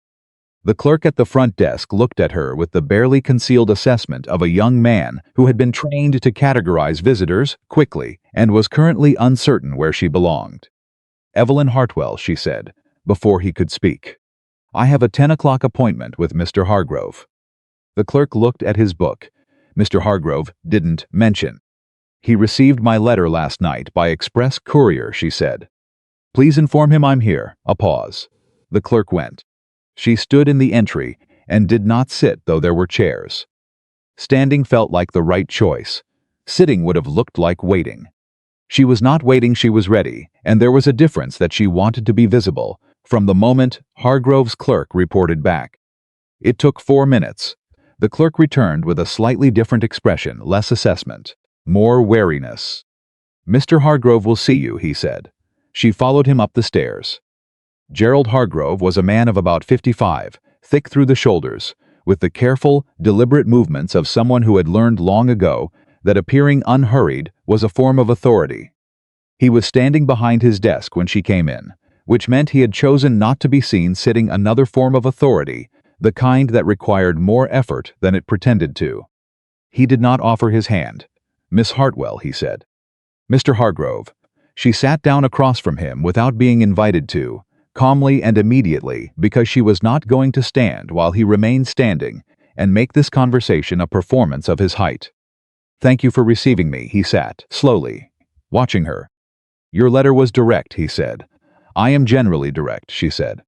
The clerk at the front desk looked at her with the barely concealed assessment of a young man who had been trained to categorize visitors quickly and was currently uncertain where she belonged. "Evelyn Hartwell," she said, before he could speak. "I have a 10 o'clock appointment with Mr. Hargrove." The clerk looked at his book. Mr. Hargrove didn't mention. "He received my letter last night by express courier," she said. "Please inform him I'm here." A pause. The clerk went. She stood in the entry and did not sit, though there were chairs. Standing felt like the right choice. Sitting would have looked like waiting. She was not waiting, she was ready, and there was a difference that she wanted to be visible from the moment Hargrove's clerk reported back. It took 4 minutes. The clerk returned with a slightly different expression, less assessment, more wariness. "Mr. Hargrove will see you," he said. She followed him up the stairs. Gerald Hargrove was a man of about 55, thick through the shoulders, with the careful, deliberate movements of someone who had learned long ago that appearing unhurried was a form of authority. He was standing behind his desk when she came in, which meant he had chosen not to be seen sitting, another form of authority, the kind that required more effort than it pretended to. He did not offer his hand. "Miss Hartwell," he said. "Mr. Hargrove." She sat down across from him without being invited to, calmly and immediately, because she was not going to stand while he remained standing and make this conversation a performance of his height. "Thank you for receiving me," he sat, slowly, watching her. "Your letter was direct," he said. "I am generally direct," she said.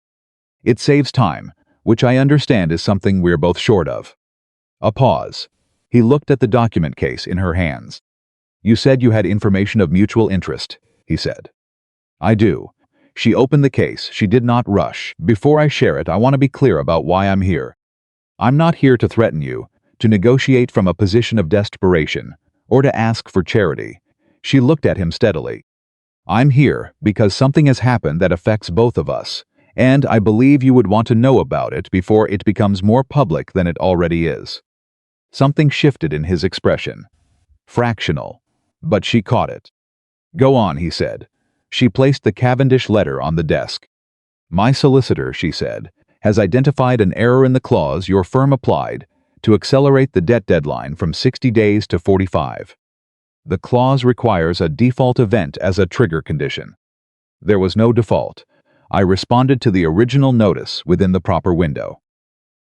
"It saves time, which I understand is something we're both short of." A pause. He looked at the document case in her hands. "You said you had information of mutual interest," he said. "I do." She opened the case. She did not rush. "Before I share it, I want to be clear about why I'm here. I'm not here to threaten you, to negotiate from a position of desperation, or to ask for charity." She looked at him steadily. "I'm here because something has happened that affects both of us, and I believe you would want to know about it before it becomes more public than it already is." Something shifted in his expression. Fractional. But she caught it. "Go on," he said. She placed the Cavendish letter on the desk. "My solicitor," she said, "has identified an error in the clause your firm applied to accelerate the debt deadline from 60 days to 45. The clause requires a default event as a trigger condition. There was no default. I responded to the original notice within the proper window.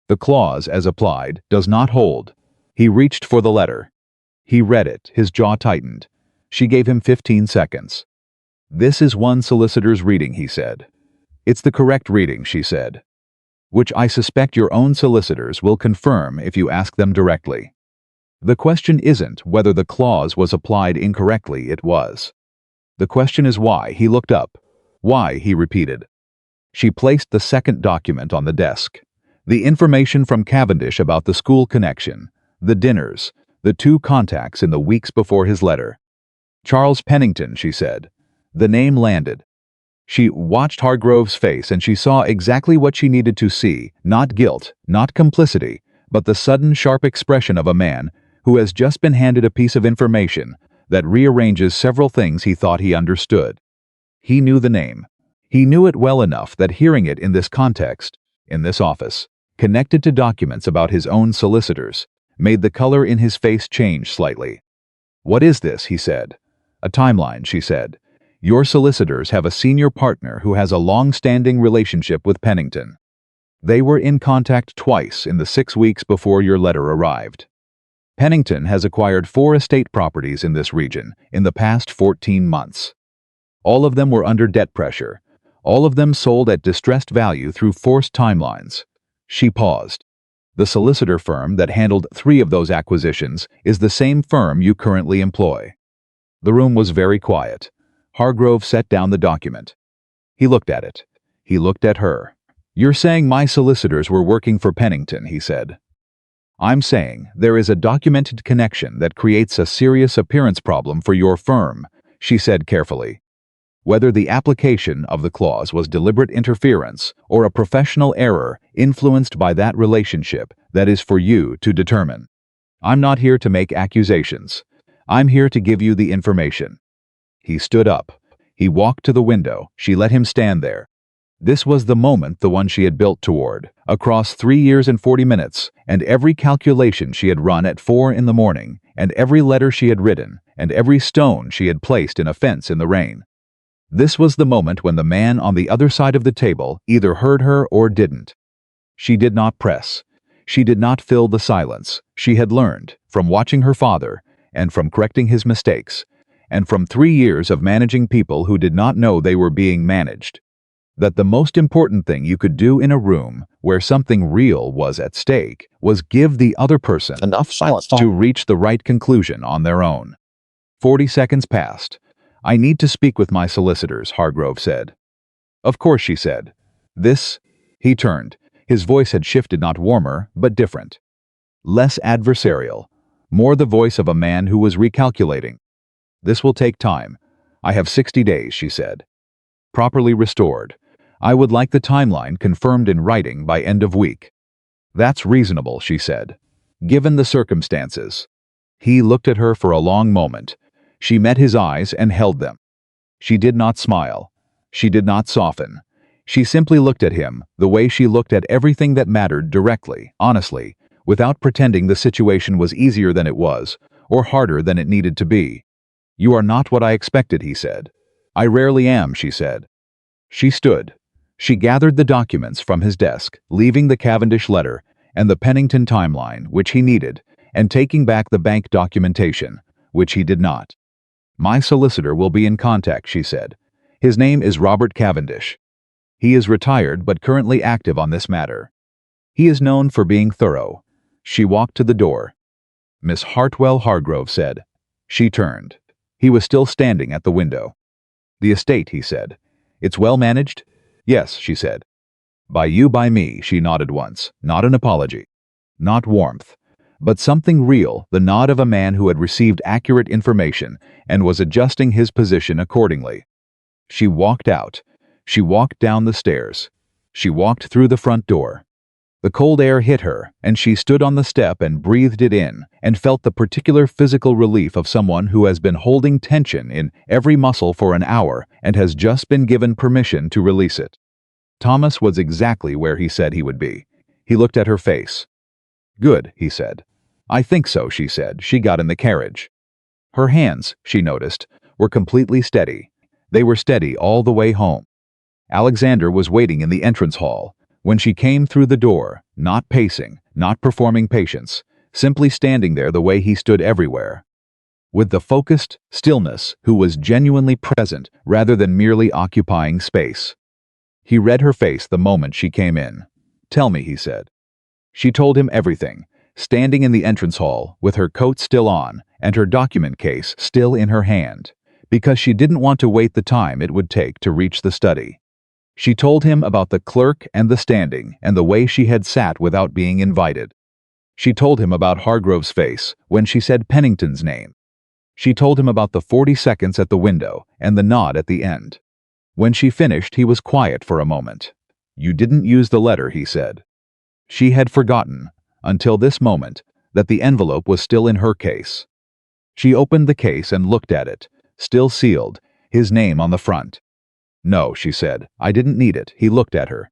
The clause, as applied, does not hold." He reached for the letter. He read it, his jaw tightened. She gave him 15 seconds. "This is one solicitor's reading," he said. "It's the correct reading," she said. "Which I suspect your own solicitors will confirm if you ask them directly. The question isn't whether the clause was applied incorrectly, it was. The question is why." He looked up. "Why?" he repeated. She placed the second document on the desk. The information from Cavendish about the school connection, the dinners, the two contacts in the weeks before his letter. "Charles Pennington," she said. The name landed. She watched Hargrove's face and she saw exactly what she needed to see, not guilt, not complicity, but the sudden sharp expression of a man who has just been handed a piece of information that rearranges several things he thought he understood. He knew the name. He knew it well enough that hearing it in this context, in this office, connected to documents about his own solicitors, made the color in his face change slightly. "What is this?" he said. "A timeline," she said. "Your solicitors have a senior partner who has a long-standing relationship with Pennington. They were in contact twice in the 6 weeks before your letter arrived. Pennington has acquired 4 estate properties in this region in the past 14 months. All of them were under debt pressure. All of them sold at distressed value through forced timelines." She paused. "The solicitor firm that handled 3 of those acquisitions is the same firm you currently employ." The room was very quiet. Hargrove set down the document. He looked at it. He looked at her. "You're saying my solicitors were working for Pennington," he said. "I'm saying there is a documented connection that creates a serious appearance problem for your firm," she said carefully. "Whether the application of the clause was deliberate interference or a professional error influenced by that relationship, that is for you to determine. I'm not here to make accusations. I'm here to give you the information." He stood up. He walked to the window. She let him stand there. This was the moment, the one she had built toward, across 3 years and 40 minutes, and every calculation she had run at 4 in the morning, and every letter she had written, and every stone she had placed in a fence in the rain. This was the moment when the man on the other side of the table either heard her or didn't. She did not press. She did not fill the silence. She had learned, from watching her father, and from correcting his mistakes, and from 3 years of managing people who did not know they were being managed, that the most important thing you could do in a room where something real was at stake was give the other person Enough silence. to reach the right conclusion on their own. 40 seconds passed. "I need to speak with my solicitors," Hargrove said. "Of course," she said. "This..." He turned. His voice had shifted, not warmer, but different. Less adversarial. More the voice of a man who was recalculating. "This will take time. I have 60 days," she said. "Properly restored. I would like the timeline confirmed in writing by end of week." "That's reasonable," she said. "Given the circumstances." He looked at her for a long moment. She met his eyes and held them. She did not smile. She did not soften. She simply looked at him, the way she looked at everything that mattered, directly, honestly, without pretending the situation was easier than it was, or harder than it needed to be. "You are not what I expected," he said. "I rarely am," she said. She stood. She gathered the documents from his desk, leaving the Cavendish letter and the Pennington timeline, which he needed, and taking back the bank documentation, which he did not. "My solicitor will be in contact," she said. "His name is Robert Cavendish. He is retired but currently active on this matter. He is known for being thorough." She walked to the door. "Miss Hartwell," Hargrove said. She turned. He was still standing at the window. "The estate," he said. "It's well managed?" "Yes," she said. "By you, by me," she nodded once. Not an apology. Not warmth. But something real, the nod of a man who had received accurate information and was adjusting his position accordingly. She walked out. She walked down the stairs. She walked through the front door. The cold air hit her, and she stood on the step and breathed it in, and felt the particular physical relief of someone who has been holding tension in every muscle for an hour and has just been given permission to release it. Thomas was exactly where he said he would be. He looked at her face. "Good," he said. "I think so," she said. She got in the carriage. Her hands, she noticed, were completely steady. They were steady all the way home. Alexander was waiting in the entrance hall. When she came through the door, not pacing, not performing patience, simply standing there the way he stood everywhere, with the focused stillness, who was genuinely present rather than merely occupying space. He read her face the moment she came in. "Tell me," he said. She told him everything, standing in the entrance hall with her coat still on and her document case still in her hand, because she didn't want to wait the time it would take to reach the study. She told him about the clerk and the standing and the way she had sat without being invited. She told him about Hargrove's face when she said Pennington's name. She told him about the 40 seconds at the window and the nod at the end. When she finished, he was quiet for a moment. "You didn't use the letter," he said. She had forgotten, until this moment, that the envelope was still in her case. She opened the case and looked at it, still sealed, his name on the front. "No," she said, "I didn't need it." He looked at her.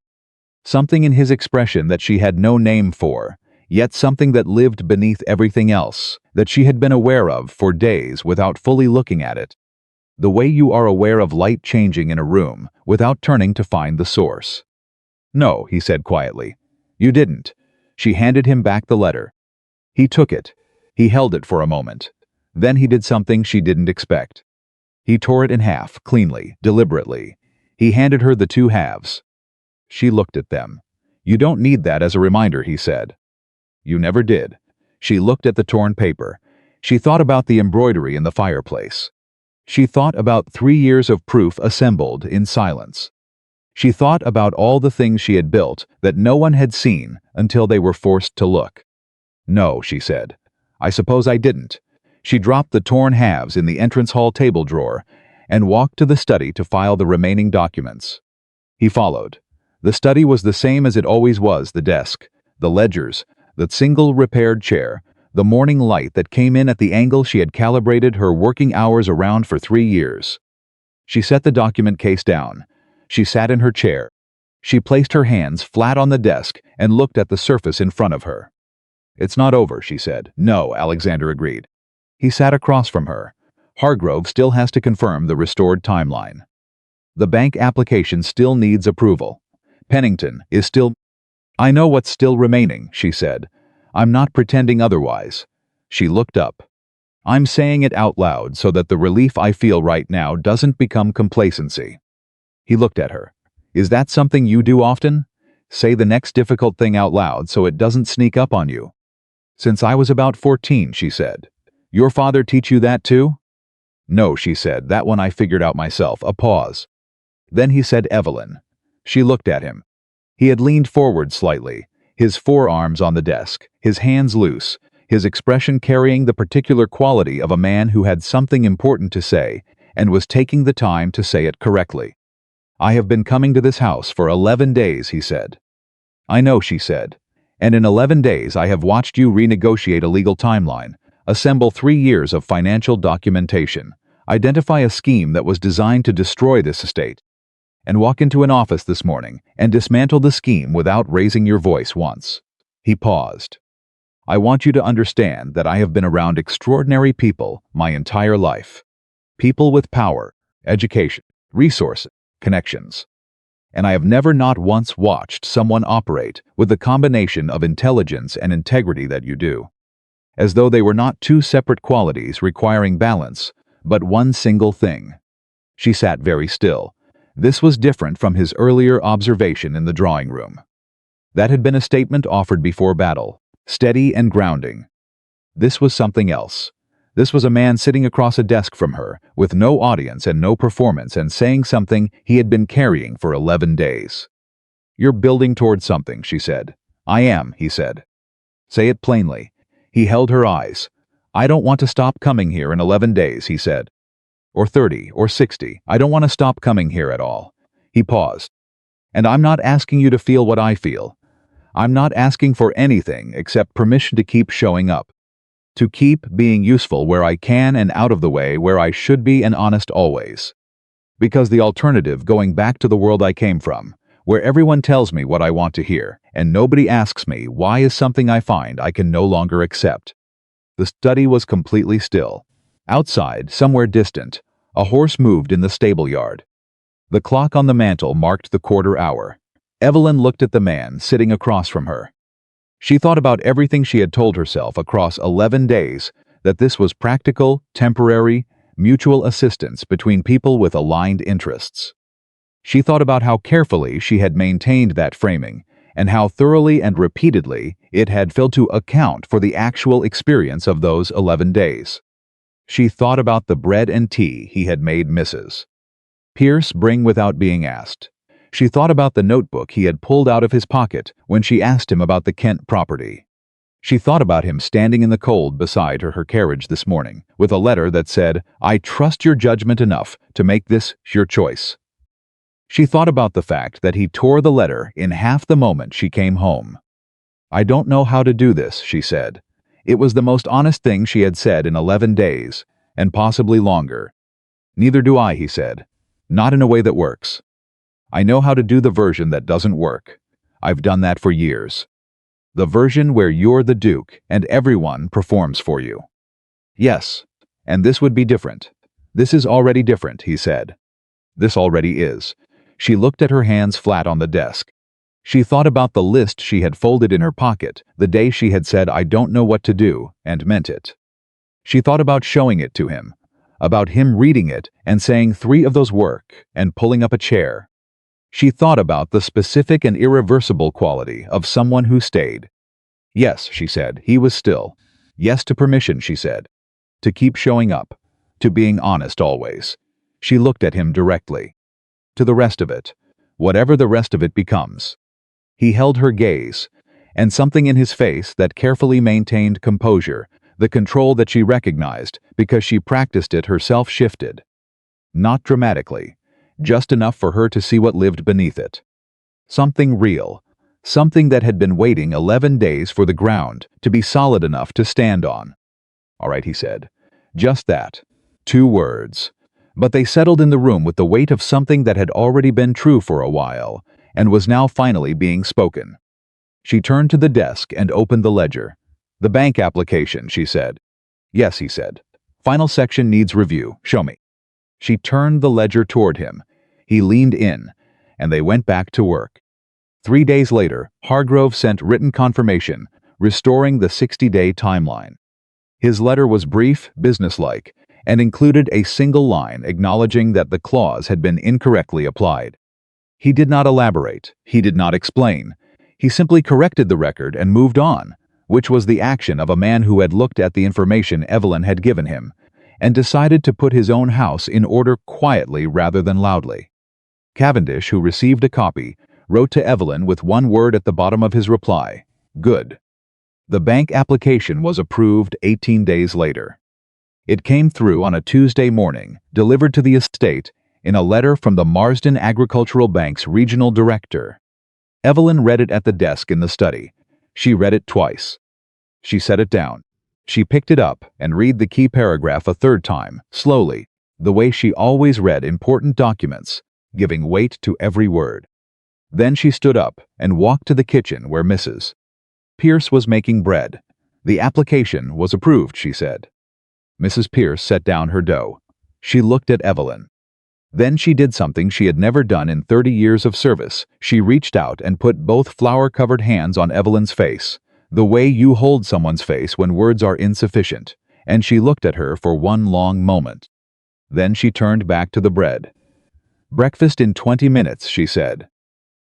Something in his expression that she had no name for, yet something that lived beneath everything else, that she had been aware of for days without fully looking at it. The way you are aware of light changing in a room without turning to find the source. "No," he said quietly. "You didn't." She handed him back the letter. He took it. He held it for a moment. Then he did something she didn't expect. He tore it in half, cleanly, deliberately. He handed her the two halves. She looked at them. "You don't need that as a reminder," he said. "You never did." She looked at the torn paper. She thought about the embroidery in the fireplace. She thought about 3 years of proof assembled in silence. She thought about all the things she had built that no one had seen until they were forced to look. "No," she said. "I suppose I didn't." She dropped the torn halves in the entrance hall table drawer and walked to the study to file the remaining documents. He followed. The study was the same as it always was: the desk, the ledgers, the single repaired chair, the morning light that came in at the angle she had calibrated her working hours around for 3 years. She set the document case down. She sat in her chair. She placed her hands flat on the desk and looked at the surface in front of her. "It's not over," she said. "No," Alexander agreed. He sat across from her. "Hargrove still has to confirm the restored timeline. The bank application still needs approval. Pennington is still—" "I know what's still remaining," she said. "I'm not pretending otherwise." She looked up. "I'm saying it out loud so that the relief I feel right now doesn't become complacency." He looked at her. "Is that something you do often? Say the next difficult thing out loud so it doesn't sneak up on you." "Since I was about 14, she said. "Your father teach you that too?" "No," she said. "That one I figured out myself." A pause. Then he said, "Evelyn." She looked at him. He had leaned forward slightly, his forearms on the desk, his hands loose, his expression carrying the particular quality of a man who had something important to say and was taking the time to say it correctly. "I have been coming to this house for 11 days, he said. "I know," she said. "And in 11 days I have watched you renegotiate a legal timeline, assemble 3 years of financial documentation, identify a scheme that was designed to destroy this estate, and walk into an office this morning and dismantle the scheme without raising your voice once." He paused. "I want you to understand that I have been around extraordinary people my entire life. People with power, education, resources, connections. And I have never not once watched someone operate with the combination of intelligence and integrity that you do. As though they were not two separate qualities requiring balance, but one single thing." She sat very still. This was different from his earlier observation in the drawing room. That had been a statement offered before battle, steady and grounding. This was something else. This was a man sitting across a desk from her, with no audience and no performance, and saying something he had been carrying for 11 days. "You're building toward something," she said. "I am," he said. "Say it plainly." He held her eyes. "I don't want to stop coming here in 11 days, he said. "Or 30, or 60. I don't want to stop coming here at all." He paused. "And I'm not asking you to feel what I feel. I'm not asking for anything except permission to keep showing up. To keep being useful where I can and out of the way where I should be, and honest always. Because the alternative, going back to the world I came from, where everyone tells me what I want to hear, and nobody asks me why, is something I find I can no longer accept." The study was completely still. Outside, somewhere distant, a horse moved in the stable yard. The clock on the mantel marked the quarter hour. Evelyn looked at the man sitting across from her. She thought about everything she had told herself across 11 days that this was practical, temporary, mutual assistance between people with aligned interests. She thought about how carefully she had maintained that framing, and how thoroughly and repeatedly it had failed to account for the actual experience of those 11 days. She thought about the bread and tea he had made Mrs. Pierce bring without being asked. She thought about the notebook he had pulled out of his pocket when she asked him about the Kent property. She thought about him standing in the cold beside her carriage this morning, with a letter that said, "I trust your judgment enough to make this your choice." She thought about the fact that he tore the letter in half the moment she came home. "I don't know how to do this," she said. It was the most honest thing she had said in 11 days, and possibly longer. "Neither do I," he said. "Not in a way that works. I know how to do the version that doesn't work. I've done that for years. The version where you're the Duke and everyone performs for you." "Yes, and this would be different. This is already different," he said. "This already is." She looked at her hands flat on the desk. She thought about the list she had folded in her pocket the day she had said, "I don't know what to do," and meant it. She thought about showing it to him, about him reading it and saying 3 of those work, and pulling up a chair. She thought about the specific and irreversible quality of someone who stayed. "Yes," she said, he was still. "Yes to permission," she said. "To keep showing up. To being honest always." She looked at him directly. "To the rest of it. Whatever the rest of it becomes." He held her gaze, and something in his face that carefully maintained composure, the control that she recognized because she practiced it herself, shifted. Not dramatically, just enough for her to see what lived beneath it. Something real, something that had been waiting 11 days for the ground to be solid enough to stand on. "All right," he said. Just that. 2 words. But they settled in the room with the weight of something that had already been true for a while, and was now finally being spoken. She turned to the desk and opened the ledger. "The bank application," she said. "Yes," he said. "Final section needs review. Show me." She turned the ledger toward him. He leaned in, and they went back to work. 3 days later, Hargrove sent written confirmation, restoring the 60-day timeline. His letter was brief, businesslike, and included a single line acknowledging that the clause had been incorrectly applied. He did not elaborate. He did not explain. He simply corrected the record and moved on, which was the action of a man who had looked at the information Evelyn had given him, and decided to put his own house in order quietly rather than loudly. Cavendish, who received a copy, wrote to Evelyn with 1 word at the bottom of his reply: "Good." The bank application was approved 18 days later. It came through on a Tuesday morning, delivered to the estate in a letter from the Marsden Agricultural Bank's regional director. Evelyn read it at the desk in the study. She read it twice. She set it down. She picked it up and read the key paragraph a 3rd time, slowly, the way she always read important documents, giving weight to every word. Then she stood up and walked to the kitchen where Mrs. Pierce was making bread. "The application was approved," she said. Mrs. Pierce set down her dough. She looked at Evelyn. Then she did something she had never done in 30 years of service. She reached out and put both flour-covered hands on Evelyn's face, the way you hold someone's face when words are insufficient, and she looked at her for 1 long moment. Then she turned back to the bread. "Breakfast in 20 minutes," she said.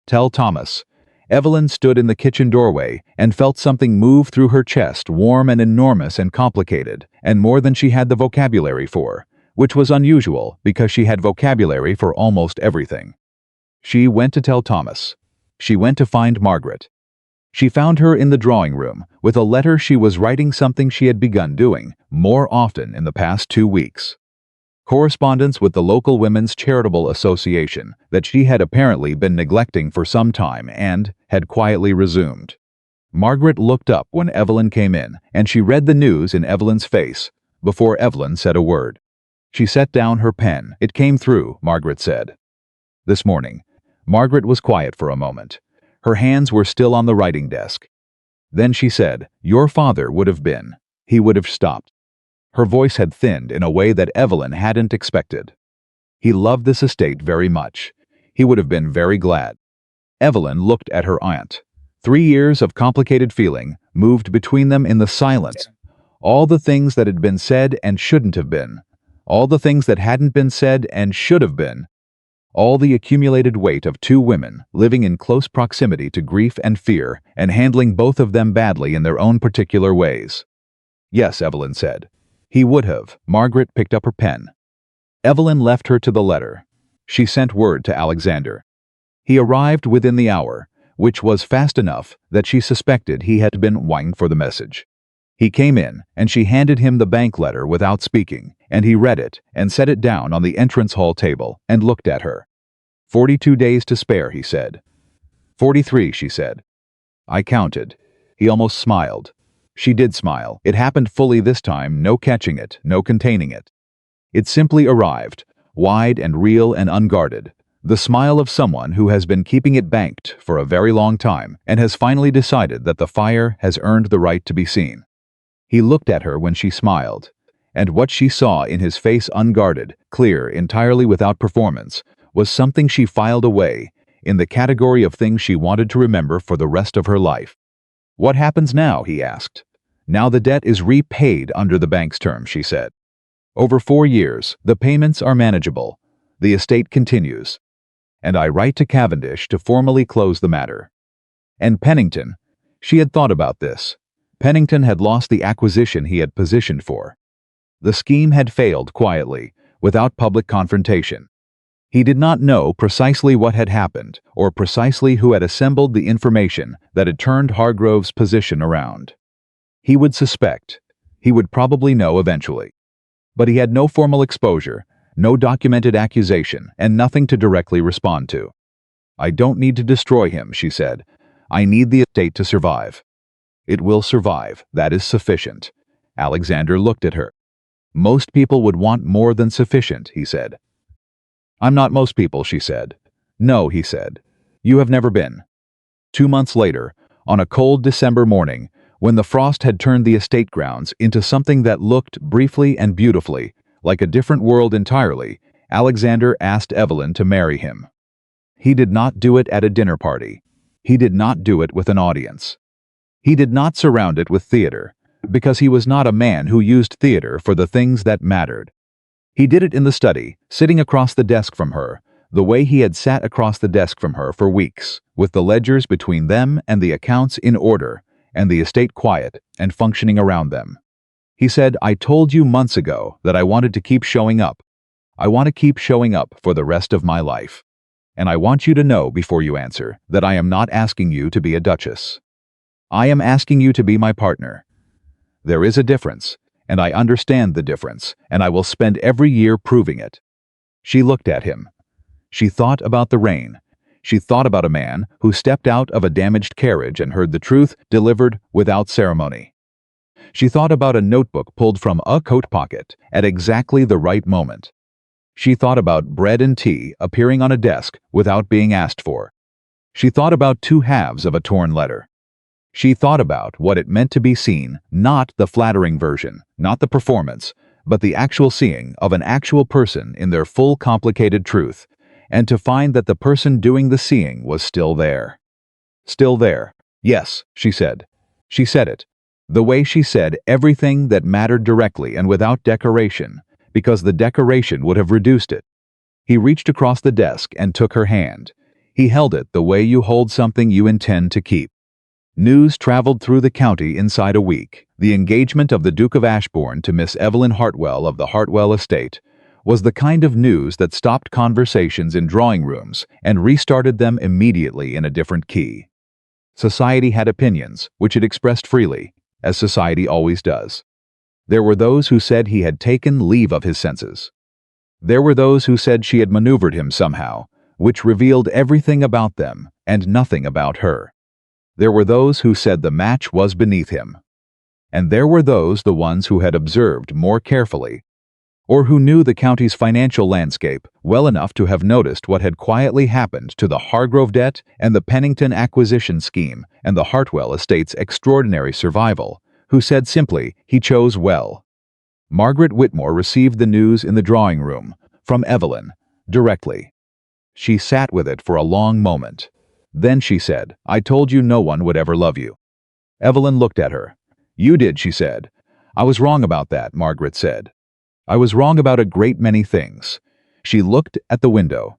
"Tell Thomas." Evelyn stood in the kitchen doorway and felt something move through her chest, warm and enormous and complicated, and more than she had the vocabulary for, which was unusual because she had vocabulary for almost everything. She went to tell Thomas. She went to find Margaret. She found her in the drawing room with a letter she was writing, something she had begun doing more often in the past 2 weeks. Correspondence with the local Women's Charitable Association that she had apparently been neglecting for some time and had quietly resumed. Margaret looked up when Evelyn came in, and she read the news in Evelyn's face before Evelyn said a word. She set down her pen. "It came through," Margaret said. "This morning." Margaret was quiet for a moment. Her hands were still on the writing desk. Then she said, "Your father would have been." He would have stopped. Her voice had thinned in a way that Evelyn hadn't expected. "He loved this estate very much. He would have been very glad." Evelyn looked at her aunt. 3 years of complicated feeling moved between them in the silence, All the things that had been said and shouldn't have been. All the things that hadn't been said and should have been. All the accumulated weight of two women living in close proximity to grief and fear and handling both of them badly in their own particular ways. Yes, Evelyn said. He would have. Margaret picked up her pen. Evelyn left her to the letter. She sent word to Alexander. He arrived within the hour, which was fast enough that she suspected he had been waiting for the message. He came in, and she handed him the bank letter without speaking, and he read it and set it down on the entrance hall table and looked at her. 42 days to spare, he said. 43, she said. I counted. He almost smiled. She did smile. It happened fully this time, no catching it, no containing it. It simply arrived, wide and real and unguarded. The smile of someone who has been keeping it banked for a very long time and has finally decided that the fire has earned the right to be seen. He looked at her when she smiled, and what she saw in his face, unguarded, clear, entirely without performance, was something she filed away in the category of things she wanted to remember for the rest of her life. What happens now? He asked. Now the debt is repaid under the bank's terms, she said. Over 4 years, the payments are manageable. The estate continues. And I write to Cavendish to formally close the matter. And Pennington, she had thought about this. Pennington had lost the acquisition he had positioned for. The scheme had failed quietly, without public confrontation. He did not know precisely what had happened, or precisely who had assembled the information that had turned Hargrove's position around. He would suspect. He would probably know eventually. But he had no formal exposure, no documented accusation, and nothing to directly respond to. I don't need to destroy him, she said. I need the estate to survive. It will survive. That is sufficient. Alexander looked at her. Most people would want more than sufficient, he said. I'm not most people, she said. No, he said. You have never been. 2 months later, on a cold December morning, when the frost had turned the estate grounds into something that looked, briefly and beautifully, like a different world entirely, Alexander asked Evelyn to marry him. He did not do it at a dinner party. He did not do it with an audience. He did not surround it with theater, because he was not a man who used theater for the things that mattered. He did it in the study, sitting across the desk from her, the way he had sat across the desk from her for weeks, with the ledgers between them and the accounts in order, and the estate quiet and functioning around them. He said, I told you months ago that I wanted to keep showing up. I want to keep showing up for the rest of my life. And I want you to know before you answer that I am not asking you to be a duchess. I am asking you to be my partner. There is a difference, and I understand the difference, and I will spend every year proving it. She looked at him. She thought about the rain. She thought about a man who stepped out of a damaged carriage and heard the truth delivered without ceremony. She thought about a notebook pulled from a coat pocket at exactly the right moment. She thought about bread and tea appearing on a desk without being asked for. She thought about 2 halves of a torn letter. She thought about what it meant to be seen, not the flattering version, not the performance, but the actual seeing of an actual person in their full complicated truth, and to find that the person doing the seeing was still there. Still there. Yes, she said. She said it. The way she said everything that mattered directly and without decoration, because the decoration would have reduced it. He reached across the desk and took her hand. He held it the way you hold something you intend to keep. News traveled through the county inside a week. The engagement of the Duke of Ashbourne to Miss Evelyn Hartwell of the Hartwell estate was the kind of news that stopped conversations in drawing rooms and restarted them immediately in a different key. Society had opinions, which it expressed freely, as society always does. There were those who said he had taken leave of his senses. There were those who said she had maneuvered him somehow, which revealed everything about them and nothing about her. There were those who said the match was beneath him. And there were those, the ones who had observed more carefully, or who knew the county's financial landscape well enough to have noticed what had quietly happened to the Hargrove debt and the Pennington acquisition scheme and the Hartwell estate's extraordinary survival, who said simply, he chose well. Margaret Whitmore received the news in the drawing room, from Evelyn, directly. She sat with it for a long moment. Then she said, I told you no one would ever love you. Evelyn looked at her. You did, she said. "I was wrong about that," Margaret said. "I was wrong about a great many things." She looked at the window.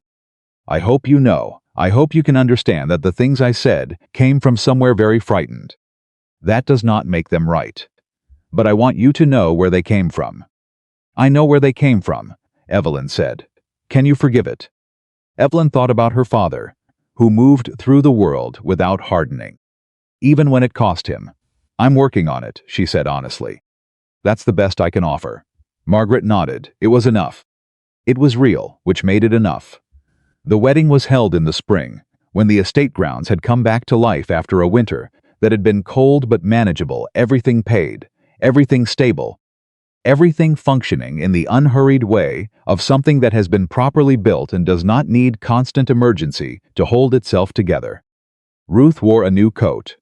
I hope you can understand that the things I said came from somewhere very frightened. That does not make them right. But I want you to know where they came from." "I know where they came from," Evelyn said. "Can you forgive it?" Evelyn thought about her father, who moved through the world without hardening, even when it cost him. "I'm working on it," she said honestly. "That's the best I can offer." Margaret nodded. It was enough. It was real, which made it enough. The wedding was held in the spring, when the estate grounds had come back to life after a winter that had been cold but manageable, everything paid, everything stable, everything functioning in the unhurried way of something that has been properly built and does not need constant emergency to hold itself together. Ruth wore a new coat.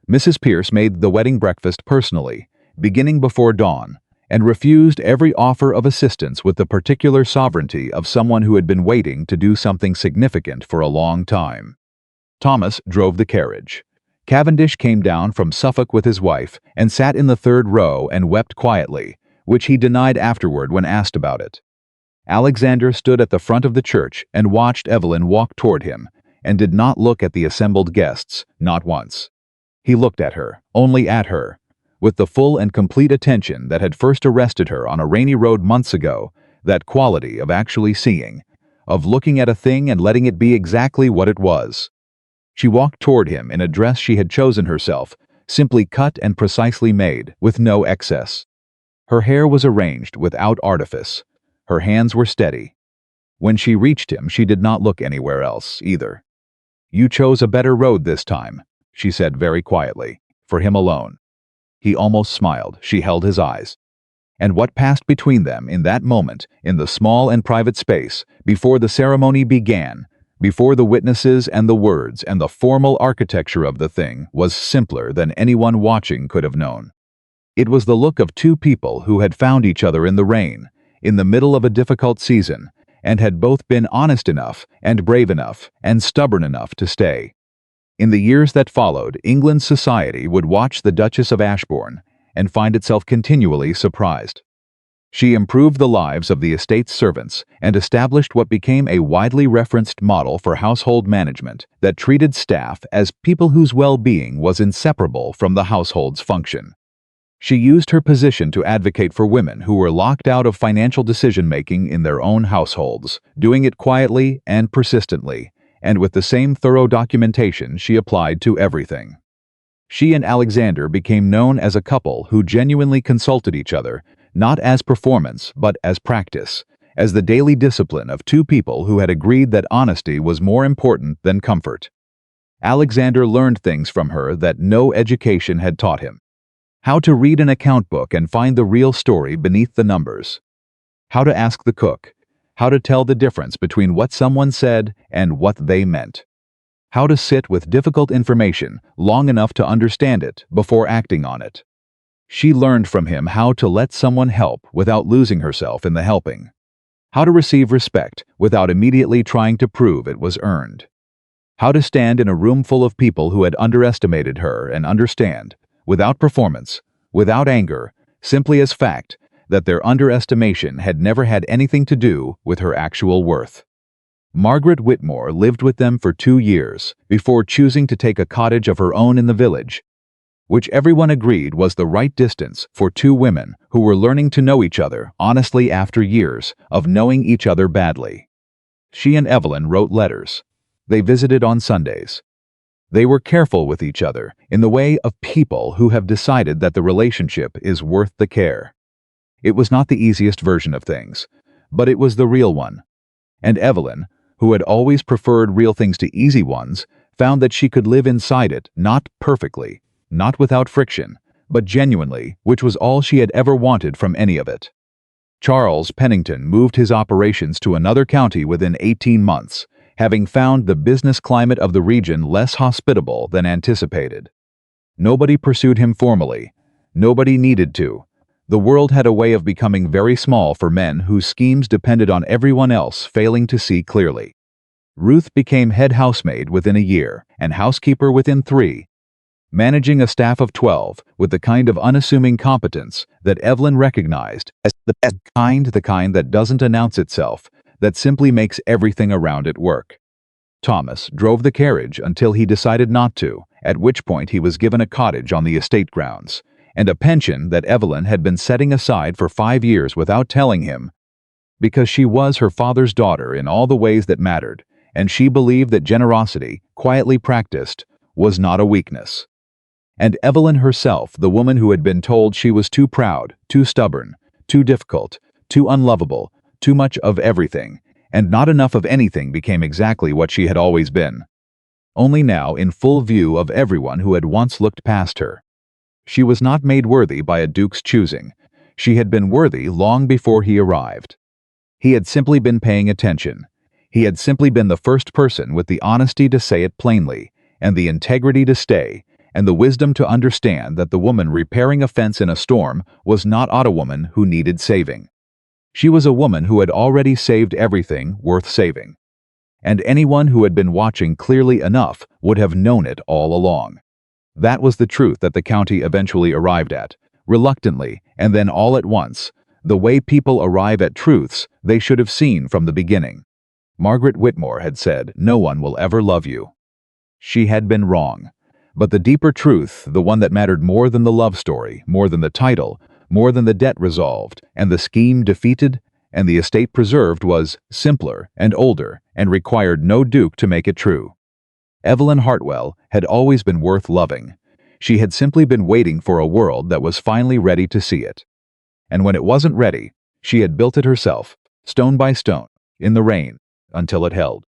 Mrs. Pierce made the wedding breakfast personally, beginning before dawn, and refused every offer of assistance with the particular sovereignty of someone who had been waiting to do something significant for a long time. Thomas drove the carriage. Cavendish came down from Suffolk with his wife and sat in the third row and wept quietly, which he denied afterward when asked about it. Alexander stood at the front of the church and watched Evelyn walk toward him, and did not look at the assembled guests, not once. He looked at her, only at her, with the full and complete attention that had first arrested her on a rainy road months ago, that quality of actually seeing, of looking at a thing and letting it be exactly what it was. She walked toward him in a dress she had chosen herself, simply cut and precisely made, with no excess. Her hair was arranged without artifice. Her hands were steady. When she reached him, she did not look anywhere else, either. "You chose a better road this time," she said very quietly, "for him alone." He almost smiled. She held his eyes. And what passed between them in that moment, in the small and private space, before the ceremony began, before the witnesses and the words and the formal architecture of the thing, was simpler than anyone watching could have known. It was the look of two people who had found each other in the rain, in the middle of a difficult season, and had both been honest enough and brave enough and stubborn enough to stay. In the years that followed, England's society would watch the Duchess of Ashbourne and find itself continually surprised. She improved the lives of the estate's servants and established what became a widely referenced model for household management that treated staff as people whose well-being was inseparable from the household's function. She used her position to advocate for women who were locked out of financial decision-making in their own households, doing it quietly and persistently, and with the same thorough documentation she applied to everything. She and Alexander became known as a couple who genuinely consulted each other, not as performance but as practice, as the daily discipline of two people who had agreed that honesty was more important than comfort. Alexander learned things from her that no education had taught him. How to read an account book and find the real story beneath the numbers. How to ask the cook. How to tell the difference between what someone said and what they meant. How to sit with difficult information long enough to understand it before acting on it. She learned from him how to let someone help without losing herself in the helping. How to receive respect without immediately trying to prove it was earned. How to stand in a room full of people who had underestimated her and understand, without performance, without anger, simply as fact, that their underestimation had never had anything to do with her actual worth. Margaret Whitmore lived with them for 2 years before choosing to take a cottage of her own in the village, which everyone agreed was the right distance for two women who were learning to know each other honestly after years of knowing each other badly. She and Evelyn wrote letters. They visited on Sundays. They were careful with each other in the way of people who have decided that the relationship is worth the care. It was not the easiest version of things, but it was the real one. And Evelyn, who had always preferred real things to easy ones, found that she could live inside it, not perfectly, not without friction, but genuinely, which was all she had ever wanted from any of it. Charles Pennington moved his operations to another county within 18 months, having found the business climate of the region less hospitable than anticipated. Nobody pursued him formally. Nobody needed to. The world had a way of becoming very small for men whose schemes depended on everyone else failing to see clearly. Ruth became head housemaid within a year, and housekeeper within 3. managing a staff of 12 with the kind of unassuming competence that Evelyn recognized as the kind that doesn't announce itself, that simply makes everything around it work. Thomas drove the carriage until he decided not to, at which point he was given a cottage on the estate grounds, and a pension that Evelyn had been setting aside for 5 years without telling him, because she was her father's daughter in all the ways that mattered, and she believed that generosity, quietly practiced, was not a weakness. And Evelyn herself, the woman who had been told she was too proud, too stubborn, too difficult, too unlovable, too much of everything, and not enough of anything, became exactly what she had always been. Only now in full view of everyone who had once looked past her. She was not made worthy by a duke's choosing. She had been worthy long before he arrived. He had simply been paying attention. He had simply been the first person with the honesty to say it plainly, and the integrity to stay, and the wisdom to understand that the woman repairing a fence in a storm was not a woman who needed saving. She was a woman who had already saved everything worth saving. And anyone who had been watching clearly enough would have known it all along. That was the truth that the county eventually arrived at, reluctantly and then all at once, the way people arrive at truths they should have seen from the beginning. Margaret Whitmore had said, "No one will ever love you." She had been wrong. But the deeper truth, the one that mattered more than the love story, more than the title, more than the debt resolved, and the scheme defeated, and the estate preserved, was simpler and older and required no duke to make it true. Evelyn Hartwell had always been worth loving. She had simply been waiting for a world that was finally ready to see it. And when it wasn't ready, she had built it herself, stone by stone, in the rain, until it held.